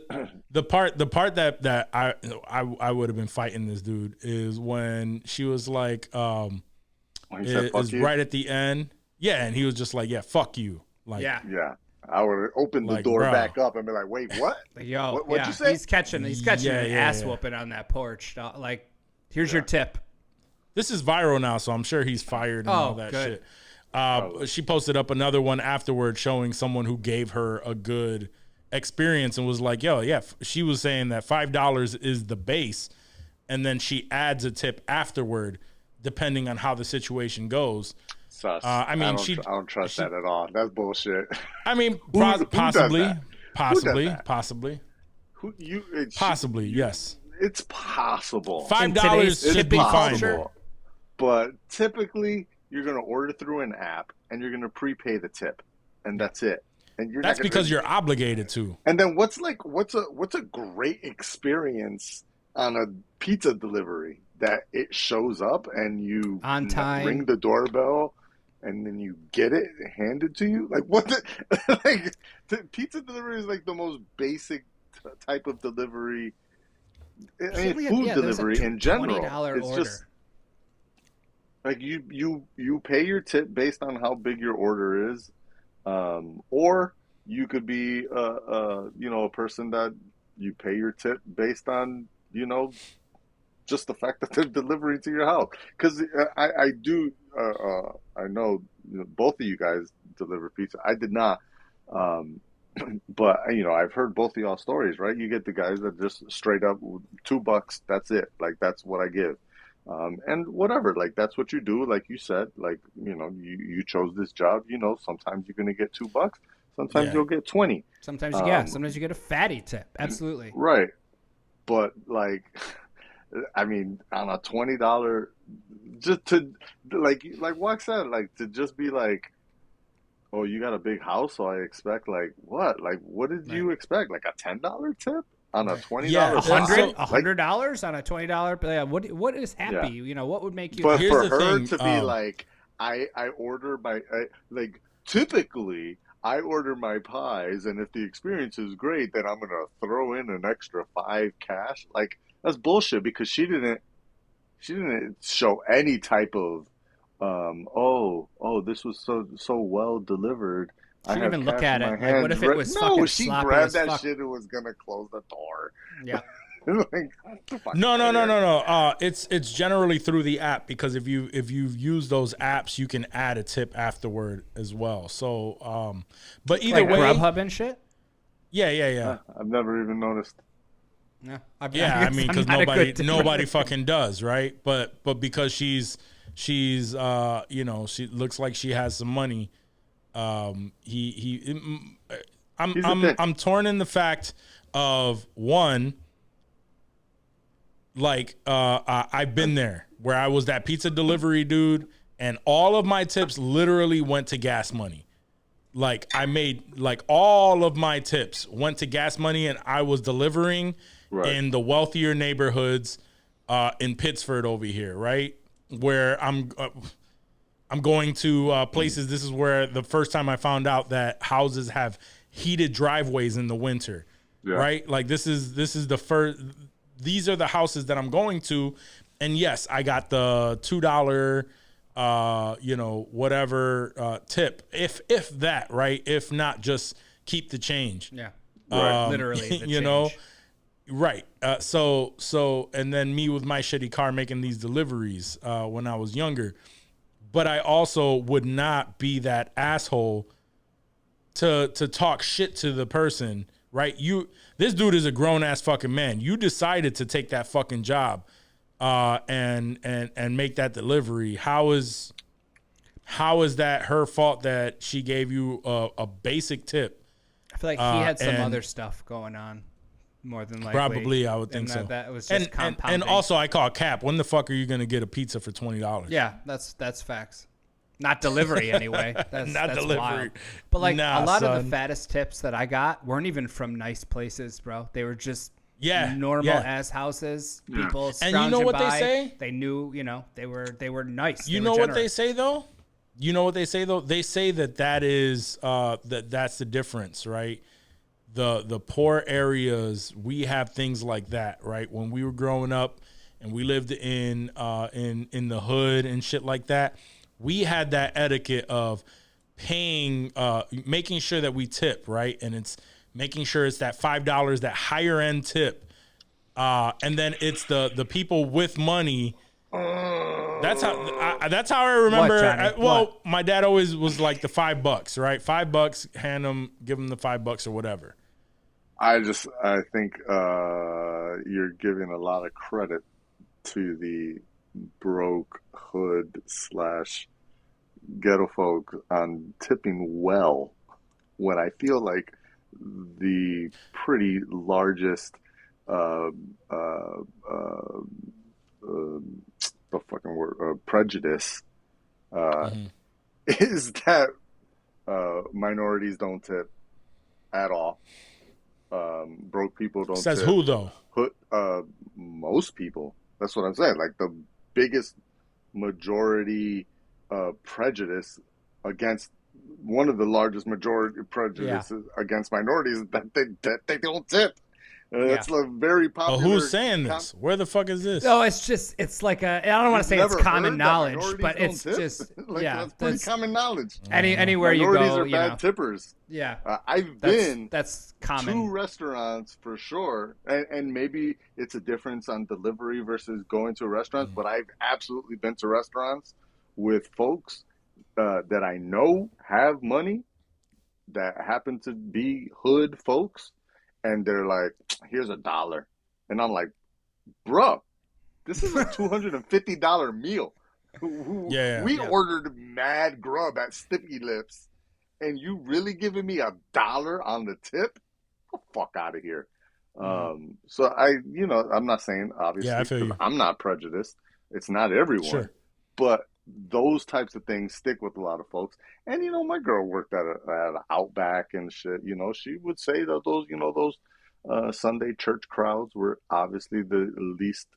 the part that I would have been fighting this dude is when she was like, is right at the end. Yeah, and he was just like, yeah, fuck you. Like,
yeah. I would open the
like,
door
bro.
back up and be like, wait, what?
Yo,
what'd you say?
He's catching an ass whooping on that porch. Like, here's your tip.
This is viral now, so I'm sure he's fired and all that
good.
shit. She posted up another one afterward showing someone who gave her a good experience and was like, yo, yeah, she was saying that $5 is the base, and then she adds a tip afterward depending on how the situation goes.
Sus.
I mean,
I don't trust that at all. That's bullshit.
I mean,
Who does
possibly,
that?
possibly,
Possibly,
yes.
It's possible.
$5 should be fine.
But typically, you're going to order through an app and you're going to prepay the tip, and that's it. And
that's because you're obligated to.
And then what's a great experience on a pizza delivery that it shows up and you
on time,
ring the doorbell, and then you get it handed to you? Like what? Pizza delivery is like the most basic type of delivery. I mean, food delivery in general. It's
order.
just like you pay your tip based on how big your order is, or you could be a person that you pay your tip based on just the fact that they're delivering to your house. Because I know both of you guys deliver pizza. I did not. But I've heard both of y'all stories, right? You get the guys that just straight up $2, that's it. Like that's what I give. And whatever, like that's what you do. Like you said, like you chose this job. Sometimes you're gonna get $2. Sometimes you'll get 20.
Sometimes sometimes you get a fatty tip. Absolutely.
Right. But like, I mean, on a $20, just to like Wax said, like to just be like, oh, you got a big house, so I expect like what? Like what did you expect? Like a $10 tip on a $20?
Yeah,
$100 on a $20. What is happy?
Yeah.
What would make you?
But
Here's
for
the
her
thing,
to be like, I order like typically I order my pies, and if the experience is great, then I'm gonna throw in an extra $5 cash. Like that's bullshit, because she didn't show any type of this was so well delivered.
She didn't even look at it. Like, what if it was fucking
she
sloppy
grabbed
as
that
fuck?
shit and was gonna close the door.
Yeah.
Like,
No. It's generally through the app, because if you've used those apps, you can add a tip afterward as well. So, but either
like
way,
Grubhub and shit.
Yeah.
I've never even noticed.
No,
I mean, because nobody fucking does, right? But because she's she looks like she has some money. I'm torn in the fact of one. Like, I've been there where I was that pizza delivery dude, and all of my tips literally went to gas money. Like I made like all of my tips went to gas money, and I was delivering in the wealthier neighborhoods in Pittsford over here, right? Where I'm going to places. This is where the first time I found out that houses have heated driveways in the winter, right? Like this is the first. These are the houses that I'm going to, and yes, I got the $2, whatever tip, if that, right? If not, just keep the change.
Yeah,
literally, the change. Right. So, and then me with my shitty car making these deliveries when I was younger, but I also would not be that asshole to talk shit to the person, right? This dude is a grown ass fucking man. You decided to take that fucking job, and make that delivery. How is that her fault that she gave you a basic tip?
I feel like he had some other stuff going on, more than likely.
Probably, I would think so.
That was just compounding.
And also, I call cap. When the fuck are you gonna get a pizza for $20?
Yeah, that's facts. Not delivery anyway. That's
delivery.
Wild. But like
Nah,
a lot
son.
of the fattest tips that I got weren't even from nice places, bro. They were just normal ass houses. People
And you know what
by.
they say?
They knew, they were nice.
You know what they say though? They say that is that's the difference, right? The poor areas, we have things like that, right? When we were growing up and we lived in the hood and shit like that, we had that etiquette of paying, making sure that we tip, right? And it's making sure it's that $5, that higher end tip. And then it's the people with money. That's how I remember.
What?
My dad always was like the $5, right? $5, give him the $5 or whatever.
I think you're giving a lot of credit to the broke hood / ghetto folk on tipping well, when I feel like the pretty largest the fucking word prejudice is that minorities don't tip at all. Broke people don't
Says
tip.
who though?
Most people. That's what I'm saying. Like the biggest majority prejudice against one of the largest majority prejudices against minorities is that they don't tip. That's a very popular.
Who's saying this? Where the fuck is this?
No, it's like I don't want to say it's common knowledge, but it's just
that's pretty common knowledge.
Anywhere
minorities
you go,
are bad tippers.
Yeah,
I've been
that's common.
2 restaurants for sure, and maybe it's a difference on delivery versus going to a restaurant. But I've absolutely been to restaurants with folks that I know have money, that happen to be hood folks, and they're like, "Here's $1," and I'm like, "Bruh, this is a $250 meal. We ordered mad grub at Sticky Lips, and you really giving me $1 on the tip? Get the fuck out of here." So I'm not saying obviously,
I feel you.
I'm not prejudiced. It's not everyone, but those types of things stick with a lot of folks. And my girl worked at an Outback and shit. She would say that those Sunday church crowds were obviously the least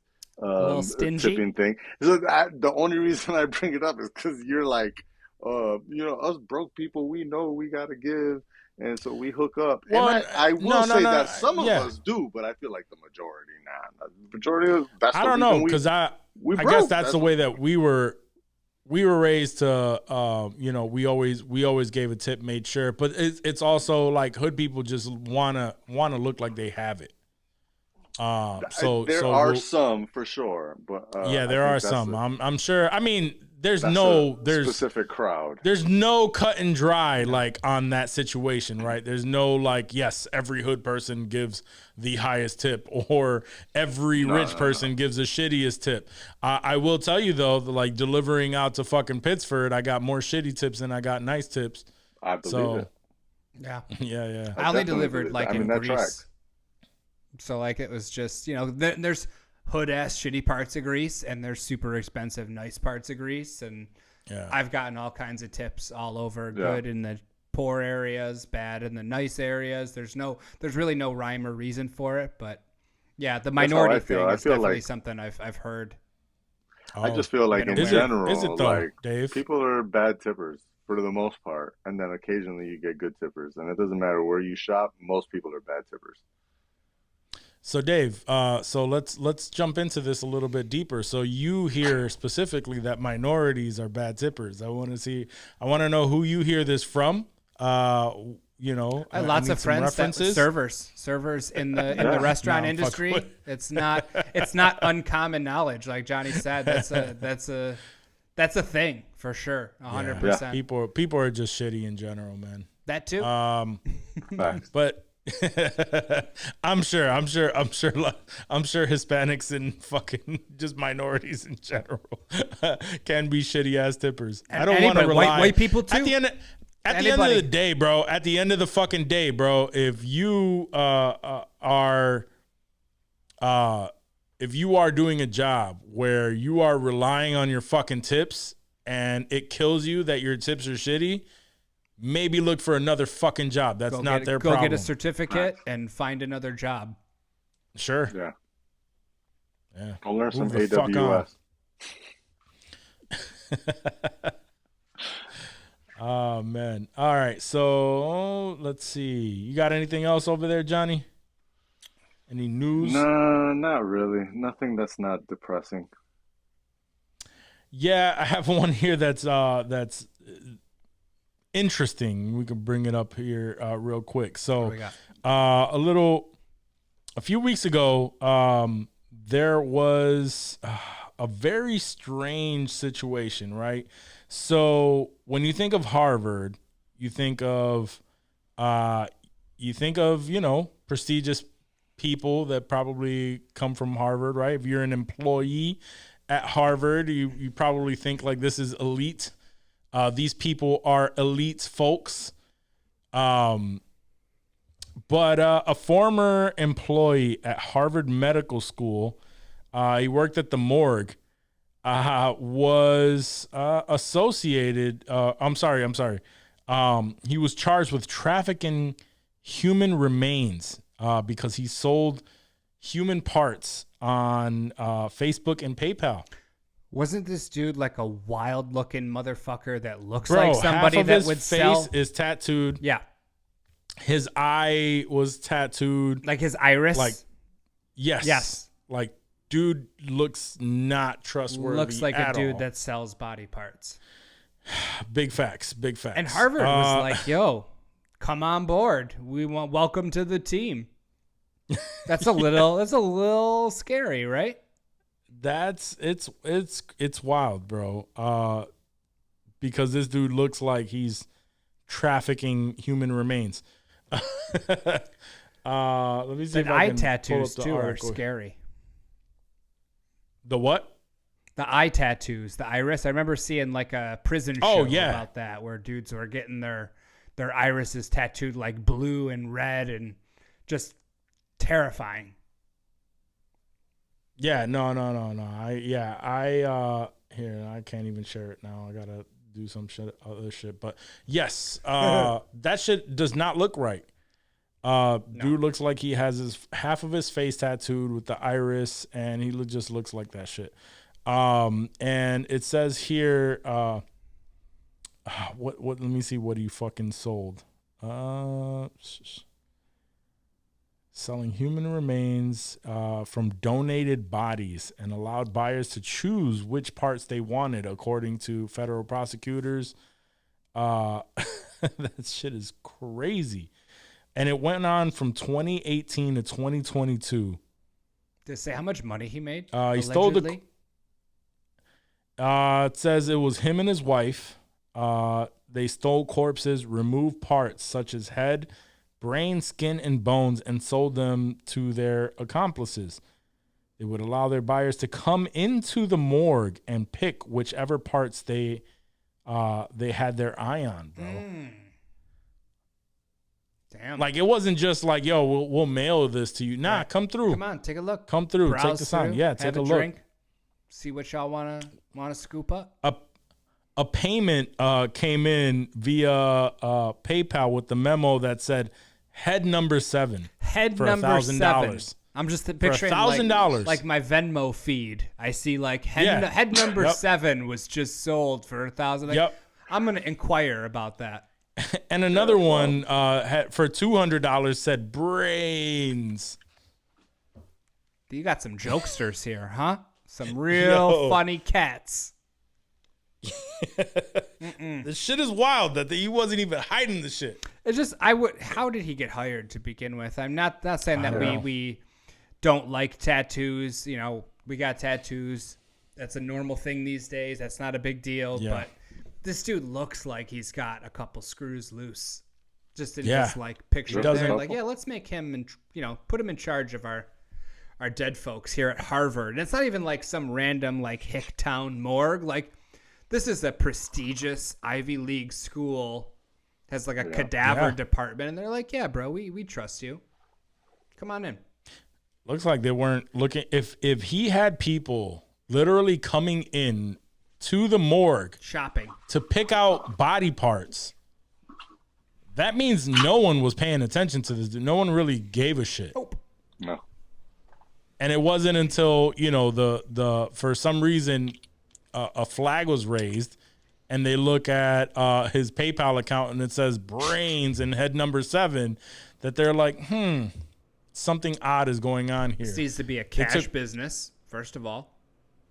tipping thing. So the only reason I bring it up is because you're like, us broke people, we know we gotta give, and so we hook up. Well, and I will say that some of us do, but I feel like the majority, the majority. That's
I don't know, because I guess that's the way that we were raised to. We always gave a tip, made sure, but it's also like hood people just wanna look like they have it.
There are some for sure, but
there are some. I'm sure. I mean, there's
specific crowd.
There's no cut and dry like on that situation, right? There's no like, yes, every hood person gives the highest tip, or every rich person gives the shittiest tip. I will tell you though, like delivering out to fucking Pittsford, I got more shitty tips than I got nice tips.
I believe it.
Yeah.
Yeah.
I only delivered like in Greece.
Tracks.
So like it was just, there's hood ass shitty parts of Greece, and there's super expensive nice parts of Greece, and I've gotten all kinds of tips all over. Good in the poor areas, bad in the nice areas. There's really no rhyme or reason for it, but the minority thing is definitely like, something I've heard.
I just feel like in general,
is it though,
like
Dave?
People are bad tippers for the most part, and then occasionally you get good tippers, and it doesn't matter where you shop. Most people are bad tippers.
So Dave, so let's jump into this a little bit deeper. So you hear specifically that minorities are bad tippers. I want to know who you hear this from. I
have lots of friends that servers in the restaurant industry. It's not uncommon knowledge, like Johnny said. That's a thing for sure. 100%.
People are just shitty in general, man.
That too.
Facts.
But I'm sure Hispanics and fucking just minorities in general can be shitty ass tippers. I don't want to rely.
White people too.
At the end of the day, bro. At the end of the fucking day, bro. If you are doing a job where you are relying on your fucking tips and it kills you that your tips are shitty, maybe look for another fucking job. That's not their problem.
Go get a certificate and find another job.
Sure.
Yeah. Go learn some
Move the fuck
AWS.
Oh, man. All right. So let's see. You got anything else over there, Johnny? Any news?
No, not really. Nothing that's not depressing.
Yeah, I have one here that's interesting. We can bring it up here real quick. So a few weeks ago, there was a very strange situation, right? So when you think of Harvard, you think of prestigious people that probably come from Harvard, right? If you're an employee at Harvard, you probably think like this is elite. These people are elite folks. But a former employee at Harvard Medical School, he worked at the morgue, was associated. He was charged with trafficking human remains because he sold human parts on Facebook and PayPal.
Wasn't this dude like a wild looking motherfucker that looks like somebody
half of
that
his
would
face
sell?
is tattooed.
Yeah.
His eye was tattooed.
Like his iris?
Like, yes.
Yes.
Like, dude looks not trustworthy.
Looks like a
at
dude
all.
that sells body parts.
Big facts.
And Harvard was like, yo, come on board. Welcome to the team. That's a little scary, right?
It's wild, bro. Because this dude looks like he's trafficking human remains. Let me see.
The
if I
eye
can
tattoos
pull up the
too are
article.
scary.
The what?
The eye tattoos, the iris. I remember seeing like a prison show about that, where dudes were getting their irises tattooed like blue and red and just terrifying.
Yeah, no. Here, I can't even share it now. I gotta do some other shit. But yes, that shit does not look right. Dude looks like he has half of his face tattooed with the iris, and he just looks like that shit. And it says here, what? Let me see what he fucking sold. Selling human remains from donated bodies and allowed buyers to choose which parts they wanted, according to federal prosecutors. That shit is crazy. And it went on from 2018 to 2022.
Did it say how much money he made?
He stole the. It says it was him and his wife. They stole corpses, removed parts such as head, brain, skin, and bones, and sold them to their accomplices. They would allow their buyers to come into the morgue and pick whichever parts they had their eye on, bro.
Damn.
Like, it wasn't just like, yo, we'll mail this to you. Nah, come through.
Come on, take a look.
Come through.
Browse
Take the sign.
through,
Yeah, take
have
a
a
look.
drink. See what y'all wanna scoop up.
A payment came in via PayPal with the memo that said head number 7.
Head
for
number
$1,000.
7. I'm just picturing
$1,000.
like my Venmo feed. I see like head number 7 was just sold for $1,000.
Yep.
I'm gonna inquire about that.
And another one for $200 said brains.
You got some jokesters here, huh? Some real funny cats.
This shit is wild that he wasn't even hiding the shit.
It's just how did he get hired to begin with? I'm not saying that we don't like tattoos. You know, we got tattoos. That's a normal thing these days. That's not a big deal.
Yeah.
But this dude looks like he's got a couple screws loose. just in
Yeah.
this like picture
It
there.
doesn't-
Like, yeah, let's make him and put him in charge of our dead folks here at Harvard. And it's not even like some random like Hicktown morgue. Like, this is a prestigious Ivy League school, has like a cadaver
Yeah.
department, and they're like, yeah, bro, we trust you. Come on in.
Looks like they weren't looking. If he had people literally coming in to the morgue
Shopping.
to pick out body parts, that means no one was paying attention to this. No one really gave a shit.
No.
And it wasn't until the for some reason a flag was raised, and they look at his PayPal account and it says brains and head number 7, that they're like, something odd is going on here.
This needs to be a cash
took-
business, first of all.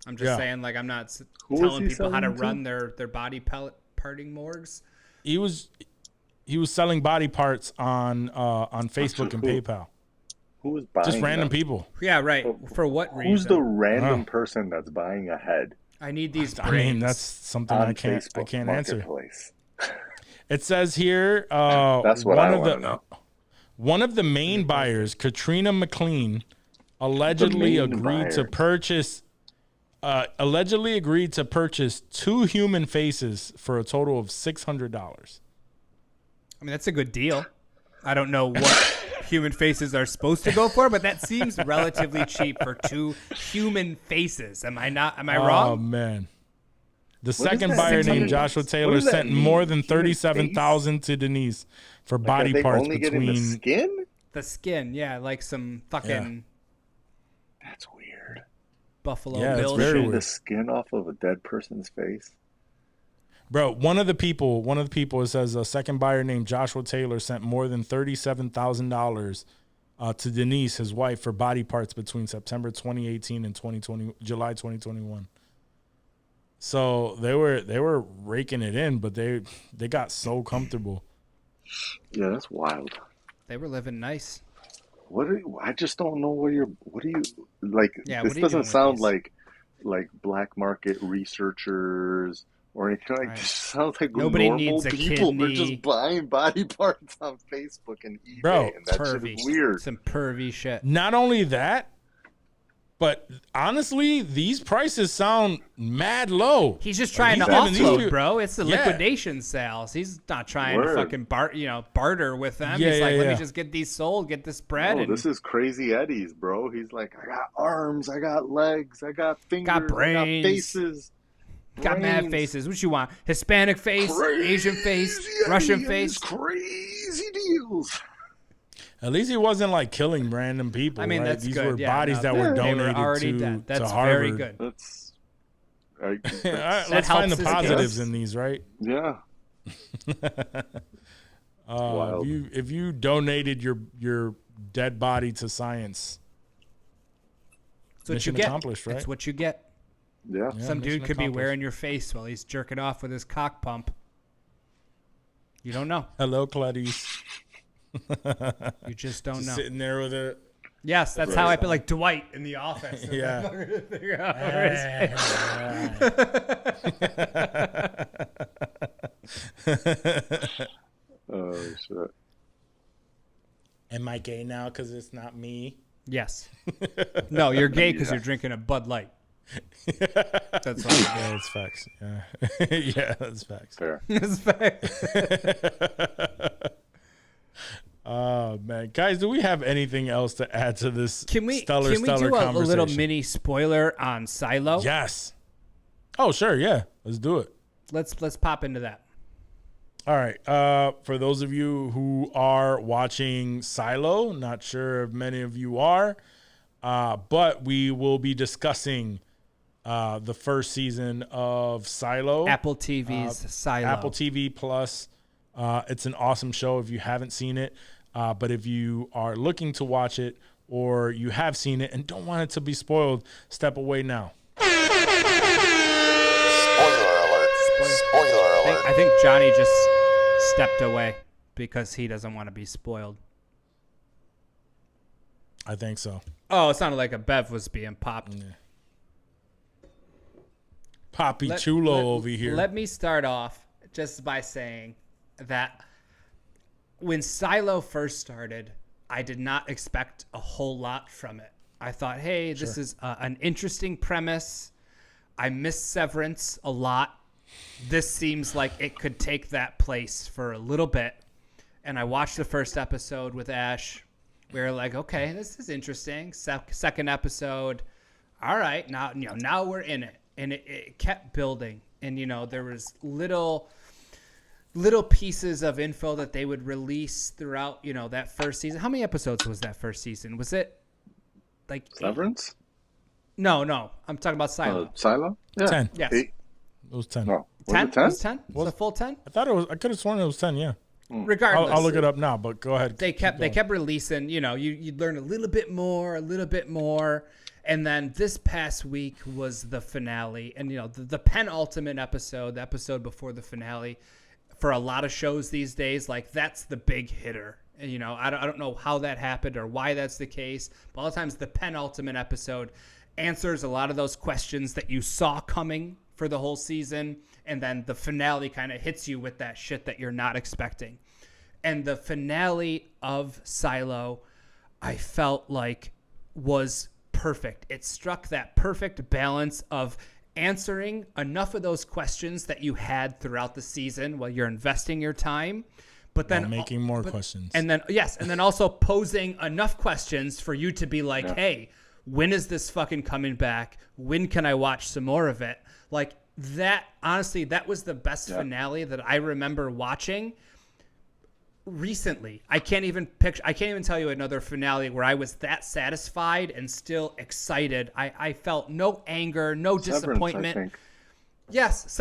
I'm just
Yeah.
saying, like, I'm not
Who was
telling
he
people how to
selling to?
run their body parting morgues.
He was selling body parts on Facebook and
Who?
PayPal.
Who was buying
Just random
them?
people.
Yeah, right. For what reason?
Who's the random person that's buying a head
I need these
I
brains.
mean, that's something
on
I can't
Facebook
answer.
Marketplace?
It says here,
That's what I want to know.
one of the main buyers, Katrina McLean, allegedly
main
agreed to
buyer.
purchase 2 human faces for a total of $600.
I mean, that's a good deal. I don't know what human faces are supposed to go for, but that seems relatively cheap for 2 human faces. Am I
Oh
wrong?
man. The
What
second
is that?
buyer named
600?
Joshua
What
Taylor
does that
sent
mean?
more than
Human
$37,000 to Denise for
Are
body
they
parts
only getting the
between.
skin?
The skin, yeah, like some fucking
That's weird.
Buffalo
Yeah, it's
Bill
very
shit.
Ripping
weird.
the skin off of a dead person's face.
Bro, one of the people, it says a second buyer named Joshua Taylor sent more than $37,000 to Denise, his wife, for body parts between September 2018 and July 2021. So they were raking it in, but they got so comfortable.
Yeah, that's wild.
They were living nice.
I just don't know what do you like?
Yeah,
this
what are you doing
doesn't
with
sound
these?
like black market researchers or anything like
Right.
this. Sounds like
Nobody
normal
needs a
people. They're
kidney.
just buying body parts on Facebook and eBay,
Bro,
and that shit
Pervy.
is weird.
Some pervy shit.
Not only that, but honestly, these prices sound mad low.
He's just trying to
he's giving these
offload,
people-
bro. It's the
Yeah.
liquidation sales. He's not trying to
Word.
fucking barter with them.
Yeah,
He's like,
yeah,
let
yeah.
me just get these sold, get this bread,
Oh,
and
this is Crazy Eddie's, bro. He's like, I got arms, I got legs, I got fingers, I got
brains.
faces.
got mad
brains.
faces. What you want? Hispanic face,
Crazy
Asian face,
Eddie
Russian
and
face.
his crazy deals.
At least he wasn't like killing random people.
I mean,
right?
that's
These
good.
were
Yeah,
bodies
no,
that were
they
donated
already
to,
dead. That's
to Harvard.
very good.
That's
All right,
That
let's find the
helps his
positives
case.
in these, right?
yeah. Wild.
If you donated your dead body to science,
That's what
mission
you get.
accomplished, right?
That's what you get.
Yeah.
Yeah,
Some
mission
dude could be
accomplished.
wearing your face while he's jerking off with his cock pump. You don't know.
Hello, Clarice.
You just don't know.
Sitting there with a
Yes, that's how I feel like Dwight in The Office.
yeah.
Figure out where his face-
Oh shit.
Am I gay now because it's not me?
Yes. No, you're gay because
Yeah.
you're drinking a Bud Light. That's all.
Yeah, that's facts. Yeah, yeah, that's facts.
Fair.
That's fact.
Oh man, guys, do we have anything else to add to this
Can we
stellar
do a little
conversation?
mini spoiler on Silo?
Yes. Oh sure, yeah. Let's do it.
Let's pop into that.
All right. For those of you who are watching Silo, not sure if many of you are, but we will be discussing the first season of Silo.
Apple TV's Silo.
Apple TV Plus. It's an awesome show if you haven't seen it. But if you are looking to watch it or you have seen it and don't want it to be spoiled, step away now.
I think Johnny just stepped away because he doesn't want to be spoiled.
I think so.
Oh, it sounded like a Bev was being popped.
Poppy Chulo over here.
Let me start off just by saying that when Silo first started, I did not expect a whole lot from it. I thought, hey, this is an interesting premise. I miss Severance a lot. This seems like it could take that place for a little bit. And I watched the first episode with Ash. We were like, okay, this is interesting. Second episode, all right, now we're in it. And it kept building. And, there was little pieces of info that they would release throughout, that first season. How many episodes was that first season? Was it like
Severance?
No. I'm talking about Silo.
Silo? Yeah.
10.
Yes.
8.
It was 10.
No. Was
10?
it 10?
Was it 10? Was it a full 10?
I thought it was. I could have sworn it was 10. Yeah.
Regardless.
I'll look it up now. But go ahead.
They kept releasing. You'd learn a little bit more, and then this past week was the finale, and the penultimate episode, the episode before the finale. For a lot of shows these days, like that's the big hitter. I don't know how that happened or why that's the case, but a lot of times the penultimate episode answers a lot of those questions that you saw coming for the whole season, and then the finale kind of hits you with that shit that you're not expecting. And the finale of Silo, I felt like was perfect. It struck that perfect balance of answering enough of those questions that you had throughout the season while you're investing your time, but then
making more questions.
And then also posing enough questions for you to be like, hey, when is this fucking coming back? When can I watch some more of it? Like that, honestly, that was the best finale that I remember watching recently. I can't even tell you another finale where I was that satisfied and still excited. I felt no anger, no disappointment.
Severance, I think.
Yes,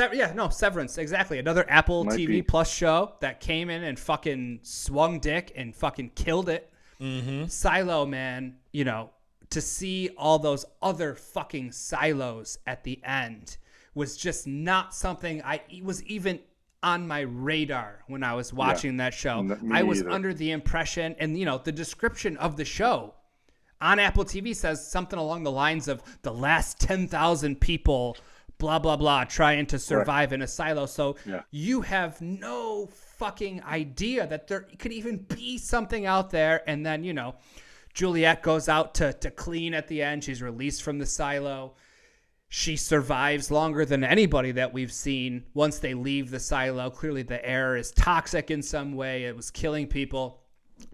Severance, exactly. Another Apple TV Plus show that came in and fucking swung dick and fucking killed it. Mm-hmm. Silo, man, to see all those other fucking silos at the end was just not something was even on my radar when I was watching that show. I was under the impression, and the description of the show on Apple TV says something along the lines of the last 10,000 people, blah, blah, blah, trying to survive in a silo. So you have no fucking idea that there could even be something out there. And then, Juliet goes out to clean at the end. She's released from the silo. She survives longer than anybody that we've seen once they leave the silo. Clearly the air is toxic in some way. It was killing people.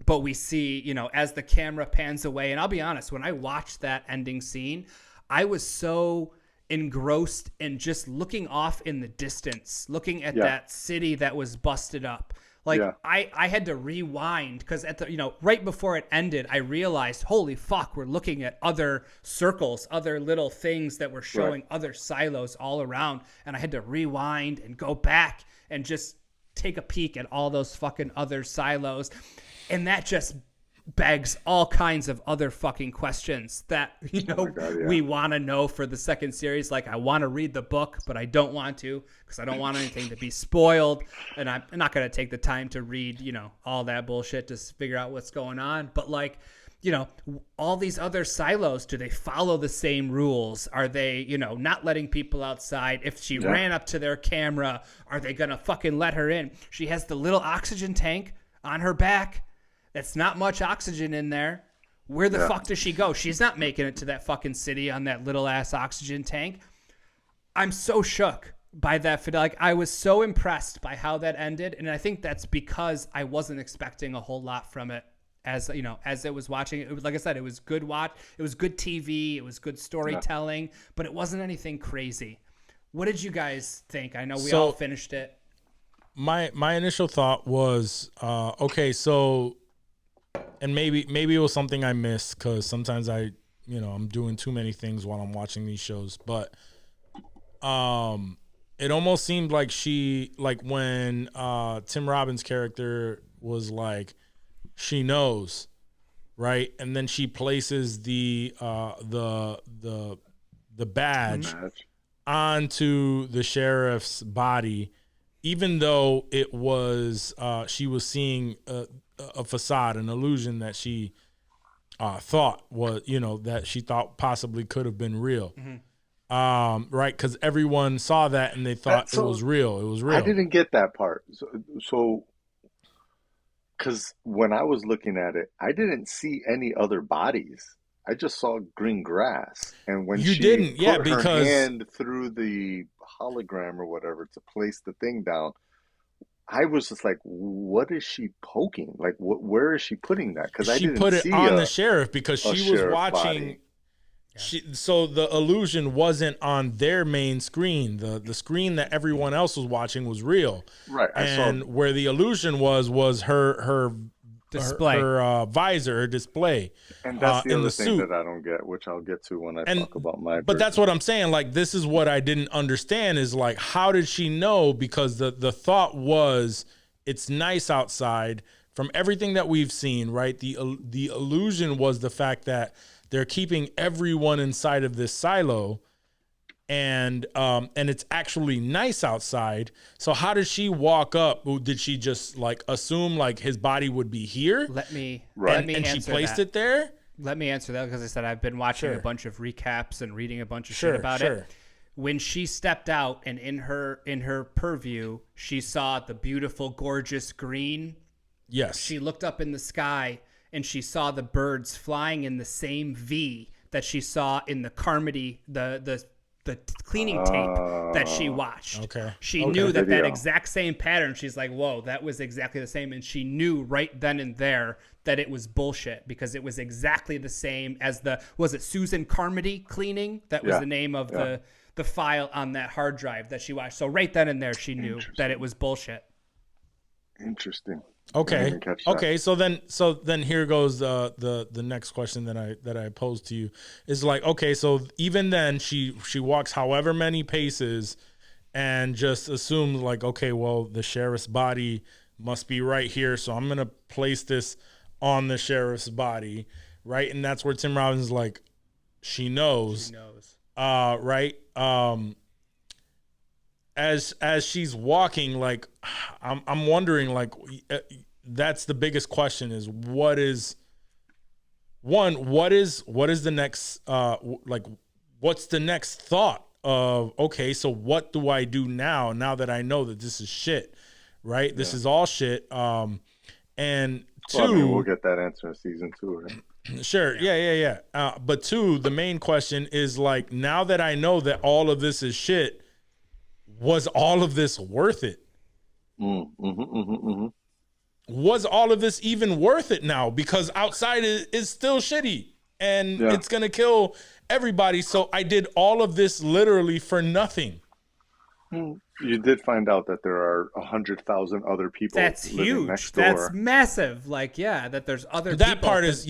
But we see, as the camera pans away, and I'll be honest, when I watched that ending scene, I was so engrossed in just looking off in the distance, looking at that city that was busted up. Like I had to rewind because at the right before it ended, I realized, holy fuck, we're looking at other circles, other little things that were showing other silos all around, and I had to rewind and go back and just take a peek at all those fucking other silos, and that just begs all kinds of other fucking questions that we want to know for the second series. Like I want to read the book, but I don't want to because I don't want anything to be spoiled, and I'm not going to take the time to read all that bullshit to figure out what's going on. But like all these other silos, do they follow the same rules? Are they not letting people outside? If she ran up to their camera, are they gonna fucking let her in? She has the little oxygen tank on her back. That's not much oxygen in there. Where the fuck does she go? She's not making it to that fucking city on that little ass oxygen tank. I'm so shook by that. Like I was so impressed by how that ended, and I think that's because I wasn't expecting a whole lot from it. As it was watching, it was, like I said, it was good watch. It was good TV. It was good storytelling, but it wasn't anything crazy. What did you guys think? I know we all finished it.
My initial thought was, okay, so. And maybe it was something I missed because sometimes I'm doing too many things while I'm watching these shows. But it almost seemed like when Tim Robbins' character was like, she knows, right? And then she places the badge onto the sheriff's body, even though it was she was seeing a facade, an illusion that she thought was, that she thought possibly could have been real. Mm-hmm. Right? Because everyone saw that and they thought it was real. It was real.
I didn't get that part. So Because when I was looking at it, I didn't see any other bodies. I just saw green grass. And when
You
she
didn't, yeah,
put her
because
hand through the hologram or whatever to place the thing down, I was just like, what is she poking? Like, where is she putting that? Because I
she
didn't
put it
see
on the sheriff because
a
she was
sheriff
watching.
body.
So the illusion wasn't on their main screen. The screen that everyone else was watching was real.
Right.
And where the illusion was her
Display.
her visor, her display.
And that's the
in
other
the
thing
suit.
that I don't get, which I'll get to when I
And
talk about my
but that's
version.
what I'm saying. Like, this is what I didn't understand is like, how did she know? Because the thought was it's nice outside from everything that we've seen, right? The illusion was the fact that they're keeping everyone inside of this silo, and it's actually nice outside. So how did she walk up? Did she just like assume like his body would be here?
Let me
and she
answer
placed
that.
it there?
Let me answer that because I said I've been watching
Sure.
a bunch of recaps and reading a bunch of
Sure,
shit about
sure.
it. When she stepped out and in her purview, she saw the beautiful, gorgeous green.
Yes.
She looked up in the sky and she saw the birds flying in the same V that she saw in the Carmody, the cleaning tape that she watched.
Okay.
She
Okay.
knew that
Video.
exact same pattern. She's like, whoa, that was exactly the same. And she knew right then and there that it was bullshit because it was exactly the same as was it Susan Carmody cleaning? That was
Yeah.
the name of the file on that hard drive that she watched. So right then and there, she knew that it was bullshit.
Interesting.
Okay.
I didn't catch that.
Okay. So then here goes the next question that I posed to you is like, okay, so even then she walks however many paces and just assumes like, okay, well, the sheriff's body must be right here, so I'm gonna place this on the sheriff's body, right? And that's where Tim Robbins is like, she knows. Right. As she's walking, like I'm wondering, like that's the biggest question is what is the next like what's the next thought of, okay, so what do I do now that I know that this is shit, right? This is all shit. And two,
Well, I mean, we'll get that answer in season 2, right?
sure. Yeah. But two, the main question is like, now that I know that all of this is shit, was all of this worth it? Was all of this even worth it now? Because outside is still shitty and it's going to kill everybody. So I did all of this literally for nothing.
You did find out that there are 100,000 other people
That's
living
huge.
next door.
That's massive. Like, yeah, that there's other
That
people.
part is,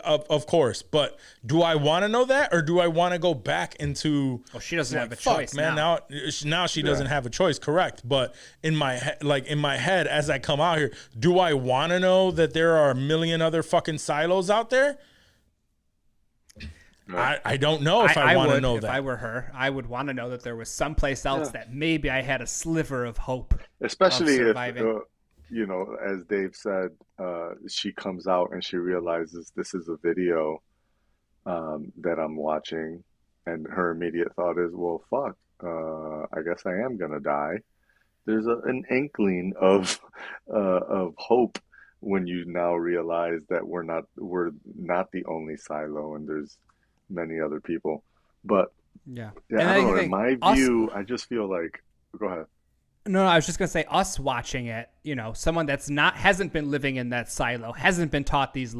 of course. But do I want to know that, or do I want to go back into?
Well, she doesn't have a
fuck,
choice
man.
now.
Now she doesn't have a choice. Correct. But in my head, as I come out here, do I want to know that there are a million other fucking silos out there? I don't know if I want to know that.
If I were her, I would want to know that there was someplace else that maybe I had a sliver of hope.
Especially
of
if,
surviving.
as Dave said, she comes out and she realizes this is a video that I'm watching, and her immediate thought is, well, fuck, I guess I am gonna die. There's an inkling of hope when you now realize that we're not the only silo, and there's many other people. But
Yeah.
I don't know. In my view, I just feel like, go ahead.
No, I was just gonna say, us watching it, someone that's hasn't been living in that silo, hasn't been taught these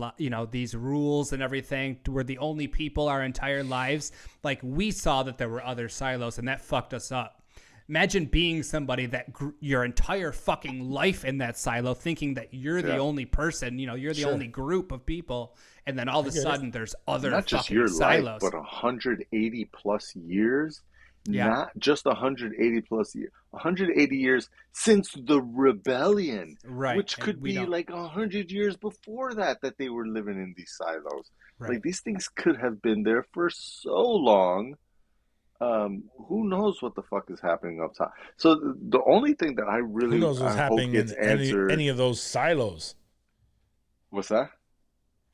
rules and everything. We're the only people our entire lives. Like, we saw that there were other silos, and that fucked us up. Imagine being somebody that your entire fucking life in that silo, thinking that you're the only person, you're the only group of people, and then all of a sudden there's other
Not just
fucking
your
silos.
life, but 180 plus years.
Yeah.
Not just 180 plus years. 180 years since the rebellion,
Right.
which
And
could
we
be
don't-
like 100 years before that they were living in these silos.
Right.
Like, these things could have been there for so long. Who knows what the fuck is happening up top? So the only thing that I really
Who knows what's
I hope
happening in
gets answered.
any of those silos?
What's that?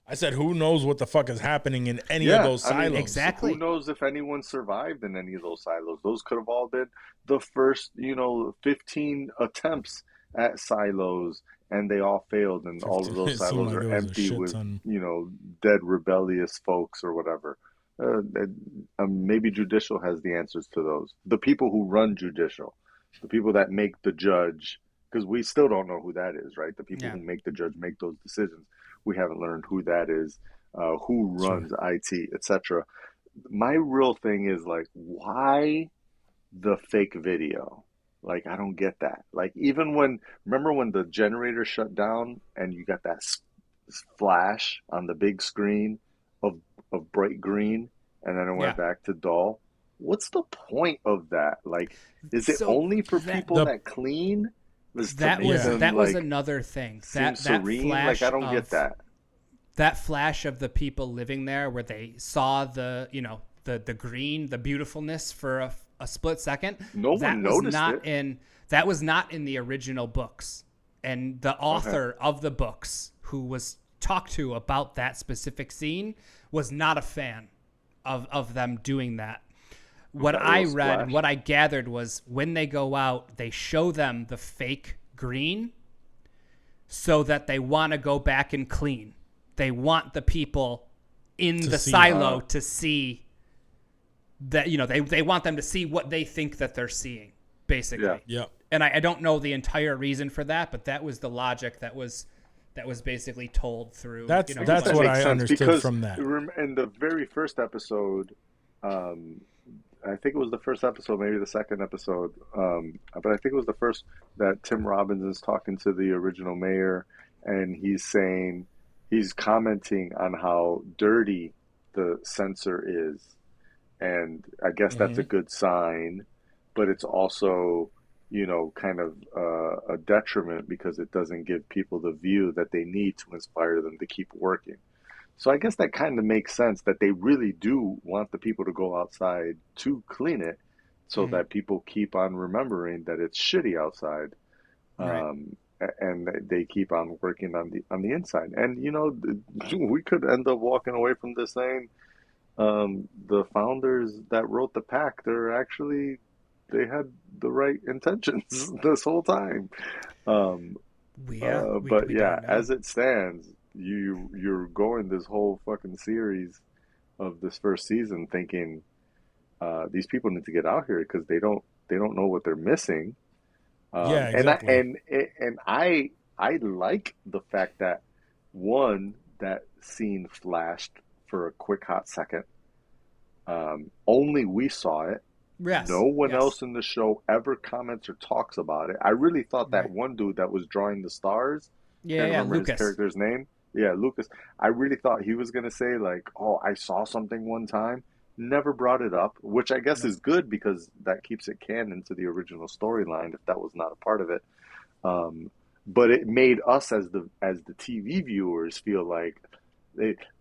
I said, who knows what the fuck is happening in any of those
I mean,
silos?
Exactly.
Who knows if anyone survived in any of those silos? Those could have all been the first, 15 attempts at silos and they all failed, and all of those
It seemed
silos
like
are
there was a
empty
shit
with,
ton.
dead rebellious folks or whatever. Maybe Judicial has the answers to those. The people who run Judicial, the people that make the judge, because we still don't know who that is, right? The people
Yeah.
who make the judge make those decisions. We haven't learned who that is, who runs IT, etc. My real thing is like, why the fake video? Like, I don't get that. Like, remember when the generator shut down and you got that flash on the big screen of bright green, and then it went back to dull? What's the point of that? Like, is it only for people that clean?
That was another thing. That
serene?
flash
Like, I don't get that.
That flash of the people living there, where they saw the green, the beautifulness for a split second.
No one noticed it.
That was not in the original books, and the author of the books, who was talked to about that specific scene, was not a fan of them doing that. What I read and what I gathered was, when they go out, they show them the fake green so that they want to go back and clean. They want the people in the silo to see that, they want them to see what they think that they're seeing, basically.
Yeah.
And I don't know the entire reason for that, but that was the logic that was basically told through.
That's what I understood from that.
In the very first episode, I think it was the first episode, maybe the second episode, but I think it was the first, that Tim Robbins is talking to the original mayor, and he's commenting on how dirty the censor is. And I guess that's a good sign, but it's also, kind of a detriment, because it doesn't give people the view that they need to inspire them to keep working. So I guess that kind of makes sense, that they really do want the people to go outside to clean it, so that people keep on remembering that it's shitty outside.
Right.
And they keep on working on the inside. And, we could end up walking away from this saying, the founders that wrote the pact, they had the right intentions this whole time. As it stands, you're going this whole fucking series of this first season thinking, these people need to get out here, because they don't know what they're missing.
Exactly.
And I like the fact that, one, that scene flashed for a quick hot second. Only we saw it.
Yes.
No one else in the show ever comments or talks about it. I really thought that one dude that was drawing the stars, can't remember
Lucas.
his character's name. Yeah, Lucas. I really thought he was going to say, like, oh, I saw something one time. Never brought it up, which I guess is good, because that keeps it canon to the original storyline, if that was not a part of it. But it made us as the TV viewers feel like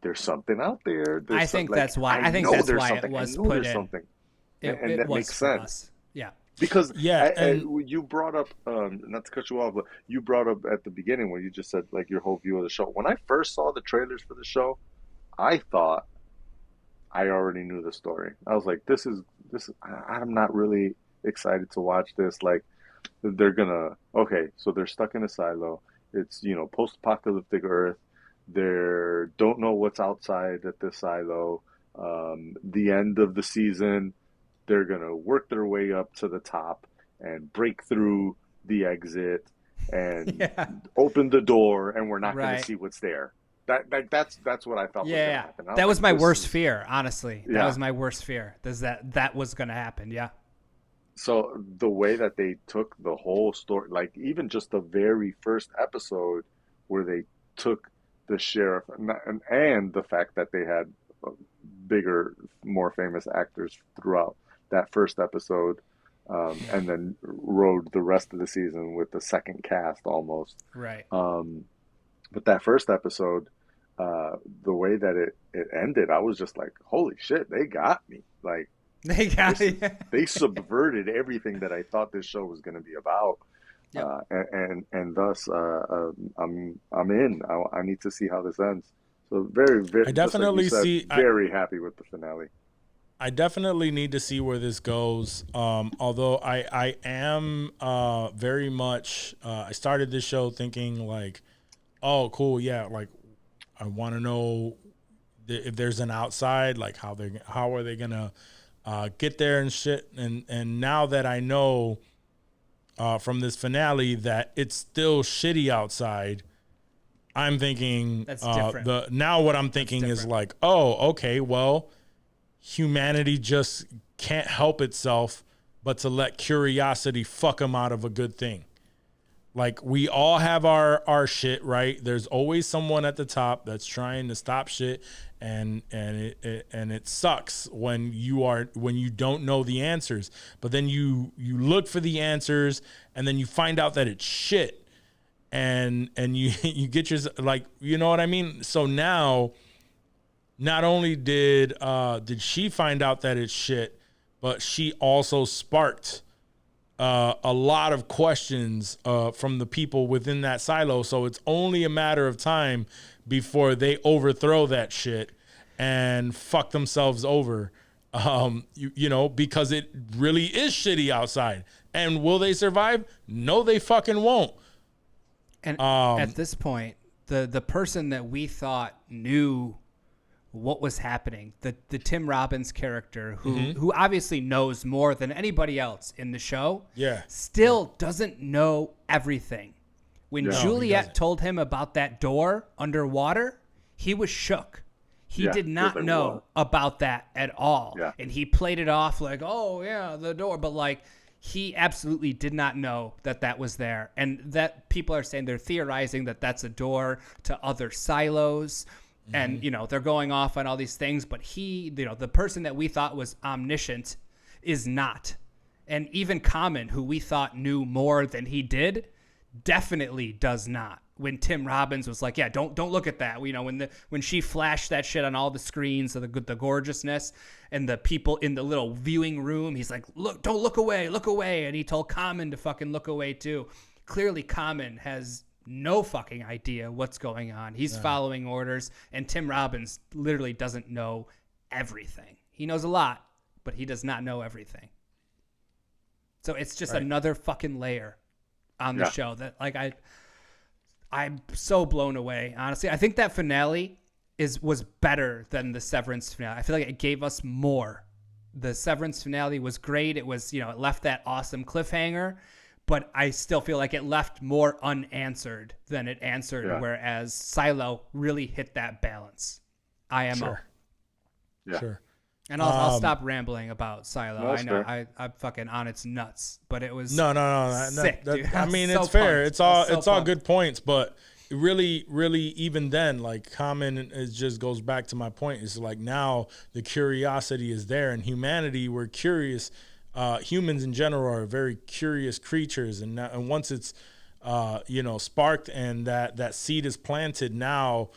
there's something out there.
I think that's why it was put in.
Something.
And that makes sense. Us. Yeah.
Because you brought up, not to cut you off, but you brought up at the beginning when you just said, like, your whole view of the show. When I first saw the trailers for the show, I thought I already knew the story. I was like, this is I'm not really excited to watch this. Like, so they're stuck in a silo. It's, post-apocalyptic Earth. They don't know what's outside at the silo. The end of the season, they're going to work their way up to the top and break through the exit and open the door, and we're not going to see what's there. That's what I thought was going to happen.
That was my worst fear, honestly. That was my worst fear, is that was going to happen,
So the way that they took the whole story, like even just the very first episode where they took the sheriff, and the fact that they had bigger, more famous actors throughout that first episode, and then rode the rest of the season with the second cast almost.
Right.
But that first episode, the way that it ended, I was just like, holy shit, they got me. Like, they subverted everything that I thought this show was going to be about. Yep. And thus, I'm in. I need to see how this ends. So very, very.
I definitely
very happy with the finale.
I definitely need to see where this goes. Although I am very much. I started this show thinking like, oh, cool, yeah, like I want to know if there's an outside, like how are they gonna get there and shit. And now that I know from this finale that it's still shitty outside, I'm thinking
That's different.
now what I'm thinking is like, oh, okay, well, humanity just can't help itself but to let curiosity fuck them out of a good thing. Like, we all have our shit, right? There's always someone at the top that's trying to stop shit, and it sucks when you don't know the answers. But then you look for the answers, and then you find out that it's shit, and you get your, like, you know what I mean? So now, not only did she find out that it's shit, but she also sparked a lot of questions from the people within that silo. So it's only a matter of time before they overthrow that shit and fuck themselves over, because it really is shitty outside. And will they survive? No, they fucking won't.
And at this point, the person that we thought knew what was happening, the Tim Robbins character, who obviously knows more than anybody else in the show, still doesn't know everything. When Juliet told him about that door underwater, he was shook. He did not know about that at all. Yeah. And he played it off like, oh yeah, the door. But like, he absolutely did not know that was there. And that people are saying, they're theorizing that that's a door to other silos. And, they're going off on all these things, but he, the person that we thought was omniscient is not. And even Common, who we thought knew more than he did, definitely does not. When Tim Robbins was like, yeah, don't look at that. When she flashed that shit on all the screens of the gorgeousness and the people in the little viewing room, he's like, look, don't look away. And he told Common to fucking look away too. Clearly Common has no fucking idea what's going on. He's following orders, and Tim Robbins literally doesn't know everything. He knows a lot, but he does not know everything. So it's just another fucking layer on the show that, like, I'm so blown away, honestly. I think that finale was better than the Severance finale. I feel like it gave us more. The Severance finale was great. It was, it left that awesome cliffhanger, but I still feel like it left more unanswered than it answered, whereas Silo really hit that balance. IMO.
Sure. Yeah. Sure.
And I'll stop rambling about Silo. I know I'm fucking on its nuts, but it was sick, dude.
I mean, it's fair. It's all good points, but really, even then, like, Common, it just goes back to my point. It's like, now the curiosity is there, and humanity, we're curious. Humans in general are very curious creatures, and once it's sparked and that seed is planted, now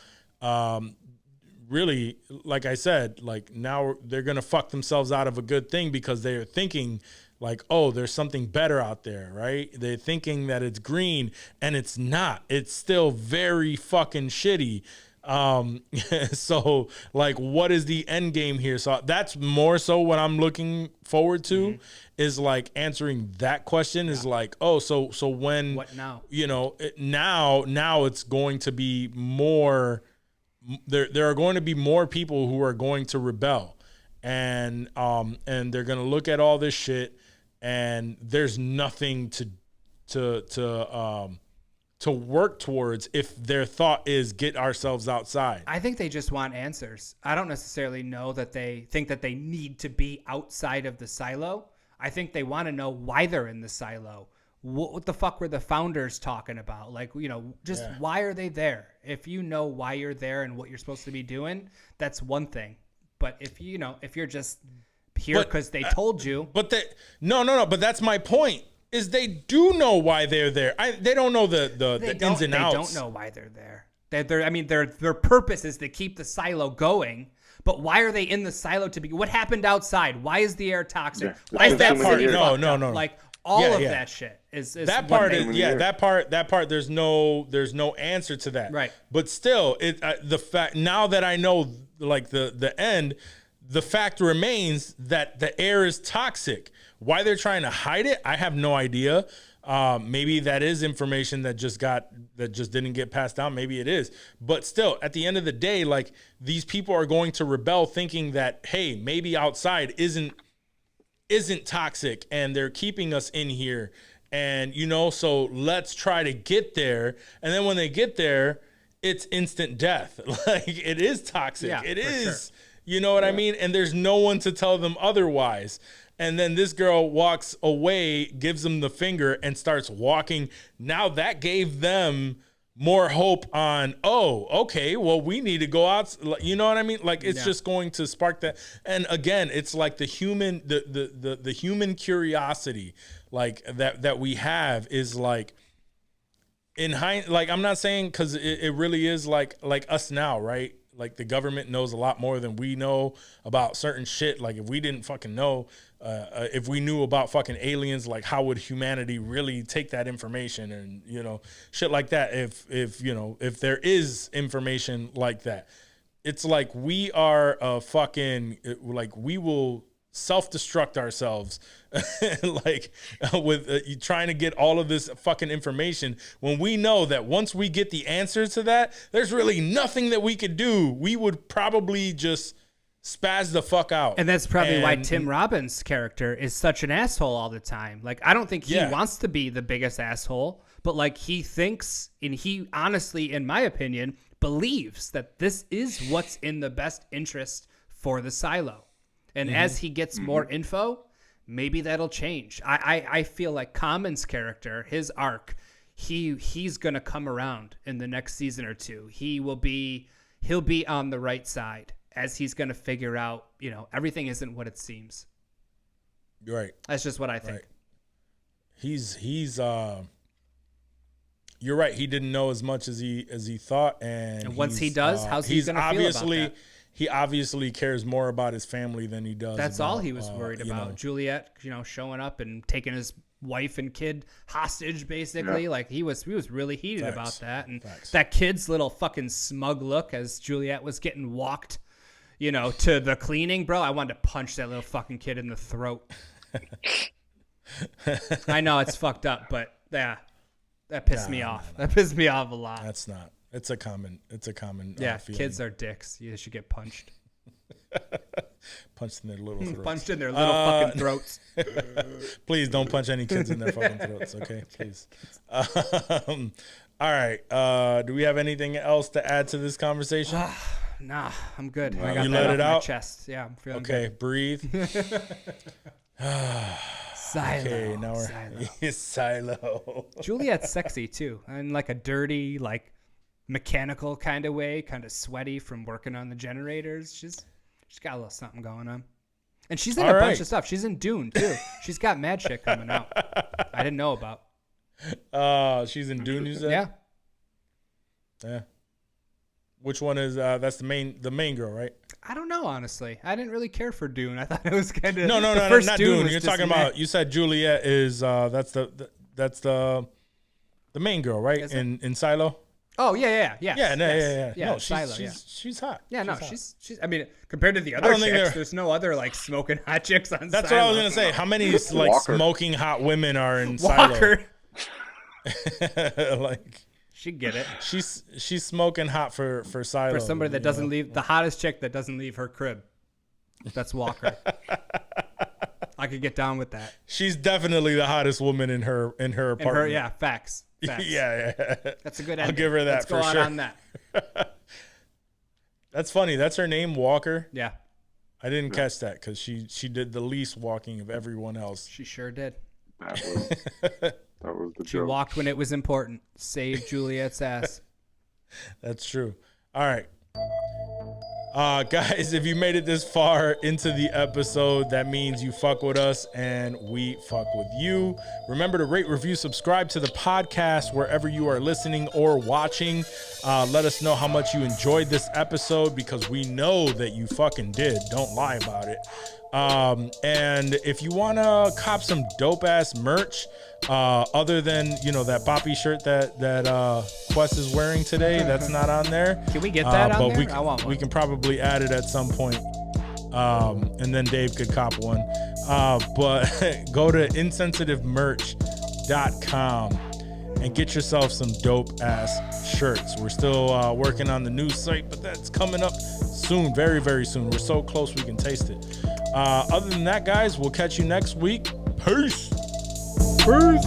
really, like I said, like, now they're gonna fuck themselves out of a good thing, because they're thinking like, oh, there's something better out there, right? They're thinking that it's green, and it's not. It's still very fucking shitty. So, like, what is the end game here? So that's more so what I'm looking forward to, is like answering that question. Is like, oh, so when,
what now?
Now it's going to be more. There are going to be more people who are going to rebel, and they're going to look at all this shit, and there's nothing to work towards if their thought is get ourselves outside.
I think they just want answers. I don't necessarily know that they think that they need to be outside of the silo. I think they want to know why they're in the silo. What the fuck were the founders talking about? Like, why are they there? If you know why you're there and what you're supposed to be doing, that's one thing. But if you're just here because they told you.
But no. But that's my point. Is they do know why they're there. They don't know the ins and outs.
They don't know why they're there. Their purpose is to keep the silo going. But why are they in the silo to begin? What happened outside? Why is the air toxic?
Yeah.
Why is that city fucked up?
No.
Like, all of that shit is
that part is that part there's no answer to that.
Right.
But still, the fact, now that I know, like, the end, the fact remains that the air is toxic. Why they're trying to hide it, I have no idea. Maybe that is information that just didn't get passed down. Maybe it is. But still, at the end of the day, like, these people are going to rebel thinking that, hey, maybe outside isn't toxic and they're keeping us in here. And, so let's try to get there. And then when they get there, it's instant death. Like, it is toxic.
Yeah,
it
for
is.
Sure.
You know what I mean? And there's no one to tell them otherwise. And then this girl walks away, gives them the finger, and starts walking. Now that gave them more hope on, oh, okay, well, we need to go out. You know what I mean? Like, it's just going to spark that. And again, it's like the human, the human curiosity, like that we have is like, like, I'm not saying, because it really is like us now, right? Like, the government knows a lot more than we know about certain shit. Like, if we didn't fucking know, if we knew about fucking aliens, like, how would humanity really take that information and, shit like that? If there is information like that, it's like we are we will self-destruct ourselves like with trying to get all of this fucking information when we know that once we get the answer to that, there's really nothing that we could do. We would probably just spaz the fuck out.
And that's probably why Tim Robbins' character is such an asshole all the time. Like, I don't think he wants to be the biggest asshole, but like, he thinks, and he honestly, in my opinion, believes that this is what's in the best interest for the silo. And as he gets more info, maybe that'll change. I feel like Common's character, his arc, he's gonna come around in the next season or two. He'll be on the right side as he's gonna figure out, everything isn't what it seems.
Right.
That's just what I think.
Right. He's you're right. He didn't know as much as he thought, and
once he does, how's he gonna feel about that?
He obviously cares more about his family than he does.
That's all he was worried about. Juliet, showing up and taking his wife and kid hostage, basically. Yeah. Like, he was really heated about that. And that kid's little fucking smug look as Juliet was getting walked, to the cleaning, bro. I wanted to punch that little fucking kid in the throat. I know it's fucked up, but yeah, that pissed me off. That pissed me off a lot.
That's not. It's a common. feeling.
Kids are dicks. You should get punched.
Punched in their little throats.
Punched in their little fucking throats.
Please don't punch any kids in their fucking throats, okay? Please. All right. Do we have anything else to add to this conversation?
Nah, I'm good.
I got you let it out?
My chest. Yeah, I'm feeling good.
Okay, breathe.
Silo.
Okay, now we're Silo.
Juliet's sexy too, in like a dirty, like, mechanical kind of way, kind of sweaty from working on the generators. She's got a little something going on, and she's in a bunch of stuff. She's in Dune too. She's got mad shit coming out. I didn't know about.
She's in Dune, you said? Yeah. Which one is that's the main girl, right?
I don't know, honestly. I didn't really care for Dune. I thought it was kind of
no, not Dune. You're talking about. You said Juliet is that's the main girl, right? In Silo.
Oh yeah.
No,
Silo,
she's hot.
Yeah, no, she's. I mean, compared to the other chicks, there's no other like smoking hot chicks on.
That's
Silo.
what I was gonna say. How many like
Walker.
smoking hot women are in
Walker.
Silo? Like,
she'd get it.
She's smoking hot for Silo.
For somebody that doesn't leave, the hottest chick that doesn't leave her crib. That's Walker. I could get down with that.
She's definitely the hottest woman in her apartment.
Facts.
Yeah.
That's a good ending.
I'll give her that.
Let's
for
go out
sure.
on that.
That's funny. That's her name, Walker.
Yeah.
I didn't catch that because she did the least walking of everyone else.
She sure did.
That was the
She
joke.
walked when it was important. Saved Juliet's ass.
That's true. All right. Guys, if you made it this far into the episode, that means you fuck with us and we fuck with you. Remember to rate, review, subscribe to the podcast wherever you are listening or watching. Let us know how much you enjoyed this episode because we know that you fucking did. Don't lie about it. And if you want to cop some dope ass merch, other than, that Boppy shirt that Quest is wearing today, that's not on there.
Can we get that on
but
there? I want one.
We can probably add it at some point. and then Dave could cop one. But go to insensitivemerch.com and get yourself some dope ass shirts. We're still working on the new site, but that's coming up soon, very, very soon. We're so close we can taste it. Other than that, guys, we'll catch you next week. Peace. Peace.